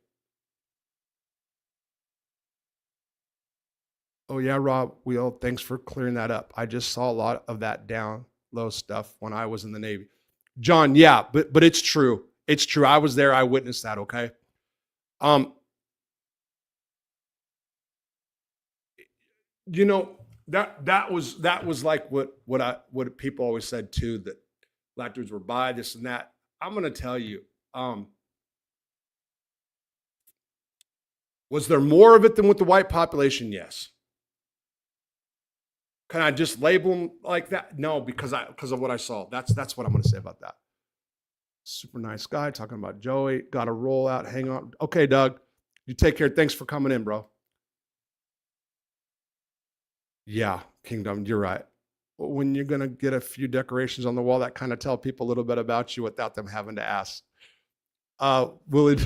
Oh, yeah, Rob, thanks for clearing that up. I just saw a lot of that down low stuff when I was in the Navy. John, yeah, but it's true. It's true. I was there. I witnessed that, okay? You know, that was like what people always said too, that black dudes were bi, this and that. I'm gonna tell you, was there more of it than with the white population? Yes. Can I just label them like that? No, because of what I saw. That's what I'm gonna say about that. Super nice guy talking about Joey. Got to roll out. Hang on. Okay, Doug. You take care. Thanks for coming in, bro. Yeah, Kingdom, you're right. When you're going to get a few decorations on the wall that kind of tell people a little bit about you without them having to ask. Willie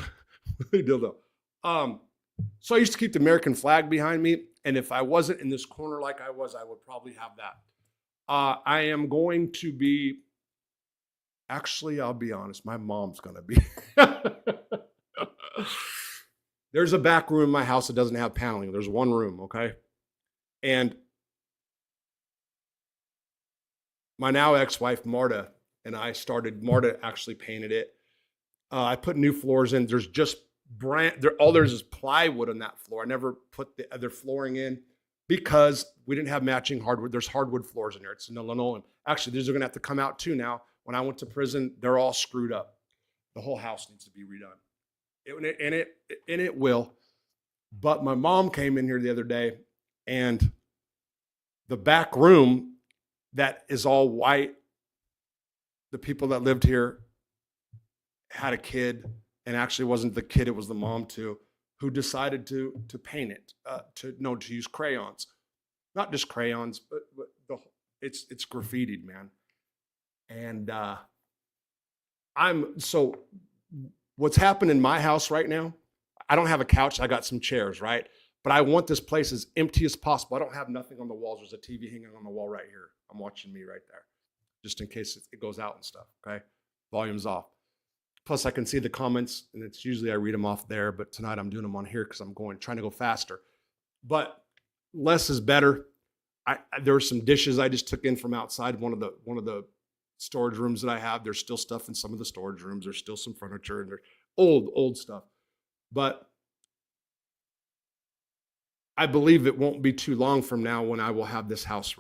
Dildo. So I used to keep the American flag behind me. And if I wasn't in this corner like I was, I would probably have that. I am going to be, actually, I'll be honest, my mom's going to be. There's a back room in my house that doesn't have paneling. There's one room, okay? And my now ex-wife, Marta, and I started, Marta actually painted it. I put new floors in. There's just all there's is plywood on that floor. I never put the other flooring in because we didn't have matching hardwood. There's hardwood floors in there. It's no linoleum. Actually, these are going to have to come out too now. When I went to prison, they're all screwed up. The whole house needs to be redone. It will. But my mom came in here the other day, and The back room that is all white, the people that lived here had a kid, and actually wasn't the kid, it was the mom too, who decided to paint it, to use crayons, not just crayons, but it's graffitied, man. And so what's happened in my house right now, I don't have a couch, I got some chairs, right? But I want this place as empty as possible. I don't have nothing on the walls. There's a TV hanging on the wall right here. I'm watching me right there, just in case it goes out and stuff, okay? Volume's off. Plus, I can see the comments, and it's usually I read them off there, but tonight I'm doing them on here because I'm trying to go faster. But less is better. There were some dishes I just took in from outside one of the storage rooms that I have. There's still stuff in some of the storage rooms. There's still some furniture, and there's old stuff. But I believe it won't be too long from now when I will have this house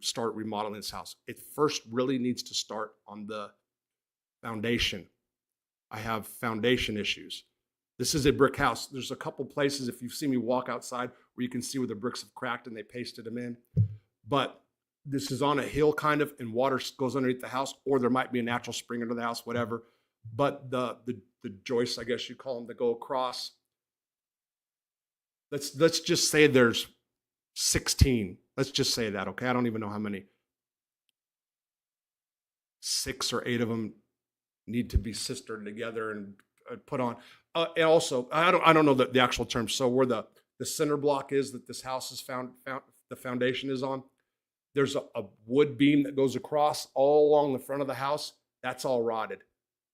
start remodeling this house. It first really needs to start on the foundation. I have foundation issues. This is a brick house. There's a couple places, if you've seen me walk outside, where you can see where the bricks have cracked and they pasted them in. But this is on a hill kind of, and water goes underneath the house, or there might be a natural spring under the house, whatever. But the joists, I guess you call them, that go across, let's just say there's 16. Let's just say that, okay? I don't even know how many. 6 or 8 of them need to be sistered together and put on. And also, I don't know the actual term. So where the center block is that this house is found the foundation is on, there's a wood beam that goes across all along the front of the house. That's all rotted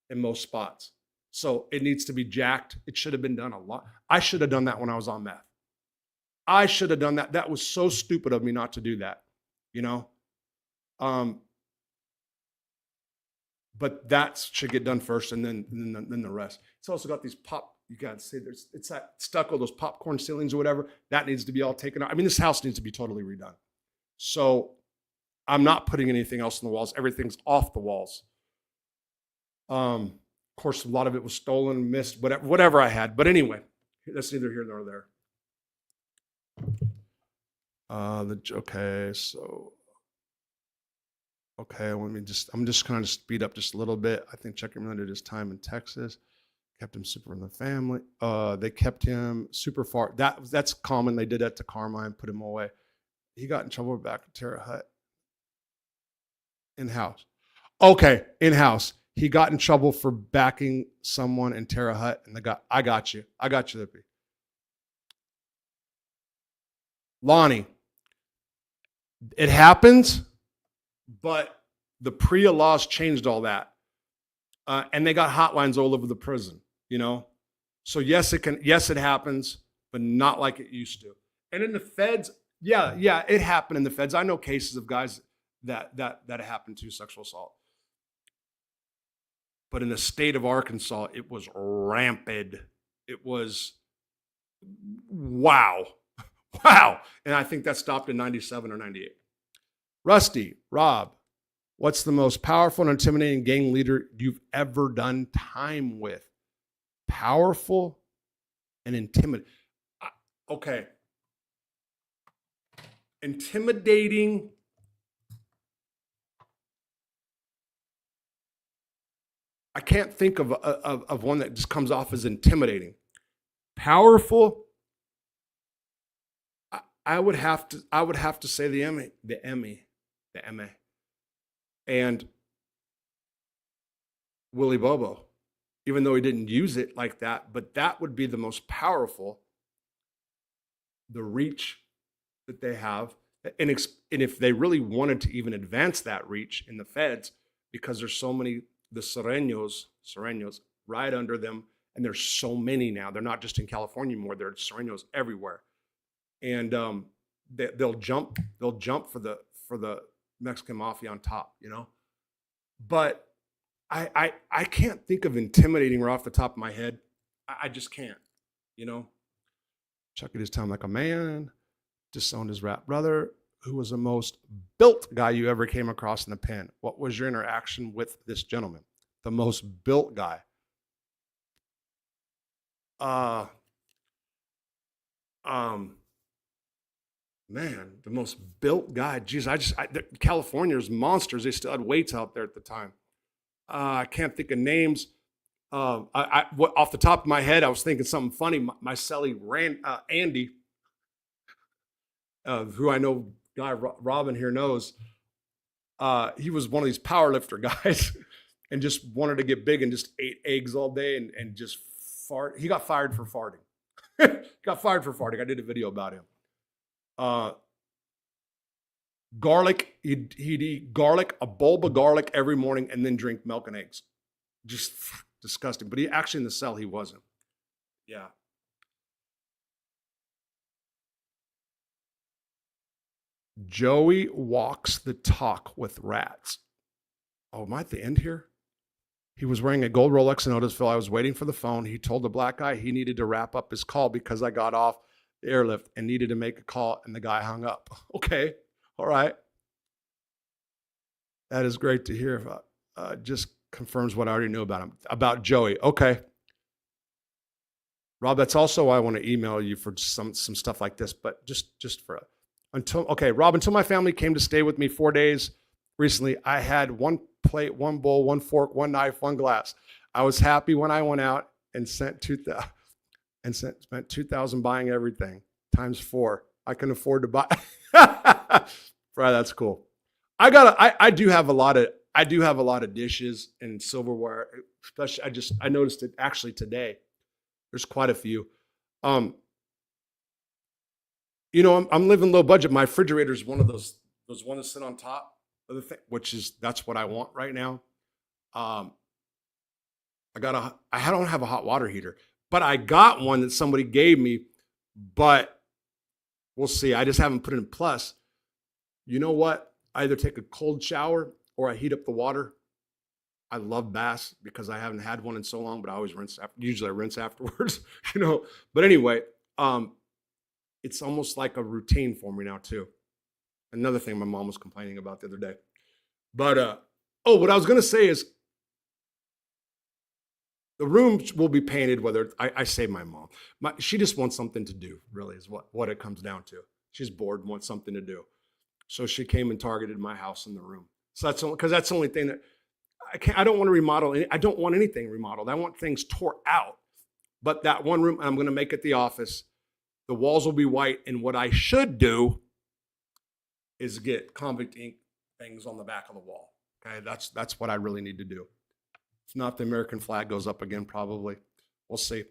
in most spots. So it needs to be jacked. It should have been done a lot. I should have done that when I was on meth. I should have done that. That was so stupid of me not to do that, you know? But that should get done first, and then the rest. It's also got these you gotta see, it's that stucco, those popcorn ceilings or whatever, that needs to be all taken out. I mean, this house needs to be totally redone. So I'm not putting anything else on the walls. Everything's off the walls. Of course, a lot of it was stolen, missed, whatever I had. But anyway, that's neither here nor there. Okay, I'm just kind of speed up just a little bit. I think Chuck remembered his time in Texas, kept him super in the family. They kept him super far. That's common. They did that to Carmine, put him away. He got in trouble back at Terre Haute. In-house. Okay, in-house. He got in trouble for backing someone in Terre Haute, and I got you, Lippy. Lonnie, it happens, but the PREA laws changed all that. And they got hotlines all over the prison, you know? So yes, it happens, but not like it used to. And in the feds, yeah, it happened in the feds. I know cases of guys that happened to, sexual assault. But in the state of Arkansas, it was rampant. It was, wow. And I think that stopped in 97 or 98. Rusty, Rob, what's the most powerful and intimidating gang leader you've ever done time with? Powerful and intimidating. Okay. Intimidating. I can't think of one that just comes off as intimidating. Powerful. I would have to say the Emmy, and Willie Bobo, even though he didn't use it like that, but that would be the most powerful. The reach that they have, and if they really wanted to even advance that reach in the feds, because there's so many, the Sereños right under them, and there's so many now. They're not just in California anymore. There are Sereños everywhere. And they'll jump for the Mexican mafia on top, you know. But I can't think of intimidating right off the top of my head. I just can't, you know. Chuck at his time like a man, disowned his rap brother. Who was the most built guy you ever came across in the pen? What was your interaction with this gentleman? The most built guy. Man, the most built guy. Geez, California's monsters. They still had weights out there at the time. I can't think of names. Off the top of my head, I was thinking something funny. My cellie Andy, who I know, guy Robin here knows. He was one of these power lifter guys, and just wanted to get big and just ate eggs all day and just fart. He got fired for farting. Got fired for farting. I did a video about him. Garlic. He'd eat garlic, a bulb of garlic every morning, and then drink milk and eggs. Just disgusting. But he actually in the cell, he wasn't. Yeah. Joey walks the talk with rats. Oh, am I at the end here? He was wearing a gold Rolex in Otisville. I was waiting for the phone. He told the black guy he needed to wrap up his call because I got off the airlift and needed to make a call, and the guy hung up. Okay. All right. That is great to hear. Just confirms what I already knew about him, about Joey. Okay. Rob, that's also why I want to email you for some stuff like this, but just for Rob, until my family came to stay with me 4 days recently, I had one plate, one bowl, one fork, one knife, one glass. I was happy when I went out and spent $2,000 buying everything times 4. I can afford to buy. Right, that's cool. I do have a lot of dishes and silverware. Especially, I noticed it actually today. There's quite a few. I'm living low budget. My refrigerator is one of those ones that sit on top of the thing, that's what I want right now. I don't have a hot water heater, but I got one that somebody gave me, but we'll see. I just haven't put it in. Plus, you know what? I either take a cold shower or I heat up the water. I love baths because I haven't had one in so long, but I always rinse. Usually I rinse afterwards, But anyway, it's almost like a routine for me now too. Another thing my mom was complaining about the other day. But what I was going to say is the rooms will be painted. Whether I say my mom, she just wants something to do. Really, is what it comes down to. She's bored and wants something to do. So she came and targeted my house in the room. So that's the only thing that I don't want to remodel. I don't want anything remodeled. I want things tore out. But that one room, I'm going to make it the office. The walls will be white. And what I should do is get convict ink things on the back of the wall. Okay, that's what I really need to do. If not, the American flag goes up again, probably. We'll see.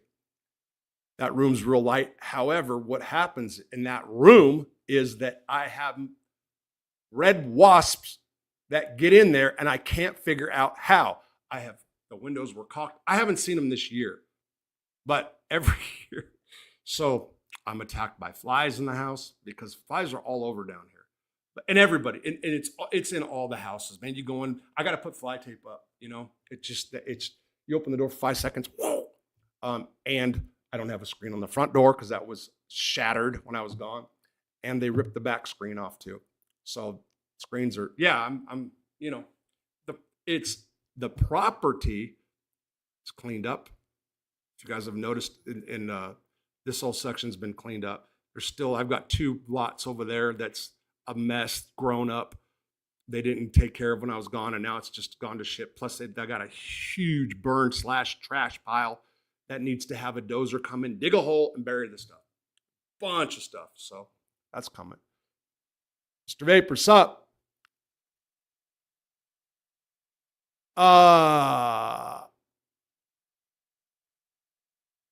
That room's real light. However, what happens in that room is that I have red wasps that get in there, and I can't figure out how. The windows were caulked. I haven't seen them this year, but every year. So I'm attacked by flies in the house because flies are all over down here. And everybody, and it's in all the houses, man. You go in, I got to put fly tape up, it's you open the door for 5 seconds, whoa. And I don't have a screen on the front door because that was shattered when I was gone. And they ripped the back screen off too. So screens are, it's the property is cleaned up. If you guys have noticed in this whole section's been cleaned up. I've got 2 lots over there that's a mess, grown up. They didn't take care of when I was gone, and now it's just gone to shit. Plus, they got a huge burn/trash pile that needs to have a dozer come in, dig a hole, and bury the stuff. Bunch of stuff. So that's coming. Mr. Vapor, sup?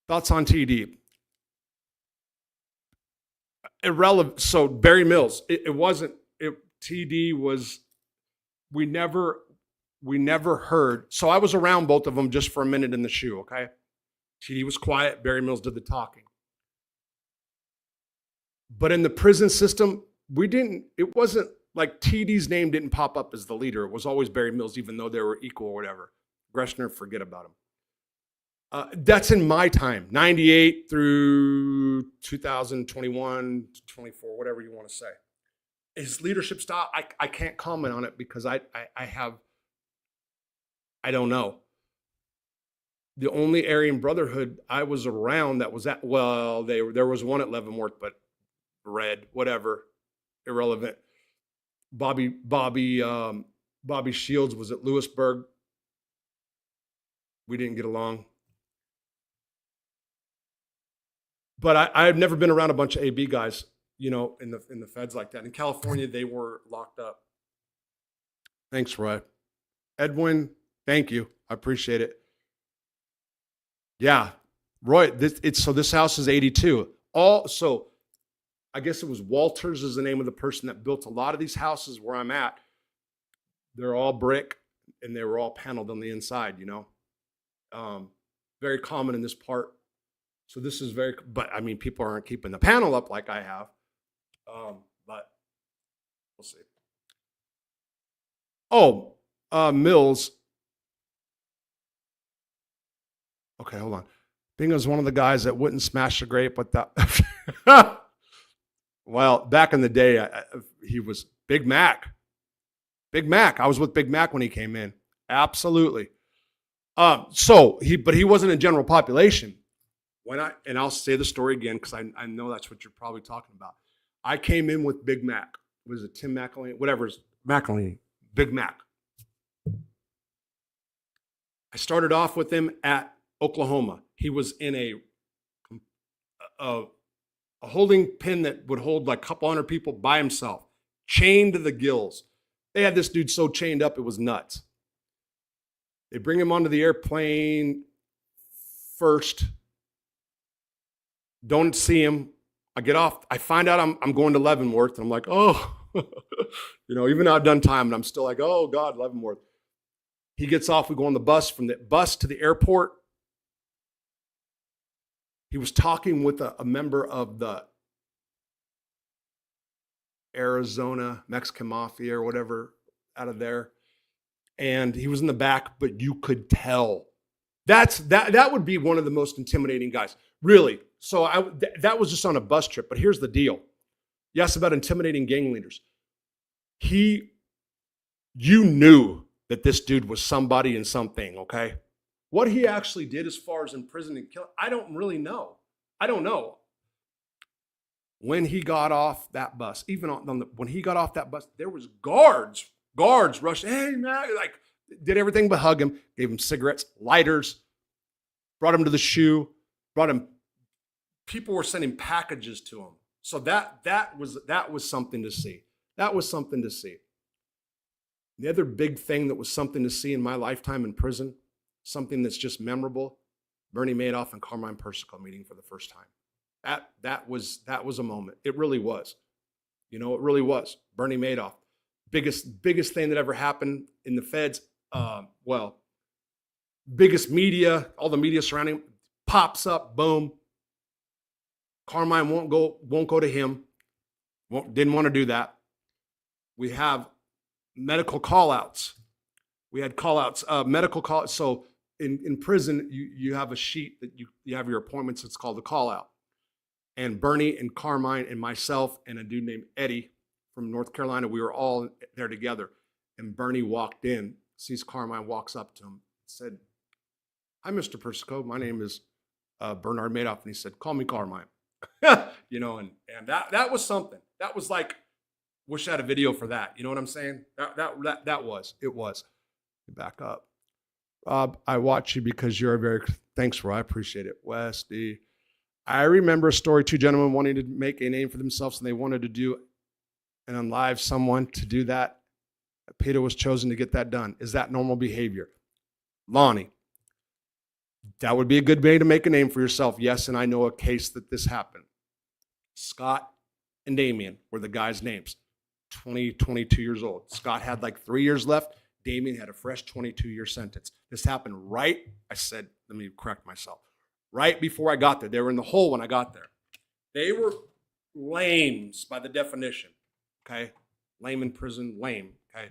Thoughts on TD? Irrelevant. So Barry Mills, TD was, we never heard. So I was around both of them just for a minute in the shoe. Okay. TD was quiet. Barry Mills did the talking. But in the prison system, it wasn't like TD's name didn't pop up as the leader. It was always Barry Mills, even though they were equal or whatever. Correctional, forget about him. That's in my time, 98 through 2021, 24, whatever you want to say. His leadership style, I can't comment on it because I don't know. The only Aryan Brotherhood I was around that was there was one at Leavenworth, but red, whatever. irrelevant. Bobby Shields was at Lewisburg. We didn't get along. But I've never been around a bunch of AB guys, in the feds like that. In California, they were locked up. Thanks, Roy. Edwin, thank you. I appreciate it. Yeah, Roy. This house is 82. So I guess it was Walters is the name of the person that built a lot of these houses where I'm at. They're all brick and they were all paneled on the inside. Very common in this part. So this is but I mean, people aren't keeping the panel up like I have. But we'll see. Oh, Mills. Okay, hold on. Bingo's one of the guys that wouldn't smash a grape with that. Well, back in the day, he was Big Mac. Big Mac. I was with Big Mac when he came in. Absolutely. But he wasn't in general population. And I'll say the story again because I know that's what you're probably talking about. I came in with Big Mac. Was it Tim McElhaney? Whatever's McElhaney. Big Mac. I started off with him at Oklahoma. He was in a holding pen that would hold like a couple hundred people by himself, chained to the gills. They had this dude so chained up, it was nuts. They bring him onto the airplane first. Don't see him. I get off. I find out I'm going to Leavenworth. And I'm like, oh, even though I've done time, and I'm still like, oh, God, Leavenworth. He gets off. We go on the bus. From the bus to the airport. He was talking with a member of the Arizona Mexican Mafia or whatever out of there. And he was in the back, but you could tell. That would be one of the most intimidating guys. Really. So that was just on a bus trip. But here's the deal. You asked about intimidating gang leaders. You knew that this dude was somebody and something, okay? What he actually did as far as in prison and killing, I don't really know. I don't know. When he got off that bus, when he got off that bus, there was guards rushed. Hey, man, did everything but hug him, gave him cigarettes, lighters, brought him to the shoe, people were sending packages to him. So that was something to see. That was something to see. The other big thing that was something to see in my lifetime in prison, something that's just memorable, Bernie Madoff and Carmine Persico meeting for the first time. That was a moment. It really was. It really was. Bernie Madoff. Biggest thing that ever happened in the feds. Biggest media, all the media surrounding him, pops up, boom. Carmine won't go to him. Didn't want to do that. We have medical call-outs. We had call-outs, medical call. So in prison, you have a sheet that you have your appointments. It's called the call-out. And Bernie and Carmine and myself and a dude named Eddie from North Carolina, we were all there together. And Bernie walked in, sees Carmine, walks up to him, said, "Hi, Mr. Persico. My name is Bernard Madoff." And he said, "Call me Carmine." And that was something. That was like, wish I had a video for that. You know what I'm saying? It was. Back up. Rob, I watch you because you're thanks, Roy. I appreciate it. Westy. I remember a story, two gentlemen wanting to make a name for themselves and they wanted to do and unlive someone to do that. Peter was chosen to get that done. Is that normal behavior? Lonnie, that would be a good way to make a name for yourself. Yes, and I know a case that this happened. Scott and Damien were the guys' names. 22 years old. Scott had like 3 years left. Damien had a fresh 22-year sentence. This happened let me correct myself. Right before I got there. They were in the hole when I got there. They were lames by the definition. Okay? Lame in prison, lame. Okay?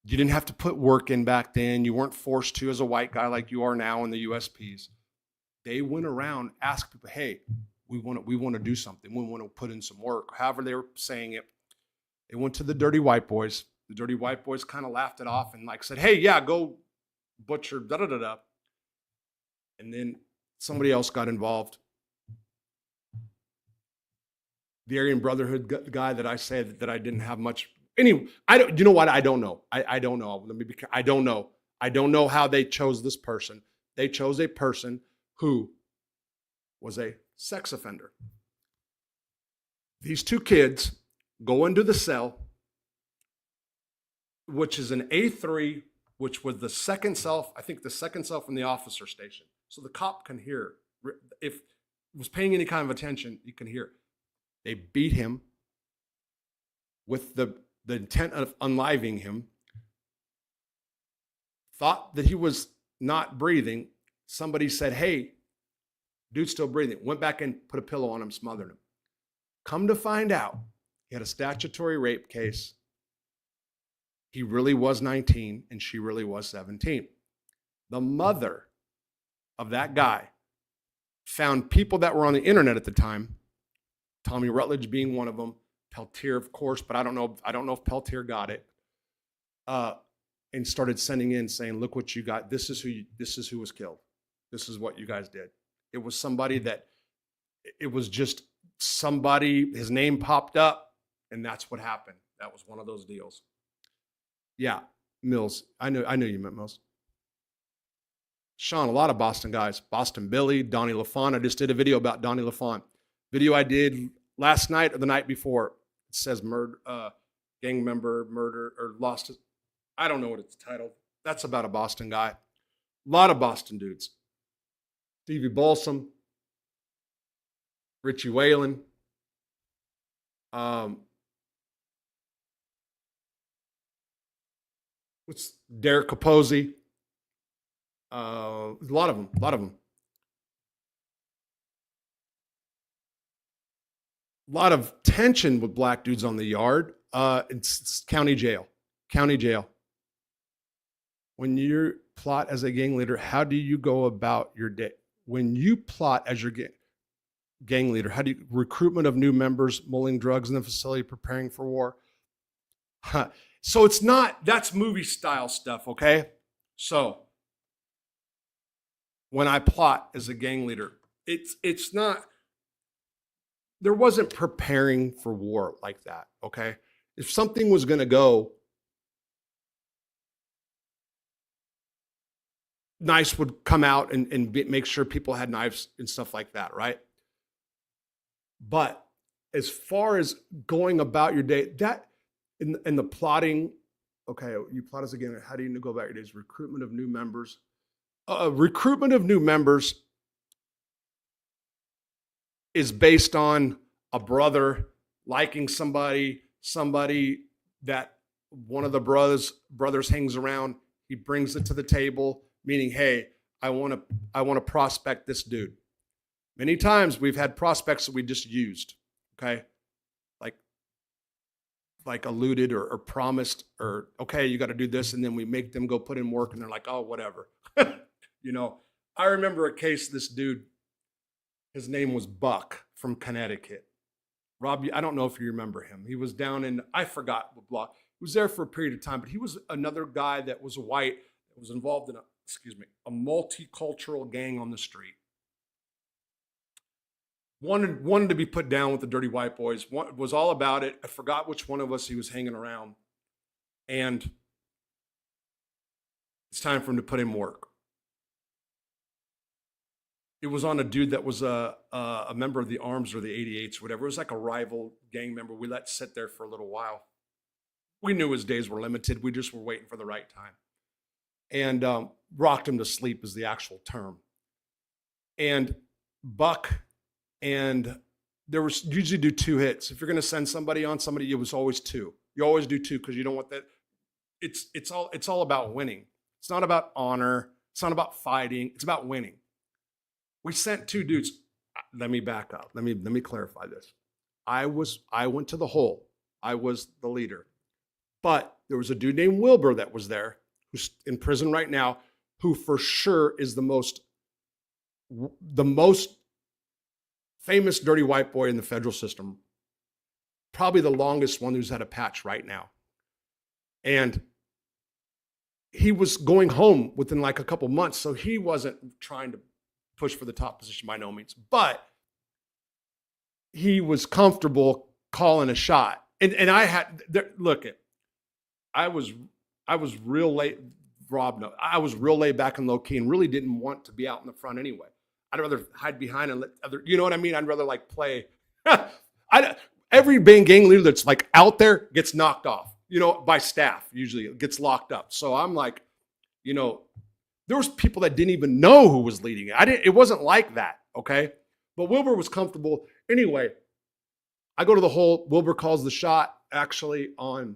You didn't have to put work in back then. You weren't forced to as a white guy like you are now in the USPs. They went around, asked people, hey, we want to do something. We want to put in some work. However they were saying it. They went to the dirty white boys. The dirty white boys kind of laughed it off and said, hey, yeah, go butcher, da-da-da-da. And then somebody else got involved. The Aryan Brotherhood guy that I say that I didn't have much. Anyway, I don't. You know what? I don't know. I don't know. Let me be. I don't know. I don't know how they chose this person. They chose a person who was a sex offender. These two kids go into the cell, which is an A3, which was the second cell. I think the second cell from the officer station, so the cop can hear. If was paying any kind of attention, you can hear. They beat him with the intent of unliving him. Thought that he was not breathing. Somebody said, hey, dude's still breathing. Went back and put a pillow on him, smothered him. Come to find out, he had a statutory rape case. He really was 19 and she really was 17. The mother of that guy found people that were on the internet at the time, Tommy Rutledge being one of them, Peltier, of course, but I don't know if Peltier got it. And started sending in saying, look what you got. This is who was killed. This is what you guys did. It was somebody that, it was just somebody, his name popped up, and that's what happened. That was one of those deals. Yeah, Mills. I know you meant Mills. Sean, a lot of Boston guys. Boston Billy, Donnie LaFont. I just did a video about Donnie LaFont. Video I did last night or the night before. It says murder, gang member, murder, or lost his, I don't know what it's titled. That's about a Boston guy. A lot of Boston dudes. Stevie Balsam, Richie Whalen, what's Derek Capozzi, a lot of them. A lot of tension with black dudes on the yard. It's county jail. When you plot as a gang leader, how do you go about your day? When you plot as your gang leader, how do you recruitment of new members, mulling drugs in the facility, preparing for war? So it's not, that's movie style stuff, okay? So when I plot as a gang leader, it's not, there wasn't preparing for war like that, okay? If something was going to go, knives would come out and make sure people had knives and stuff like that, right? But as far as going about your day, that in the plotting, okay, you plot as a gang, how do you go about your days? Recruitment of new members. Recruitment of new members is based on a brother liking somebody that one of the brothers hangs around. He brings it to the table, meaning, hey, I want to prospect this dude. Many times we've had prospects that we just used, okay? Like alluded or promised, or okay, you got to do this, and then we make them go put in work, and they're like, oh, whatever. You know, I remember a case, this dude, his name was Buck from Connecticut. Rob, I don't know if you remember him. He was down in, I forgot what block. He was there for a period of time, but he was another guy that was white, that was involved in a multicultural gang on the street. Wanted to be put down with the dirty white boys. Was all about it. I forgot which one of us he was hanging around. And it's time for him to put in work. It was on a dude that was a member of the Arms or the 88s or whatever. It was like a rival gang member. We let sit there for a little while. We knew his days were limited. We just were waiting for the right time. And rocked him to sleep is the actual term. And Buck, and there was usually do 2 hits. If you're going to send somebody on somebody, it was always 2. You always do 2 because you don't want that. It's all about winning. It's not about honor. It's not about fighting. It's about winning. We sent 2 dudes. Let me back up. Let me clarify this. I went to the hole. I was the leader. But there was a dude named Wilbur that was there, who's in prison right now, who for sure is the most famous dirty white boy in the federal system. Probably the longest one who's had a patch right now. And he was going home within like a couple months, so he wasn't trying to push for the top position by no means. But he was comfortable calling a shot. And I had, look, I was real late, Rob, no, I was real laid back and low key and really didn't want to be out in the front anyway. I'd rather hide behind and let other, you know what I mean? I'd rather like play. Every gang leader that's like out there gets knocked off, you know, by staff, usually it gets locked up. So I'm like, you know, there was people that didn't even know who was leading it. It wasn't like that, okay? But Wilbur was comfortable. Anyway, I go to the hole. Wilbur calls the shot actually on,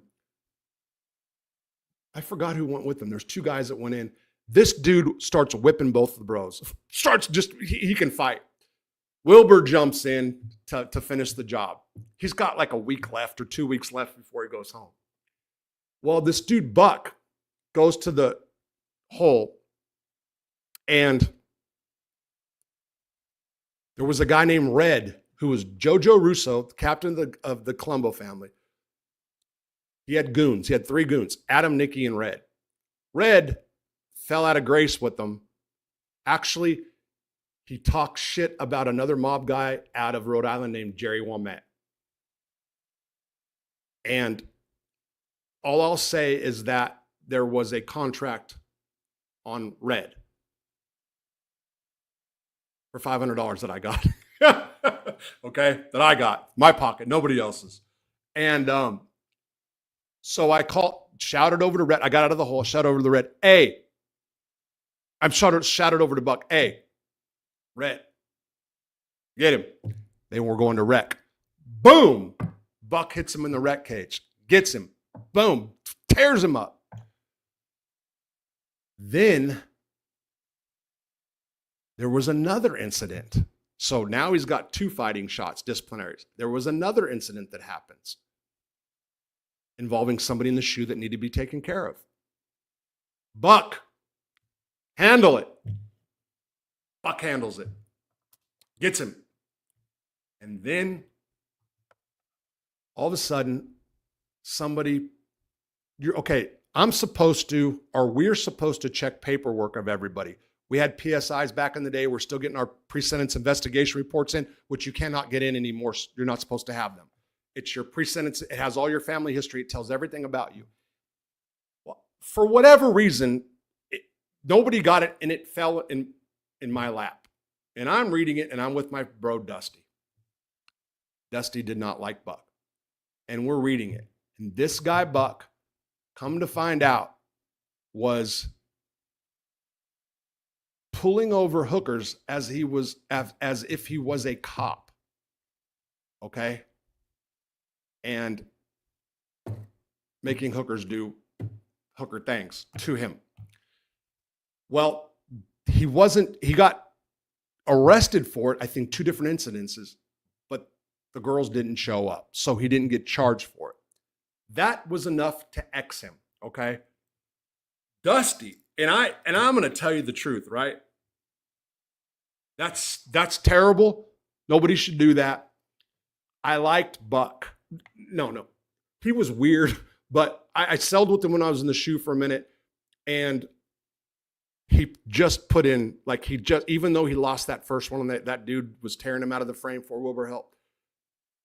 I forgot who went with him. There's two guys that went in. This dude starts whipping both of the bros. He can fight. Wilbur jumps in to finish the job. He's got like a week left or 2 weeks left before he goes home. Well, this dude, Buck, goes to the hole, and there was a guy named Red who was Jojo Russo, the captain of the Colombo family. He had goons. He had 3 goons, Adam, Nicky, and Red. Red fell out of grace with them. Actually, he talked shit about another mob guy out of Rhode Island named Jerry Womet. And all I'll say is that there was a contract on Red for $500 that I got. Okay, that I got. My pocket, nobody else's. And so I shouted over to Red. I got out of the hole, shouted over to the Red. Hey, I'm shouted over to Buck. Hey, Red, get him. They were going to wreck. Boom. Buck hits him in the wreck cage. Gets him. Boom. Tears him up. Then there was another incident. So now he's got 2 fighting shots, disciplinaries. There was another incident that happens involving somebody in the shoe that needed to be taken care of. Buck, handle it. Buck handles it. Gets him. And then all of a sudden, I'm supposed to, or we're supposed to check paperwork of everybody. We had PSIs back in the day. We're still getting our pre-sentence investigation reports in, which you cannot get in anymore. You're not supposed to have them. It's your pre-sentence. It has all your family history. It tells everything about you. Well, for whatever reason, nobody got it, and it fell in my lap. And I'm reading it, and I'm with my bro, Dusty. Dusty did not like Buck. And we're reading it. And this guy, Buck, come to find out, was pulling over hookers as if he was a cop. Okay? And making hookers do hooker things to him. Well, he got arrested for it, I think 2 different incidences, but the girls didn't show up, so he didn't get charged for it. That was enough to X him, okay? Dusty, and I'm going to tell you the truth, right? That's terrible. Nobody should do that. I liked Buck. No. He was weird, but I celled with him when I was in the shoe for a minute, and he just put in, even though he lost that first one, and that dude was tearing him out of the frame for Wilbur help,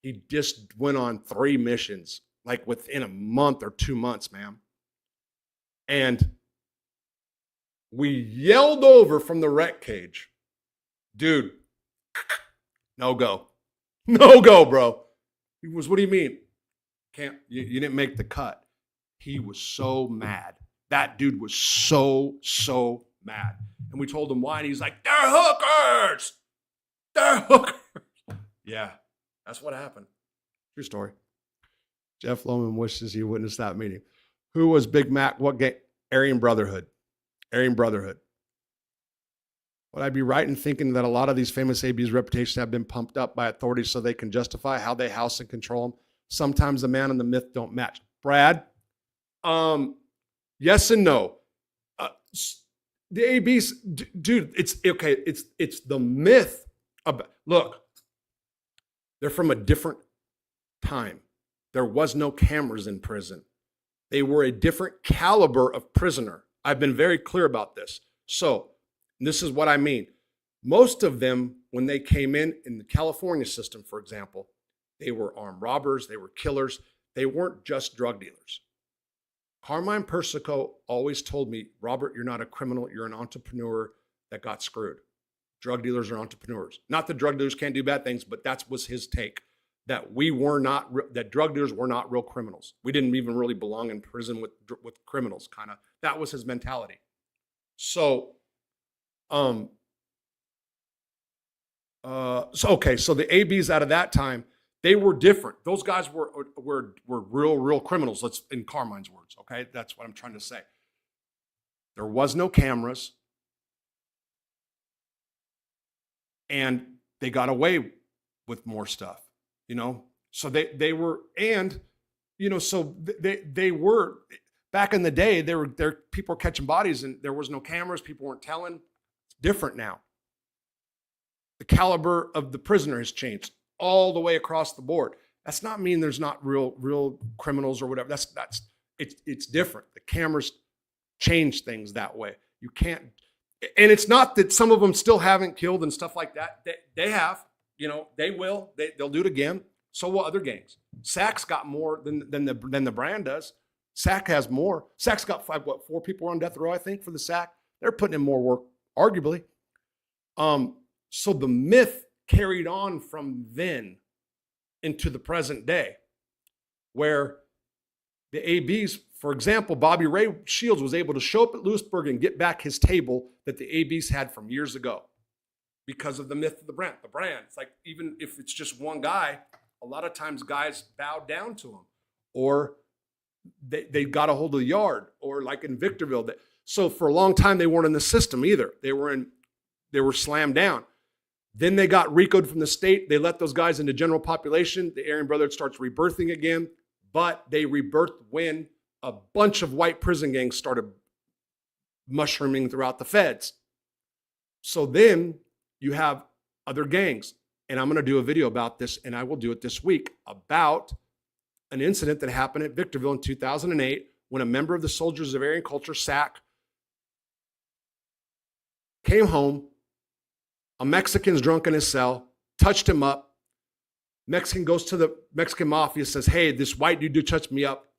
he just went on 3 missions, like within a month or 2 months, man. And we yelled over from the wreck cage, dude, no go. No go, bro. He was, what do you mean? You didn't make the cut. He was so mad. That dude was so mad. And we told him why, and he's like, they're hookers. They're hookers. Yeah, that's what happened. True story. Jeff Loman wishes he witnessed that meeting. Who was Big Mac? What gang? Aryan Brotherhood. Aryan Brotherhood. Would I be right in thinking that a lot of these famous AB's reputations have been pumped up by authorities so they can justify how they house and control them? Sometimes the man and the myth don't match. Brad, yes and no. The AB's, dude, it's okay. It's the myth about, look, they're from a different time. There was no cameras in prison. They were a different caliber of prisoner. I've been very clear about this. So this is what I mean. Most of them, when they came in the California system, for example, they were armed robbers, they were killers, they weren't just drug dealers. Carmine Persico always told me, Robert, you're not a criminal, you're an entrepreneur that got screwed. Drug dealers are entrepreneurs. Not that drug dealers can't do bad things, but that was his take. That that drug dealers were not real criminals. We didn't even really belong in prison with criminals, kind of. That was his mentality. So, so the ABs out of that time, they were different. Those guys were real criminals. Let's, in Carmine's words, okay? That's what I'm trying to say. There was no cameras, and they got away with more stuff, you know? So they were, and, you know, so they were, back in the day, people were catching bodies and there was no cameras, people weren't telling. It's different now. The caliber of the prisoner has changed all the way across the board. That's not mean there's not real criminals or whatever. It's different. The cameras change things that way. You can't, and it's not that some of them still haven't killed and stuff like that. They have, you know, they'll do it again. So will other gangs. SAC's got more than the brand does. SAC has more. SAC's got 4 people on death row, I think, for the SAC. They're putting in more work, arguably. So the myth carried on from then into the present day, where the ABs, for example, Bobby Ray Shields was able to show up at Lewisburg and get back his table that the ABs had from years ago because of the myth of the brand. The brand, it's like, even if it's just one guy, a lot of times guys bowed down to him, or they got a hold of the yard, or like in Victorville. So for a long time, they weren't in the system either. They were slammed down. Then they got RICO'd from the state. They let those guys into general population. The Aryan Brotherhood starts rebirthing again, but they rebirthed when a bunch of white prison gangs started mushrooming throughout the feds. So then you have other gangs. And I'm going to do a video about this, and I will do it this week, about an incident that happened at Victorville in 2008 when a member of the Soldiers of Aryan Culture, SAC, came home. A Mexican's drunk in his cell, touched him up. Mexican goes to the Mexican mafia, says, hey, this white dude touched me up.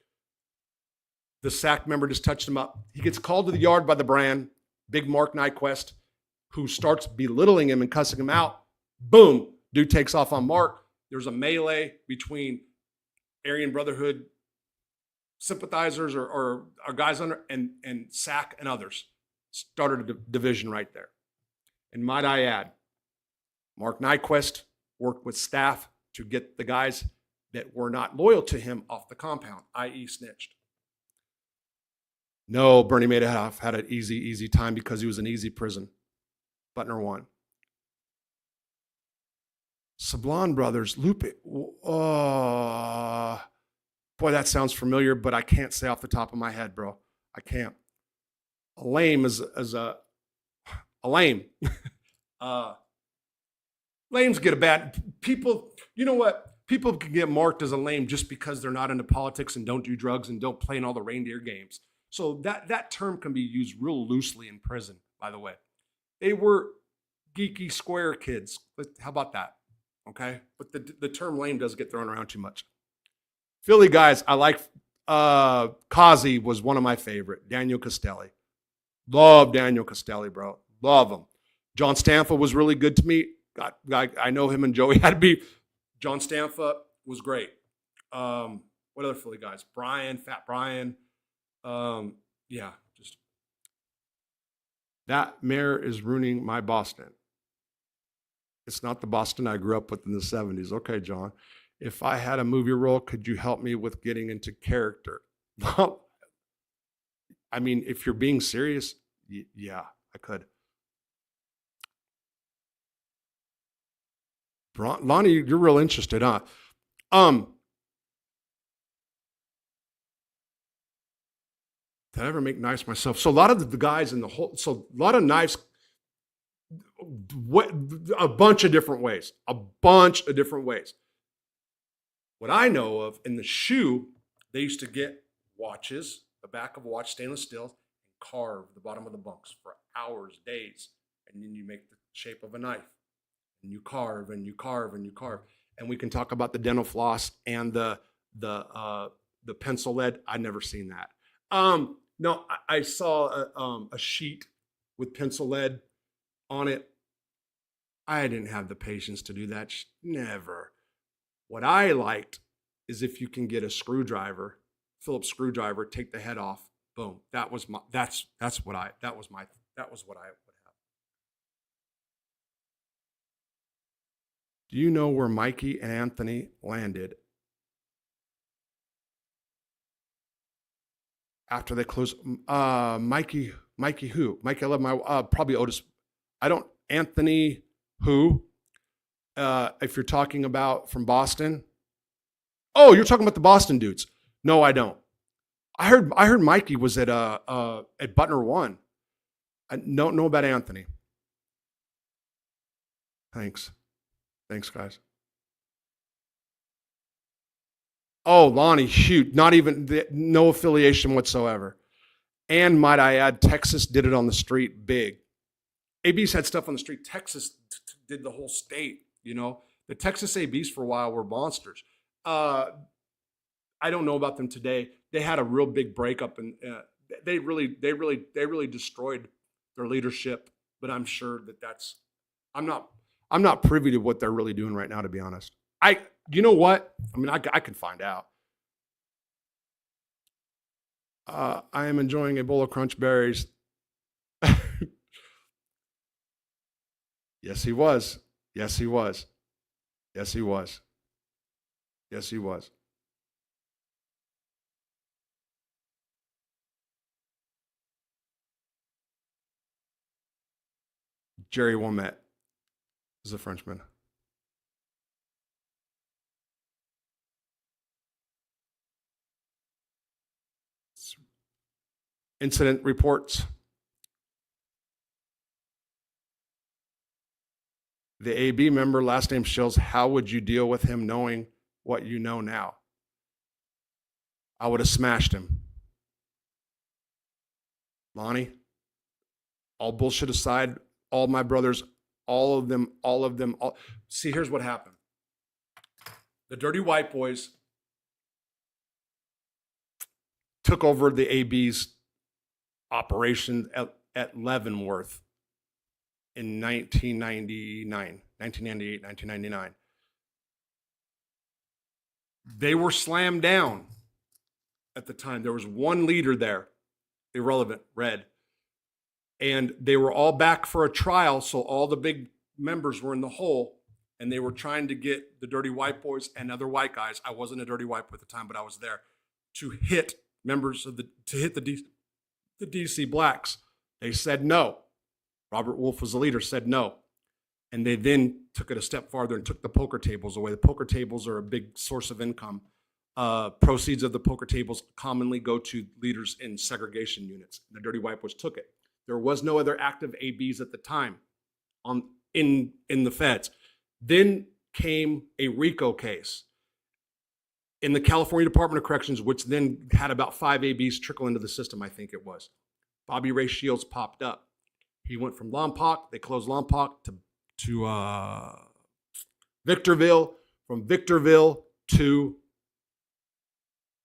The SAC member just touched him up. He gets called to the yard by the brand, Big Mark Nyquist, who starts belittling him and cussing him out. Boom, dude takes off on Mark. There's a melee between Aryan Brotherhood sympathizers or guys under and SAC and others. Started a division right there. And might I add, Mark Nyquist worked with staff to get the guys that were not loyal to him off the compound, i.e. snitched. No, Bernie Madoff had an easy time because he was an easy prison. Butner won. Sablon brothers, Lupe. Oh, boy, that sounds familiar, but I can't say off the top of my head, bro. I can't. A lame is a lame. Lames get a bad, people, you know what? People can get marked as a lame just because they're not into politics and don't do drugs and don't play in all the reindeer games. So that term can be used real loosely in prison, by the way. They were geeky square kids. How about that? Okay. But the term lame does get thrown around too much. Philly guys, I like, Kazi was one of my favorite. Daniel Castelli. Love Daniel Castelli, bro. Love him. John Stanfa was really good to me. I know him and Joey had to be. John Stanfa was great. What other Philly guys? Brian, Fat Brian. Yeah, just that mayor is ruining my Boston. It's not the Boston I grew up with in the 70s. Okay, John. If I had a movie role, could you help me with getting into character? Well, I mean, if you're being serious, yeah, I could. Lonnie, you're real interested, huh? Did I ever make knives myself? So a lot of the guys in the whole, so a lot of knives, a bunch of different ways. What I know of in the shoe, they used to get watches, the back of a watch, stainless steel, and carve the bottom of the bunks for hours, days, and then you make the shape of a knife. And you carve and you carve and you carve. And we can talk about the dental floss and the pencil lead. I've never seen that. No, I saw a sheet with pencil lead on it. I didn't have the patience to do that. Never. What I liked is if you can get a screwdriver, Phillips screwdriver, take the head off. Boom. That was what I would have. Do you know where Mikey and Anthony landed after they closed? Mikey who? Mikey, I love my probably Otis. Anthony who? If you're talking about from Boston. Oh, you're talking about the Boston dudes. No, I don't. I heard Mikey was at Butner 1. I don't know about Anthony. Thanks, guys. Oh, Lonnie, shoot, no affiliation whatsoever. And might I add, Texas did it on the street big. ABs had stuff on the street. Texas did the whole state, you know. The Texas ABs for a while were monsters. I don't know about them today. They had a real big breakup, and they really destroyed their leadership. But I'm sure that's. I'm not privy to what they're really doing right now, to be honest. You know what? I mean, I can find out. I am enjoying a bowl of crunch berries. Yes, he was. Yes, he was. Yes, he was. Yes, he was. Jerry Womet is a Frenchman. Incident reports. The AB member, last name Shills, how would you deal with him knowing what you know now? I would have smashed him. Lonnie, all bullshit aside, all my brothers, all of them. See, here's what happened. The Dirty White Boys took over the AB's operation at Leavenworth in 1998, 1999. They were slammed down at the time. There was one leader there, irrelevant, Red. And they were all back for a trial, so all the big members were in the hole, and they were trying to get the Dirty White Boys and other white guys. I wasn't a Dirty White Boy at the time, but I was there to hit members of the DC Blacks. They said no. Robert Wolf was the leader, said no. And they then took it a step farther and took the poker tables away. The poker tables are a big source of income. Proceeds of the poker tables commonly go to leaders in segregation units. The Dirty White Boys took it. There was no other active ABs at the time in the feds. Then came a RICO case in the California Department of Corrections, which then had about 5 ABs trickle into the system, I think it was. Bobby Ray Shields popped up. He went from Lompoc. They closed Lompoc to Victorville. From Victorville to,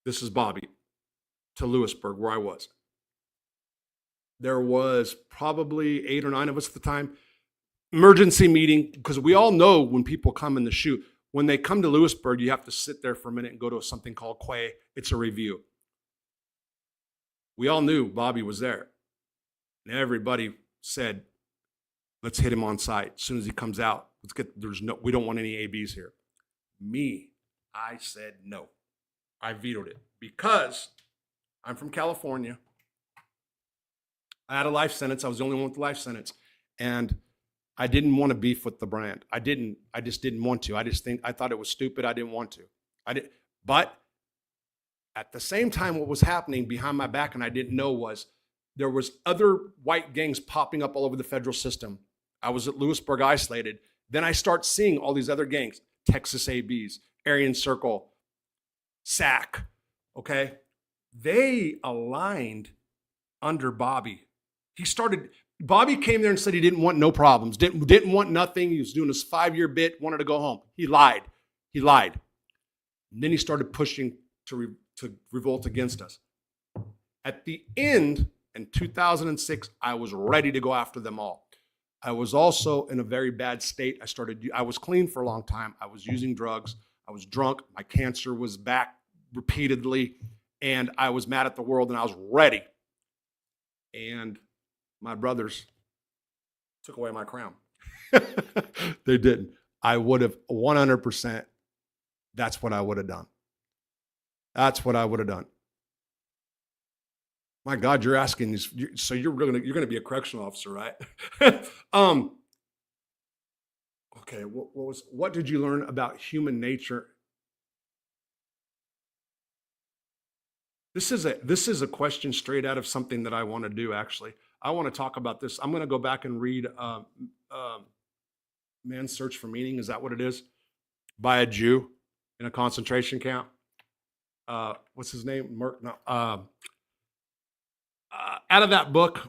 this is Bobby, to Lewisburg, where I was. There was probably 8 or 9 of us at the time. Emergency meeting, because we all know when people come in the chute, when they come to Lewisburg, you have to sit there for a minute and go to something called Quay. It's a review. We all knew Bobby was there. And everybody said, let's hit him on sight. As soon as he comes out, we don't want any ABs here. Me, I said no. I vetoed it because I'm from California. I had a life sentence. I was the only one with a life sentence. And I didn't want to beef with the brand. I just didn't want to. I thought it was stupid. I didn't want to. But at the same time, what was happening behind my back and I didn't know was there was other white gangs popping up all over the federal system. I was at Lewisburg isolated. Then I start seeing all these other gangs, Texas ABs, Aryan Circle, SAC, okay? They aligned under Bobby. Bobby came there and said he didn't want no problems, didn't want nothing. He was doing this 5-year bit, wanted to go home. He lied. And then he started pushing to revolt against us. At the end, in 2006, I was ready to go after them all. I was also in a very bad state. I was clean for a long time. I was using drugs. I was drunk. My cancer was back repeatedly. And I was mad at the world and I was ready. And my brothers took away my crown. They didn't. I would have 100%. That's what I would have done. That's what I would have done. My God, you're asking these. So you're gonna be a correctional officer, right? Okay. What did you learn about human nature? This is a question straight out of something that I want to do. Actually, I want to talk about this. I'm going to go back and read "Man's Search for Meaning." Is that what it is? By a Jew in a concentration camp. What's his name? Out of that book,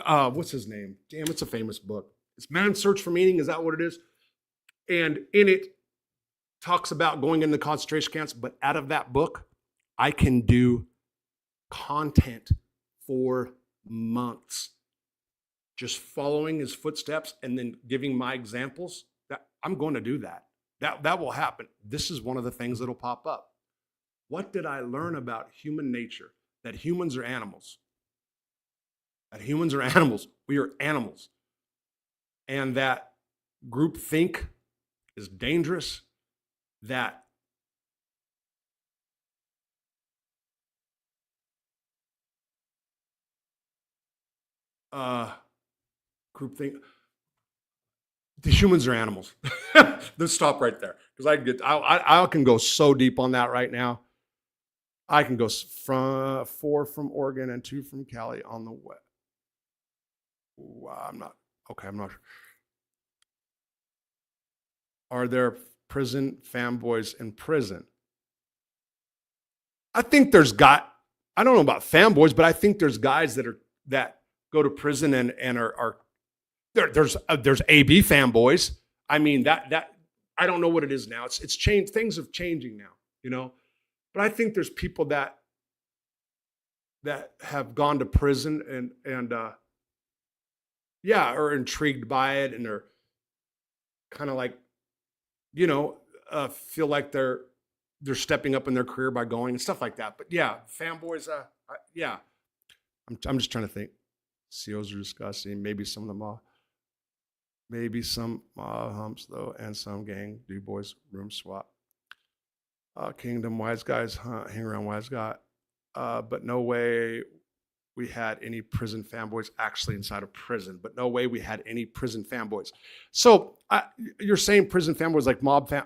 what's his name? Damn, it's a famous book. It's Man's Search for Meaning. Is that what it is? And in it, talks about going into concentration camps. But out of that book, I can do content for months, just following his footsteps and then giving my examples. That I'm going to do that. That will happen. This is one of the things that'll pop up. What did I learn about human nature? That humans are animals. That humans are animals. We are animals. And that groupthink is dangerous. That groupthink. The humans are animals. Let's stop right there because I can go so deep on that right now. I can go from 4 from Oregon and 2 from Cali on the west. I'm not sure. Are there prison fanboys in prison? I think there's I don't know about fanboys, but I think there's guys that go to prison and are there's AB fanboys. I mean that I don't know what it is now. It's changed. Things are changing now, you know. But I think there's people that have gone to prison and are intrigued by it and are kind of like, you know, feel like they're stepping up in their career by going and stuff like that. But yeah, fanboys, yeah. I'm just trying to think. COs are disgusting. Maybe some of them are. Maybe some humps though, and some gang do boys room swap. Kingdom wise guys hang around wise guy, but no way we had any prison fanboys actually inside of prison. But no way we had any prison fanboys. So you're saying prison fanboys like mob fan?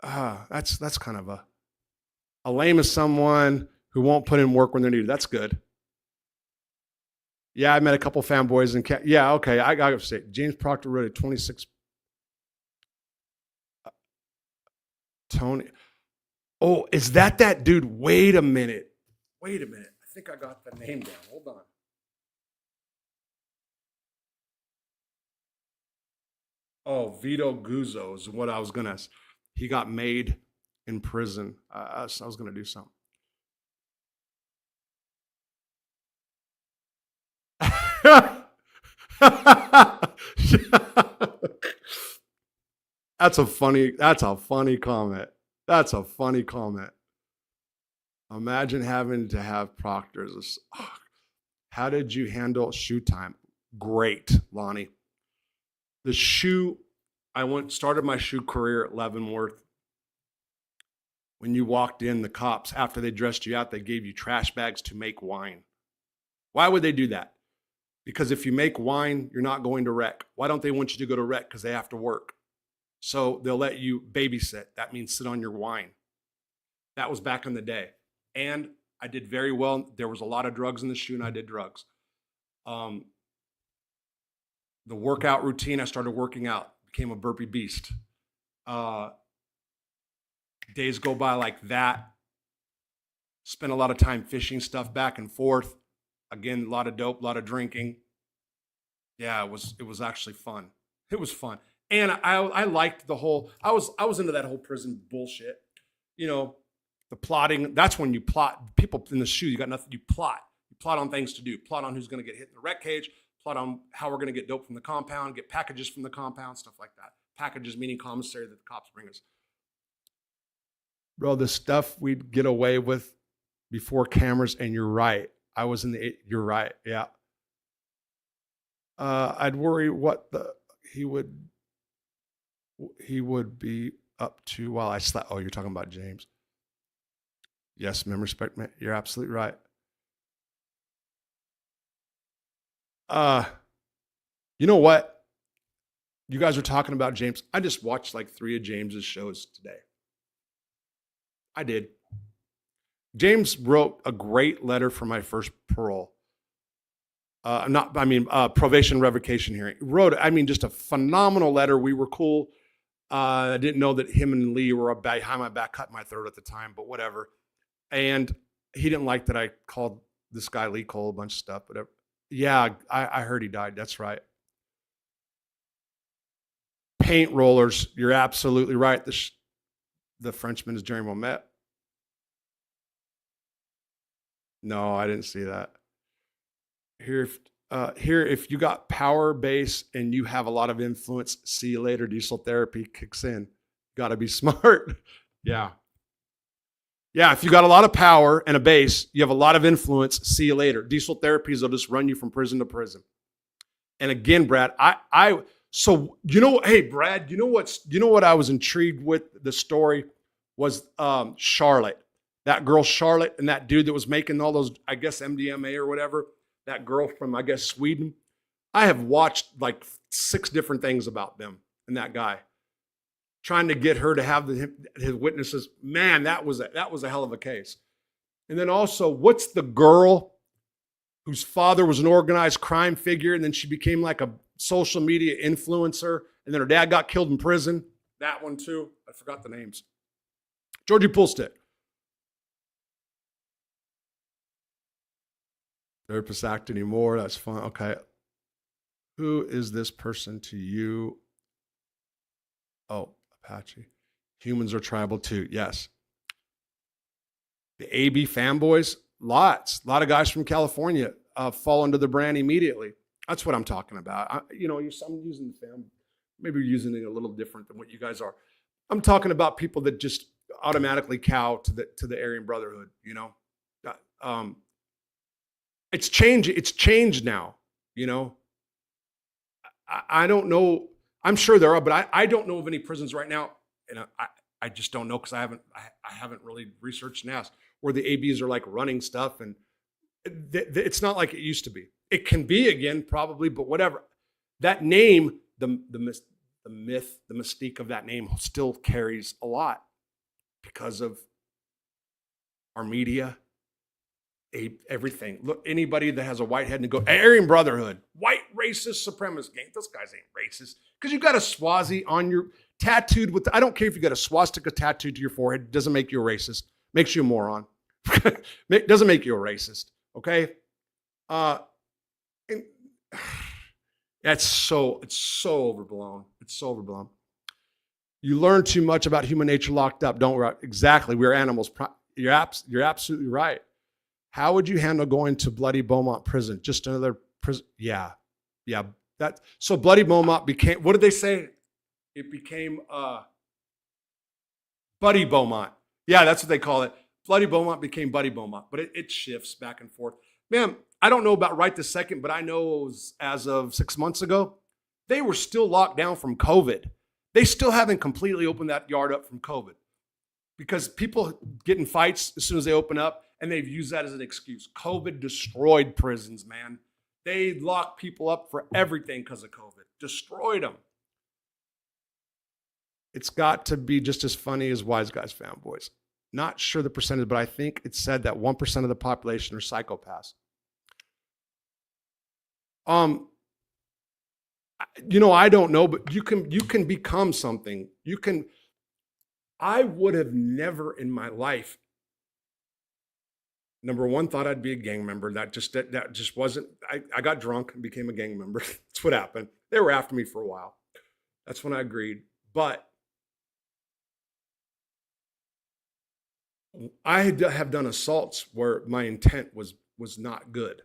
That's kind of a lame as someone who won't put in work when they're needed. That's good. Yeah, I met a couple fanboys and yeah, okay. I gotta say, James Proctor wrote a 26. Tony. Oh, is that dude? Wait a minute. I think I got the name down. Hold on. Oh, Vito Guzzo is what I was gonna. He got made in prison. I was gonna do something. That's a funny comment. That's a funny comment. Imagine having to have proctors. How did you handle shoe time? Great, Lonnie. The shoe, started my shoe career at Leavenworth. When you walked in, the cops, after they dressed you out, they gave you trash bags to make wine. Why would they do that? Because if you make wine, you're not going to rec. Why don't they want you to go to rec? Because they have to work. So they'll let you babysit. That means sit on your wine. That was back in the day. And I did very well. There was a lot of drugs in the shoe, and I did drugs. The workout routine, I started working out, became a burpee beast. Days go by like that. Spent a lot of time fishing stuff back and forth. Again, a lot of dope, a lot of drinking. Yeah, it was actually fun. It was fun. And I liked the whole I was into that whole prison bullshit. You know, the plotting, that's when you plot. People in the shoe, you got nothing, you plot. You plot on things to do. Plot on who's going to get hit in the rec cage, plot on how we're going to get dope from the compound, get packages from the compound, stuff like that. Packages meaning commissary that the cops bring us. Bro, the stuff we'd get away with before cameras, and you're right. I was in the, you're right. Yeah. I'd worry what he would be up to while I slept. Oh, you're talking about James. Yes, men respect men. You're absolutely right. You know what? You guys are talking about James. I just watched like 3 of James's shows today. I did. James wrote a great letter for my first parole. Probation revocation hearing. He wrote, just a phenomenal letter. We were cool. I didn't know that him and Lee were behind my back, cutting my throat at the time, but whatever. And he didn't like that I called this guy Lee Cole a bunch of stuff. But yeah, I heard he died. That's right. Paint rollers. You're absolutely right. The Frenchman is Jerry Momet. No, I didn't see that. Here, if you got power base and you have a lot of influence, see you later. Diesel therapy kicks in. Got to be smart. Yeah. Yeah, if you got a lot of power and a base, you have a lot of influence, see you later. Diesel therapies will just run you from prison to prison. And again, Brad, so hey, Brad, you know what I was intrigued with the story was Charlotte. That girl Charlotte and that dude that was making all those, I guess, MDMA or whatever, that girl from, I guess, Sweden. I have watched like 6 different things about them and that guy. Trying to get her to have his witnesses. Man, that was a hell of a case. And then also, what's the girl whose father was an organized crime figure and then she became like a social media influencer and then her dad got killed in prison? That one too. I forgot the names. Georgie Poolstick. Therapist act anymore. That's fun. Okay. Who is this person to you? Oh, Apache. Humans are tribal too. Yes. The AB fanboys, a lot of guys from California fall into the brand immediately. That's what I'm talking about. I'm using the fam. Maybe you're using it a little different than what you guys are. I'm talking about people that just automatically cow to the Aryan Brotherhood. It's changed now. I don't know. I'm sure there are, but I don't know of any prisons right now, and I just don't know because I haven't really researched and asked where the ABs are like running stuff, and it's not like it used to be. It can be again probably, but whatever. That name, the myth, the mystique of that name still carries a lot because of our media. Everything. Look, anybody that has a white head and go, Aryan Brotherhood, white racist supremacist gang. Those guys ain't racist. Because you got a Swazi on your tattooed with, I don't care if you got a swastika tattooed to your forehead, it doesn't make you a racist. Makes you a moron. Doesn't make you a racist. Okay? It's so overblown. It's so overblown. You learn too much about human nature locked up. Don't exactly. We're animals. You're absolutely right. How would you handle going to Bloody Beaumont prison? Just another prison? Yeah. So Bloody Beaumont became, what did they say? It became Buddy Beaumont. Yeah, that's what they call it. Bloody Beaumont became Buddy Beaumont, but it shifts back and forth. Man, I don't know about right this second, but I know it was as of 6 months ago, they were still locked down from COVID. They still haven't completely opened that yard up from COVID because people get in fights as soon as they open up. And they've used that as an excuse. COVID destroyed prisons, man. They locked people up for everything because of COVID. Destroyed them. It's got to be just as funny as Wise Guys fanboys. Not sure the percentage, but I think it said that 1% of the population are psychopaths. I don't know, but you can become something. I would have never in my life Number one, thought I'd be a gang member. That just wasn't. I got drunk and became a gang member. That's what happened. They were after me for a while. That's when I agreed. But I have done assaults where my intent was not good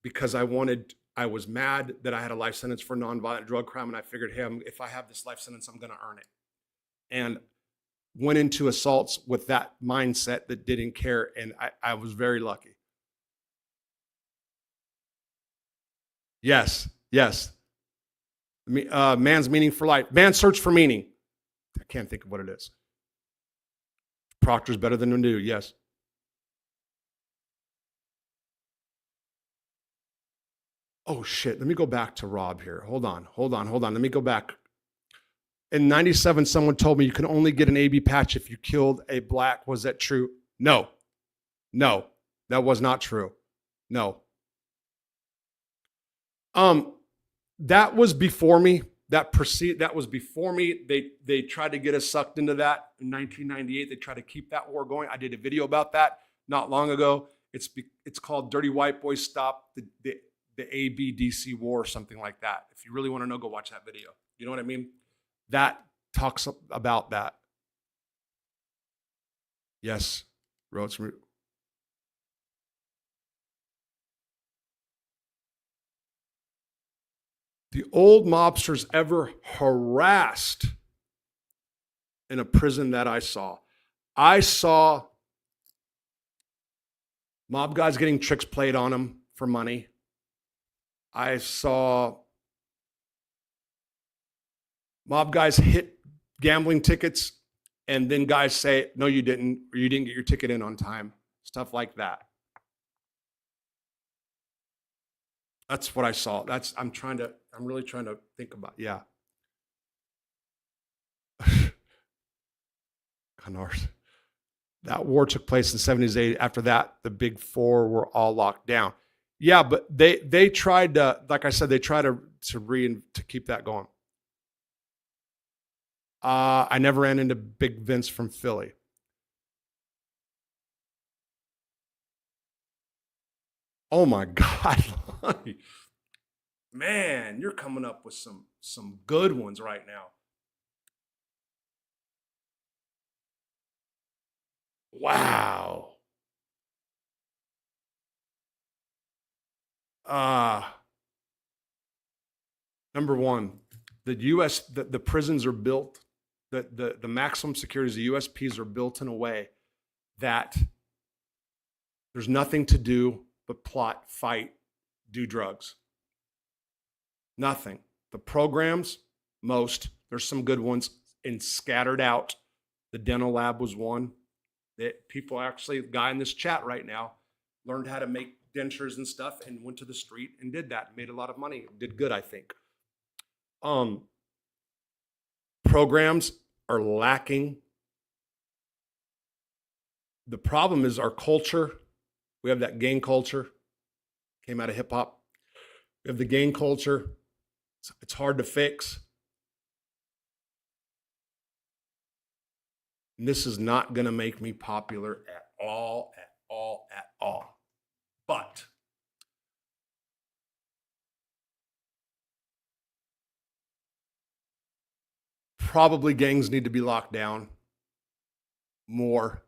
because I was mad that I had a life sentence for nonviolent drug crime, and I figured, hey, if I have this life sentence, I'm going to earn it. And went into assaults with that mindset that didn't care, and I was very lucky. Yes. Man's meaning for life. Man's search for meaning. I can't think of what it is. Proctor's better than Undo. Yes. Oh shit. Let me go back to Rob here. Hold on. Let me go back. In 97, someone told me you can only get an AB patch if you killed a black. Was that true? No, that was not true. No. That was before me. That was before me. They tried to get us sucked into that in 1998. They tried to keep that war going. I did a video about that not long ago. It's called Dirty White Boys Stop the ABDC War or something like that. If you really want to know, go watch that video. You know what I mean? That talks about that. Yes, wrote some. The old mobsters ever harassed in a prison that I saw. I saw mob guys getting tricks played on them for money. I saw mob guys hit gambling tickets and then guys say, no, you didn't, or you didn't get your ticket in on time. Stuff like that. That's what I saw. I'm really trying to think about, yeah. Canars. That war took place in the 70s. After that, the big four were all locked down. Yeah, but they tried to, like I said, they tried to keep that going. I never ran into Big Vince from Philly. Oh my God, Lonnie. Man, you're coming up with some good ones right now. Wow. Number one, the prisons are built, the maximum securities, the USPs are built in a way that there's nothing to do but plot, fight, do drugs. Nothing. The programs, there's some good ones and scattered out. The dental lab was one that people actually, guy in this chat right now, learned how to make dentures and stuff and went to the street and did that, made a lot of money, did good, I think. Programs are lacking. The problem is our culture. We have that gang culture, came out of hip hop. We have the gang culture. It's hard to fix. And this is not going to make me popular at all. But probably gangs need to be locked down more.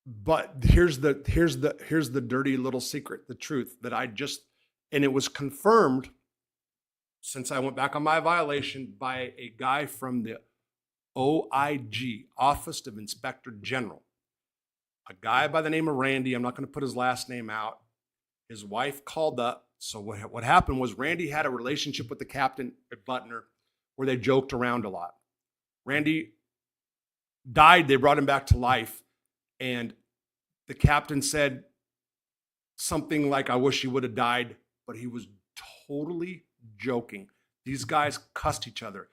But here's the dirty little secret, the truth that and it was confirmed since I went back on my violation by a guy from the OIG, Office of Inspector General, a guy by the name of Randy. I'm not going to put his last name out. His wife called up. So what happened was Randy had a relationship with the captain at Butner where they joked around a lot. Randy died. They brought him back to life. And the captain said something like, I wish he would have died, but he was totally joking. These guys cussed each other.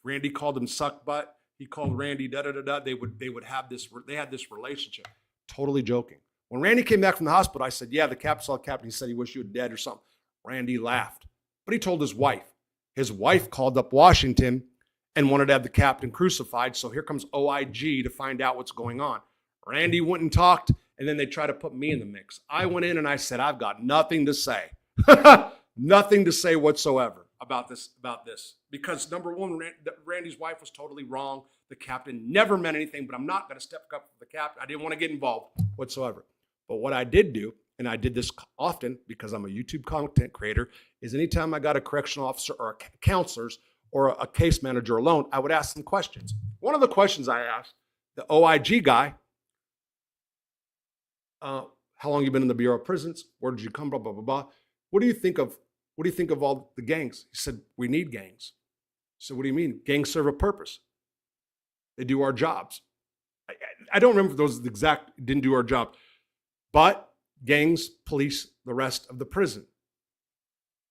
Randy called him suck butt. He called Randy da-da-da-da. They had this relationship. Totally joking. When Randy came back from the hospital, I said, yeah, the captain saw the captain. He said he wished you were dead or something. Randy laughed. But he told his wife. His wife called up Washington and wanted to have the captain crucified. So here comes OIG to find out what's going on. Randy went and talked, and then they tried to put me in the mix. I went in and I said, I've got nothing to say. Nothing to say whatsoever about this. Because number one, Randy's wife was totally wrong. The captain never meant anything, but I'm not going to step up for the captain. I didn't want to get involved whatsoever. But what I did do, and I did this often because I'm a YouTube content creator, is anytime I got a correctional officer or a counselors or a case manager alone, I would ask them questions. One of the questions I asked the OIG guy, how long you been in the Bureau of Prisons? Where did you come from? Blah, blah, blah. What do you think of all the gangs? He said, we need gangs. So what do you mean? Gangs serve a purpose. They do our jobs. I don't remember if those exact didn't do our job, but gangs police the rest of the prison.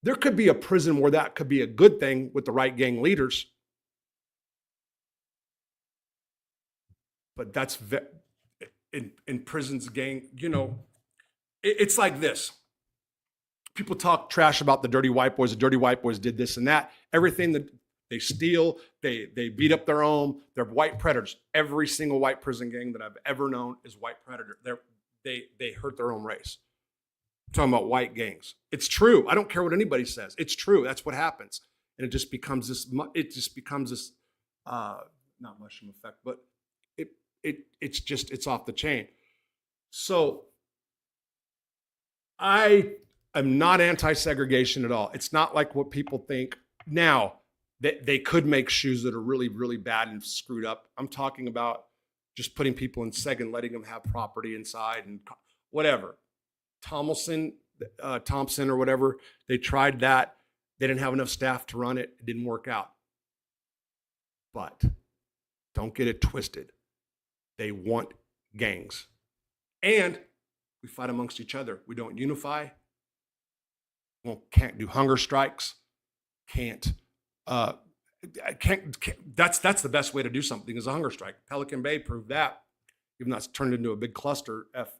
There could be a prison where that could be a good thing with the right gang leaders. But that's in prisons, gang, it's like this. People talk trash about the dirty white boys. The dirty white boys did this and that. Everything that they steal, they beat up their own. They're white predators. Every single white prison gang that I've ever known is white predator. They hurt their own race. I'm talking about white gangs. It's true. I don't care what anybody says. It's true. That's what happens. And it just becomes this. Not mushroom effect, but it's off the chain. So I am not anti-segregation at all. It's not like what people think. Now, they could make shoes that are really, really bad and screwed up. I'm talking about just putting people in seg and letting them have property inside and whatever. Thompson or whatever, they tried that. They didn't have enough staff to run it. It didn't work out. But don't get it twisted. They want gangs. And we fight amongst each other. We don't unify. Can't do hunger strikes. That's the best way to do something is a hunger strike. Pelican Bay proved that, even though it's turned into a big cluster F.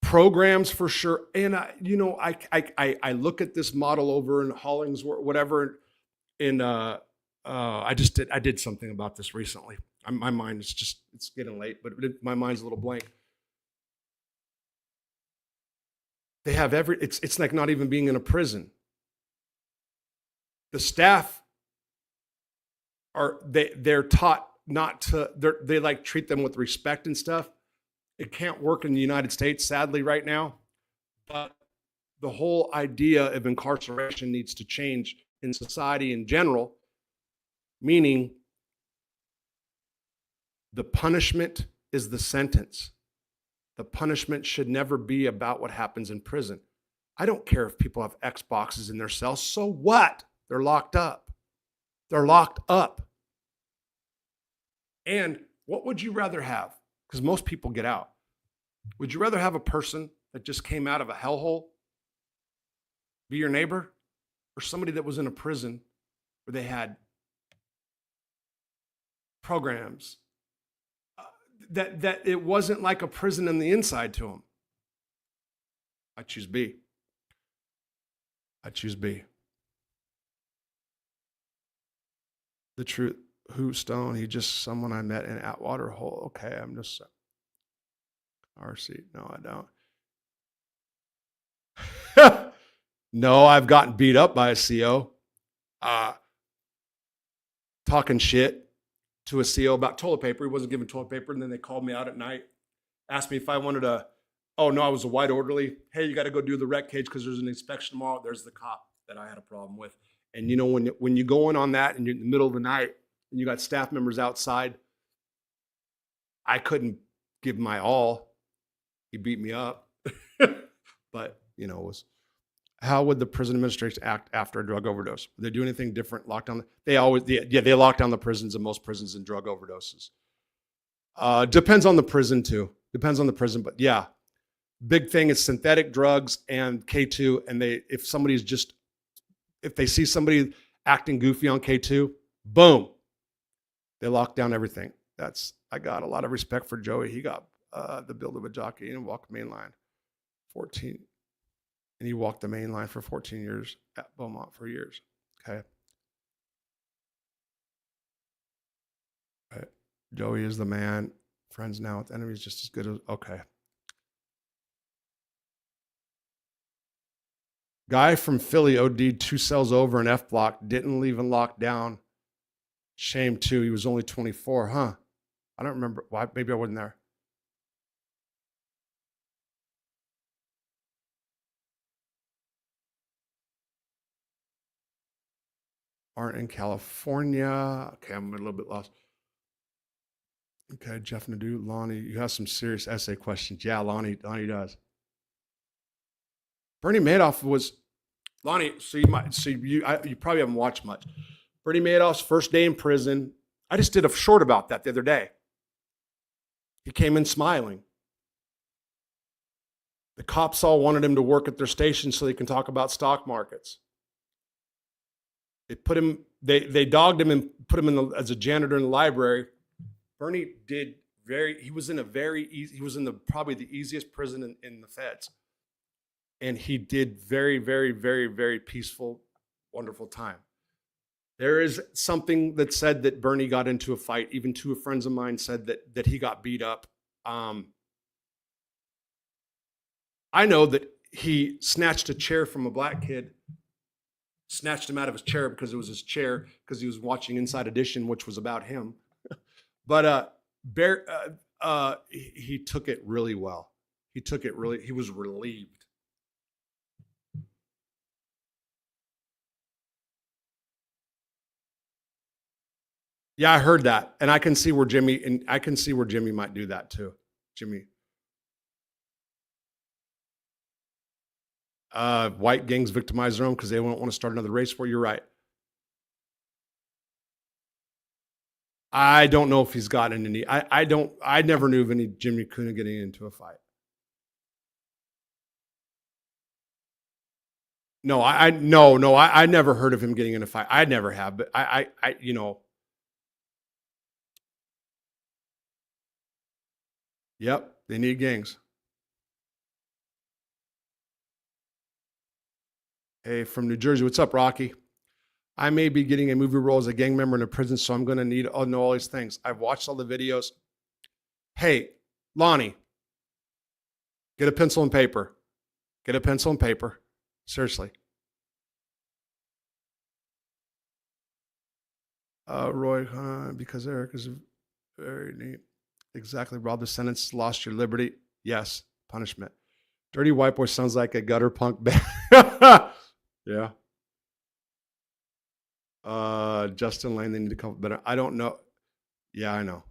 Programs for sure. And I look at this model over in Hollingsworth, whatever, and I did something about this recently. My mind is it's getting late, but my mind's a little blank. They have it's like not even being in a prison. The staff they're taught not to, they like treat them with respect and stuff. It can't work in the United States, sadly, right now. But the whole idea of incarceration needs to change in society in general, meaning the punishment is the sentence. The punishment should never be about what happens in prison. I don't care if people have Xboxes in their cells. So what? They're locked up. They're locked up. And what would you rather have? Because most people get out. Would you rather have a person that just came out of a hellhole be your neighbor, or somebody that was in a prison where they had programs that it wasn't like a prison on the inside to them? I choose B. I choose B. The truth. Who Stone? He just someone I met in Atwater Hole. Okay, I'm just RC. No, I don't. No, I've gotten beat up by a CO. Talking shit to a CO about toilet paper. He wasn't giving toilet paper, and then they called me out at night, asked me if I wanted to. Oh no, I was a white orderly. Hey, you got to go do the rec cage because there's an inspection tomorrow. There's the cop that I had a problem with. And you know, when you go in on that and you're in the middle of the night and you got staff members outside, I couldn't give my all. He beat me up. But, you know, it was, how would the prison administration act after a drug overdose? Would they do anything different? Lock down? They lock down the prisons, and most prisons in drug overdoses. Depends on the prison too. Depends on the prison, but yeah. Big thing is synthetic drugs and K2. And if they see somebody acting goofy on K2, boom, they lock down everything. I got a lot of respect for Joey. He got the build of a jockey and walked the main line 14. And he walked the main line for 14 years at Beaumont for years. Okay. Right. Joey is the man. Friends now with enemies just as good as okay. Guy from Philly OD'd 2 cells over in F block, didn't leave and lock down. Shame too. He was only 24, huh? I don't remember. Why? Maybe I wasn't there. Aren't in California. Okay, I'm a little bit lost. Okay, Jeff Nadeau, Lonnie, you have some serious essay questions. Yeah, Lonnie does. Bernie Madoff was Lonnie. So you probably haven't watched much. Bernie Madoff's first day in prison. I just did a short about that the other day. He came in smiling. The cops all wanted him to work at their station so they can talk about stock markets. They put him. They dogged him and put him as a janitor in the library. Bernie did he was in probably the easiest prison in the feds. And he did very, very, very, very peaceful, wonderful time. There is something that said that Bernie got into a fight. Even 2 friends of mine said that he got beat up. I know that he snatched a chair from a black kid, snatched him out of his chair because it was his chair, because he was watching Inside Edition, which was about him. But he took it really well. He was relieved. Yeah, I heard that. And I can see where Jimmy might do that too. Jimmy. White gangs victimize their own because they won't want to start another race war. You're right. I don't know if he's gotten any. I never knew of any Jimmy Kuna getting into a fight. No, I never heard of him getting in a fight. I never have, but I yep, they need gangs. Hey, from New Jersey, what's up, Rocky? I may be getting a movie role as a gang member in a prison, so I'm going to need to know all these things. I've watched all the videos. Hey, Lonnie, get a pencil and paper. Get a pencil and paper. Seriously. Roy, because Eric is very neat. Exactly. Robbed the sentence, lost your liberty. Yes, punishment. Dirty White Boy sounds like a gutter punk band. Yeah. Justin Lane, they need to come better. I don't know. Yeah, I know.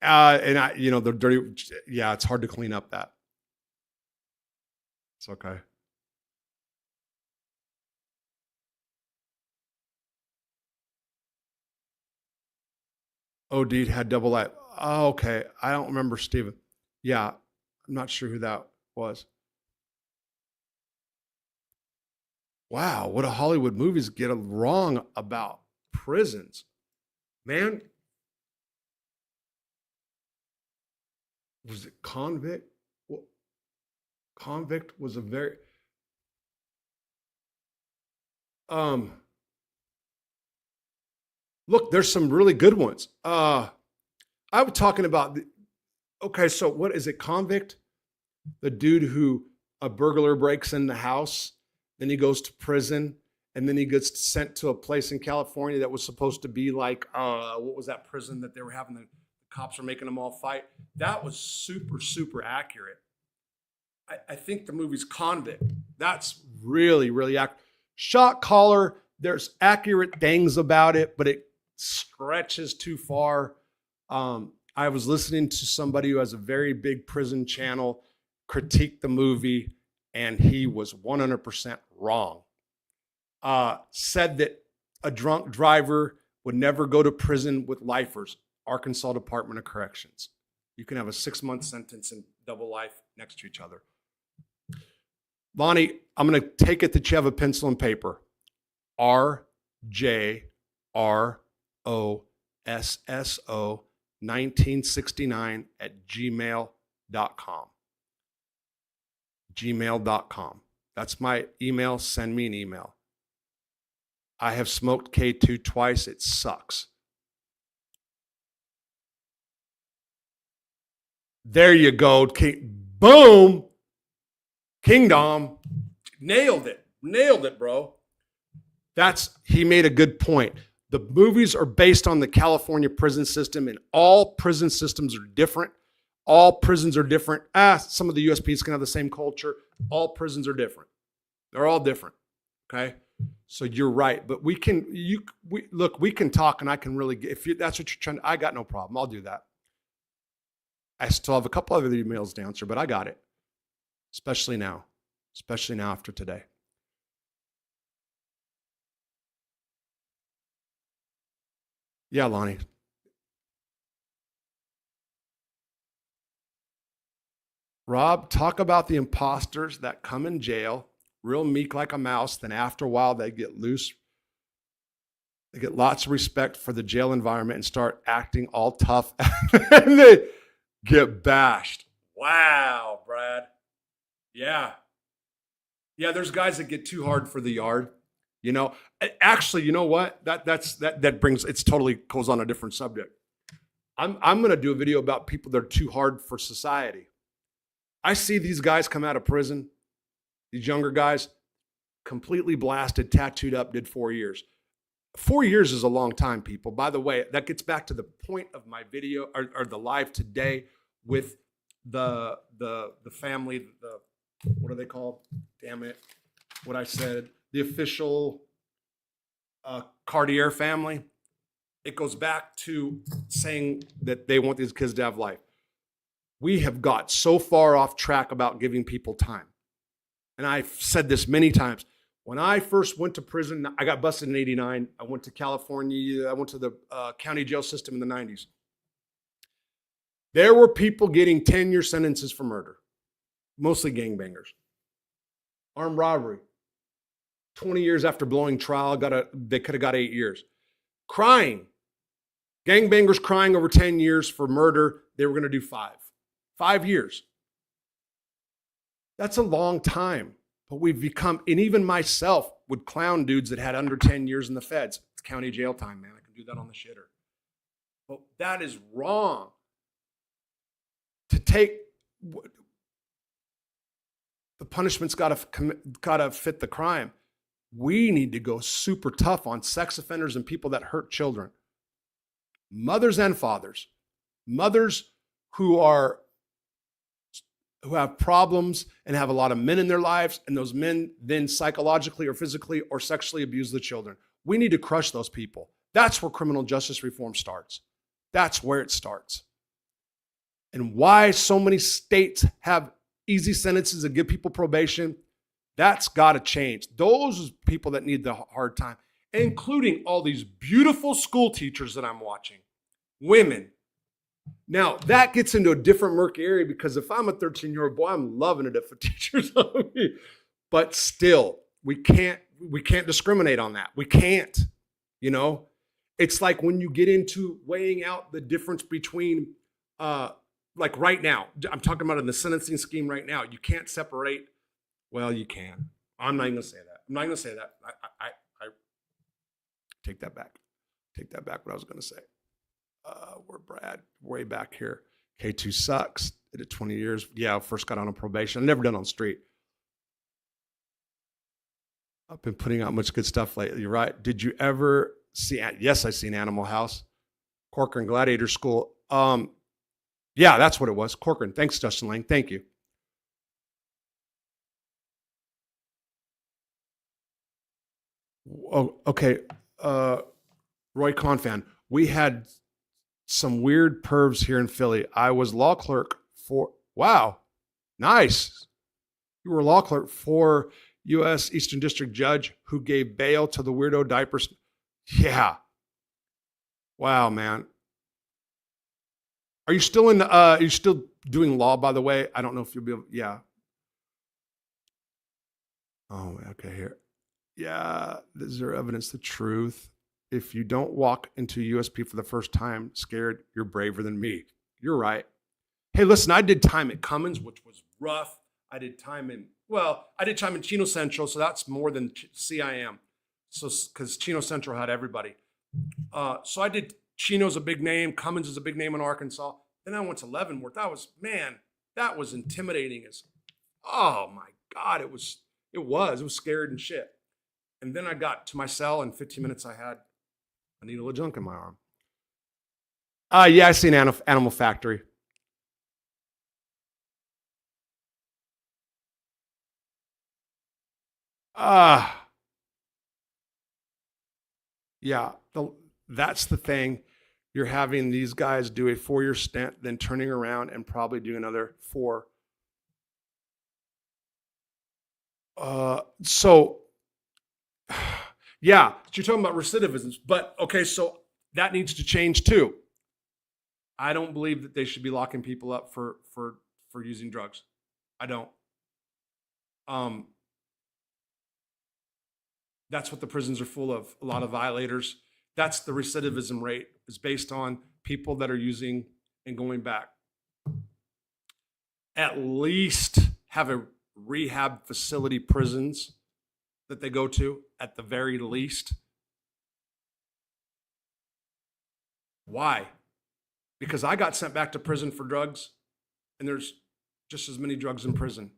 And the dirty, yeah, it's hard to clean up that. It's okay. OD had double life. Oh, okay. I don't remember Steven. Yeah, I'm not sure who that was. Wow, what do Hollywood movies get wrong about prisons? Man, was it Convict? Well, Convict was a very look, there's some really good ones. I was talking about okay, so what is it? Convict? The dude who a burglar breaks in the house, then he goes to prison, and then he gets sent to a place in California that was supposed to be like what was that prison that they were having the cops were making them all fight? That was super, super accurate. I think the movie's Convict. That's really, really accurate. Shot Caller, there's accurate things about it, but it stretches too far. I was listening to somebody who has a very big prison channel critique the movie, and he was 100% wrong. Said that a drunk driver would never go to prison with lifers, Arkansas Department of Corrections. You can have a 6-month sentence and double life next to each other. Lonnie, I'm going to take it that you have a pencil and paper. RJROSSO1969 at gmail.com. Gmail.com. That's my email. Send me an email. I have smoked K2 twice. It sucks. There you go. Boom. Kingdom. Nailed it, bro. He made a good point. The movies are based on the California prison system, and all prison systems are different. All prisons are different. Some of the USPs can have the same culture. All prisons are different. They're all different. Okay. So you're right. But we can talk, and I can really, that's what you're trying to, I got no problem. I'll do that. I still have a couple other emails to answer, but I got it. Especially now after today. Yeah, Lonnie. Rob, talk about the imposters that come in jail, real meek like a mouse, then after a while they get loose. They get lots of respect for the jail environment and start acting all tough and they get bashed. Wow, Brad. Yeah. Yeah, there's guys that get too hard for the yard. You know, actually, you know what? That brings, it's totally goes on a different subject. I'm going to do a video about people that are too hard for society. I see these guys come out of prison, these younger guys, completely blasted, tattooed up, did 4 years. 4 years is a long time, people. By the way, that gets back to the point of my video or the live today with the family, what are they called? Damn it. What I said, the official Cartier family. It goes back to saying that they want these kids to have life. We have got so far off track about giving people time. And I've said this many times. When I first went to prison, I got busted in 89. I went to California. I went to the county jail system in the 90s. There were people getting 10-year sentences for murder, mostly gangbangers. Armed robbery, 20 years after blowing trial, they could have got 8 years. Crying, gangbangers crying over 10 years for murder, they were going to do 5. 5 years. That's a long time. But we've become, and even myself would clown dudes that had under 10 years in the feds. It's county jail time, man. I can do that on the shitter. But that is wrong. To take, the punishment's got to fit the crime. We need to go super tough on sex offenders and people that hurt children. Mothers and fathers. Mothers who have problems and have a lot of men in their lives, and those men then psychologically or physically or sexually abuse the children. We need to crush those people. That's where criminal justice reform starts. That's where it starts. And why so many states have easy sentences and give people probation, that's got to change. Those are people that need the hard time, including all these beautiful school teachers that I'm watching, women. Now, that gets into a different murky area because if I'm a 13-year-old boy, I'm loving it if a teacher's on me. But still, we can't discriminate on that. We can't, you know? It's like when you get into weighing out the difference between, like right now, I'm talking about in the sentencing scheme right now, you can't separate, well, you can. I'm not even going to say that. I'm not going to say that. I take that back. Take that back what I was going to say. We're Brad, way back here. K2 sucks. Did it 20 years. Yeah, I first got on a probation. I've never done on street. I've been putting out much good stuff lately. You're right. Did you ever see? Yes, I've seen Animal House, Corcoran Gladiator School. Yeah, that's what it was. Corcoran. Thanks, Justin Lang. Thank you. Oh, okay. Roy Confan. We had some weird pervs here in Philly. I was law clerk for, wow, nice. You were a law clerk for U.S. Eastern District judge who gave bail to the weirdo diapers. Yeah. Wow, man. Are you still you're still doing law, by the way? I don't know if you'll be able, yeah. Oh, okay, here. Yeah, is there evidence the truth? If you don't walk into USP for the first time scared, you're braver than me. You're right. Hey, listen, I did time at Cummins, which was rough. I did time in Chino Central, so that's more than CIM. So, because Chino Central had everybody. So I did, Chino's a big name. Cummins is a big name in Arkansas. Then I went to Leavenworth. That was intimidating as, oh my God, it was scared and shit. And then I got to my cell. In 15 minutes, I had a needle of junk in my arm. Yeah, I seen Animal Factory. Yeah, that's the thing. You're having these guys do a 4-year stint, then turning around and probably do another 4. So, yeah, you're talking about recidivism, but okay, so that needs to change too. I don't believe that they should be locking people up for using drugs. I don't. That's what the prisons are full of. A lot of violators. That's the recidivism rate, is based on people that are using and going back. At least have a rehab facility, prisons that they go to, at the very least. Why? Because I got sent back to prison for drugs, and there's just as many drugs in prison.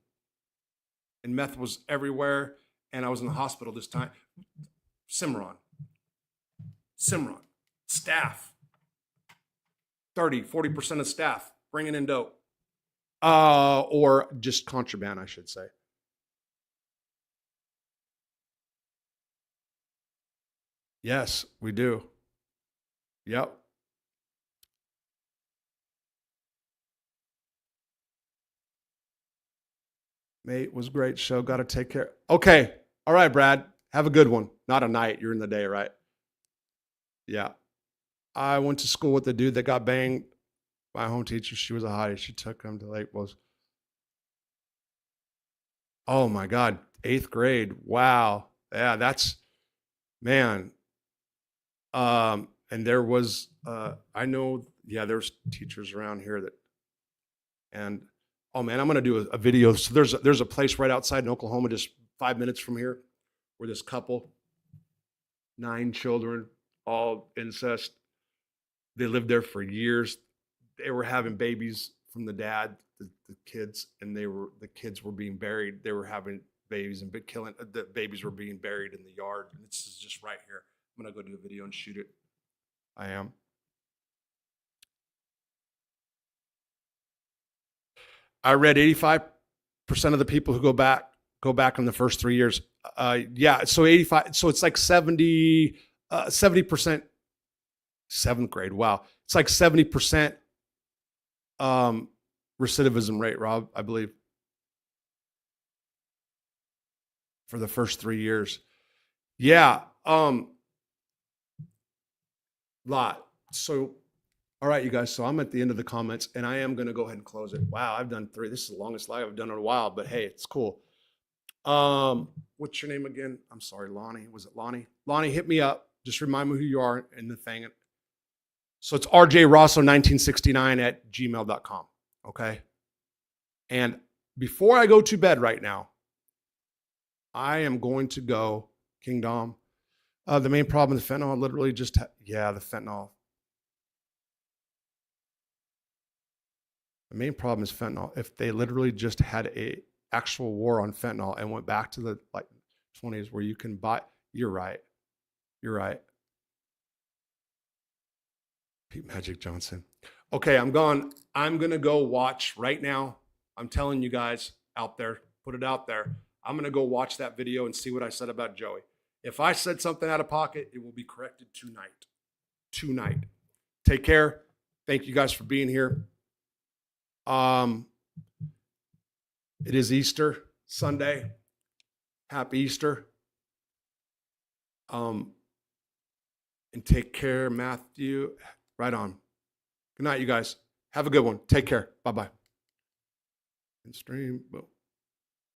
And meth was everywhere, and I was in the hospital this time. Cimarron, staff, 30-40% of staff bringing in dope. Or just contraband, I should say. Yes, we do. Yep. Mate, was great show. Got to take care. Okay. All right, Brad. Have a good one. Not a night. You're in the day, right? Yeah. I went to school with the dude that got banged. My home teacher, she was a hottie. She took him to Lake Wells. Oh my God. 8th grade. Wow. Yeah, that's, man. And there was, I know, yeah, there's teachers around here that, and oh man, I'm gonna do a video. So there's a place right outside in Oklahoma, just 5 minutes from here, where this couple, 9 children, all incest. They lived there for years. They were having babies from the dad, the kids, and the kids were being buried. They were having babies and killing. The babies were being buried in the yard. And this is just right here. I'm gonna go do a video and shoot it. I am. I read 85% of the people who go back in the first 3 years. Yeah, so 85. So it's like 70%. 7th grade. Wow, it's like 70% recidivism rate, Rob, I believe, for the first 3 years. Yeah, lot. So, all right, you guys. So I'm at the end of the comments, and I am going to go ahead and close it. Wow, I've done 3. This is the longest live I've done in a while, but hey, it's cool. What's your name again? I'm sorry, Lonnie. Was it Lonnie? Lonnie, hit me up. Just remind me who you are in the thing. So it's rjrosso1969@gmail.com. Okay. And before I go to bed right now, I am going to go, King Dom. The main problem with fentanyl, literally just, the fentanyl. The main problem is fentanyl. If they literally just had a actual war on fentanyl and went back to the 20s where you can buy, you're right. Pete Magic Johnson. Okay, I'm gone. I'm going to go watch right now. I'm telling you guys out there, put it out there. I'm going to go watch that video and see what I said about Joey. If I said something out of pocket, it will be corrected tonight. Take care. Thank you guys for being here. It is Easter Sunday. Happy Easter. And take care, Matthew. Right on. Good night, you guys. Have a good one. Take care. Bye-bye. And stream. Boom.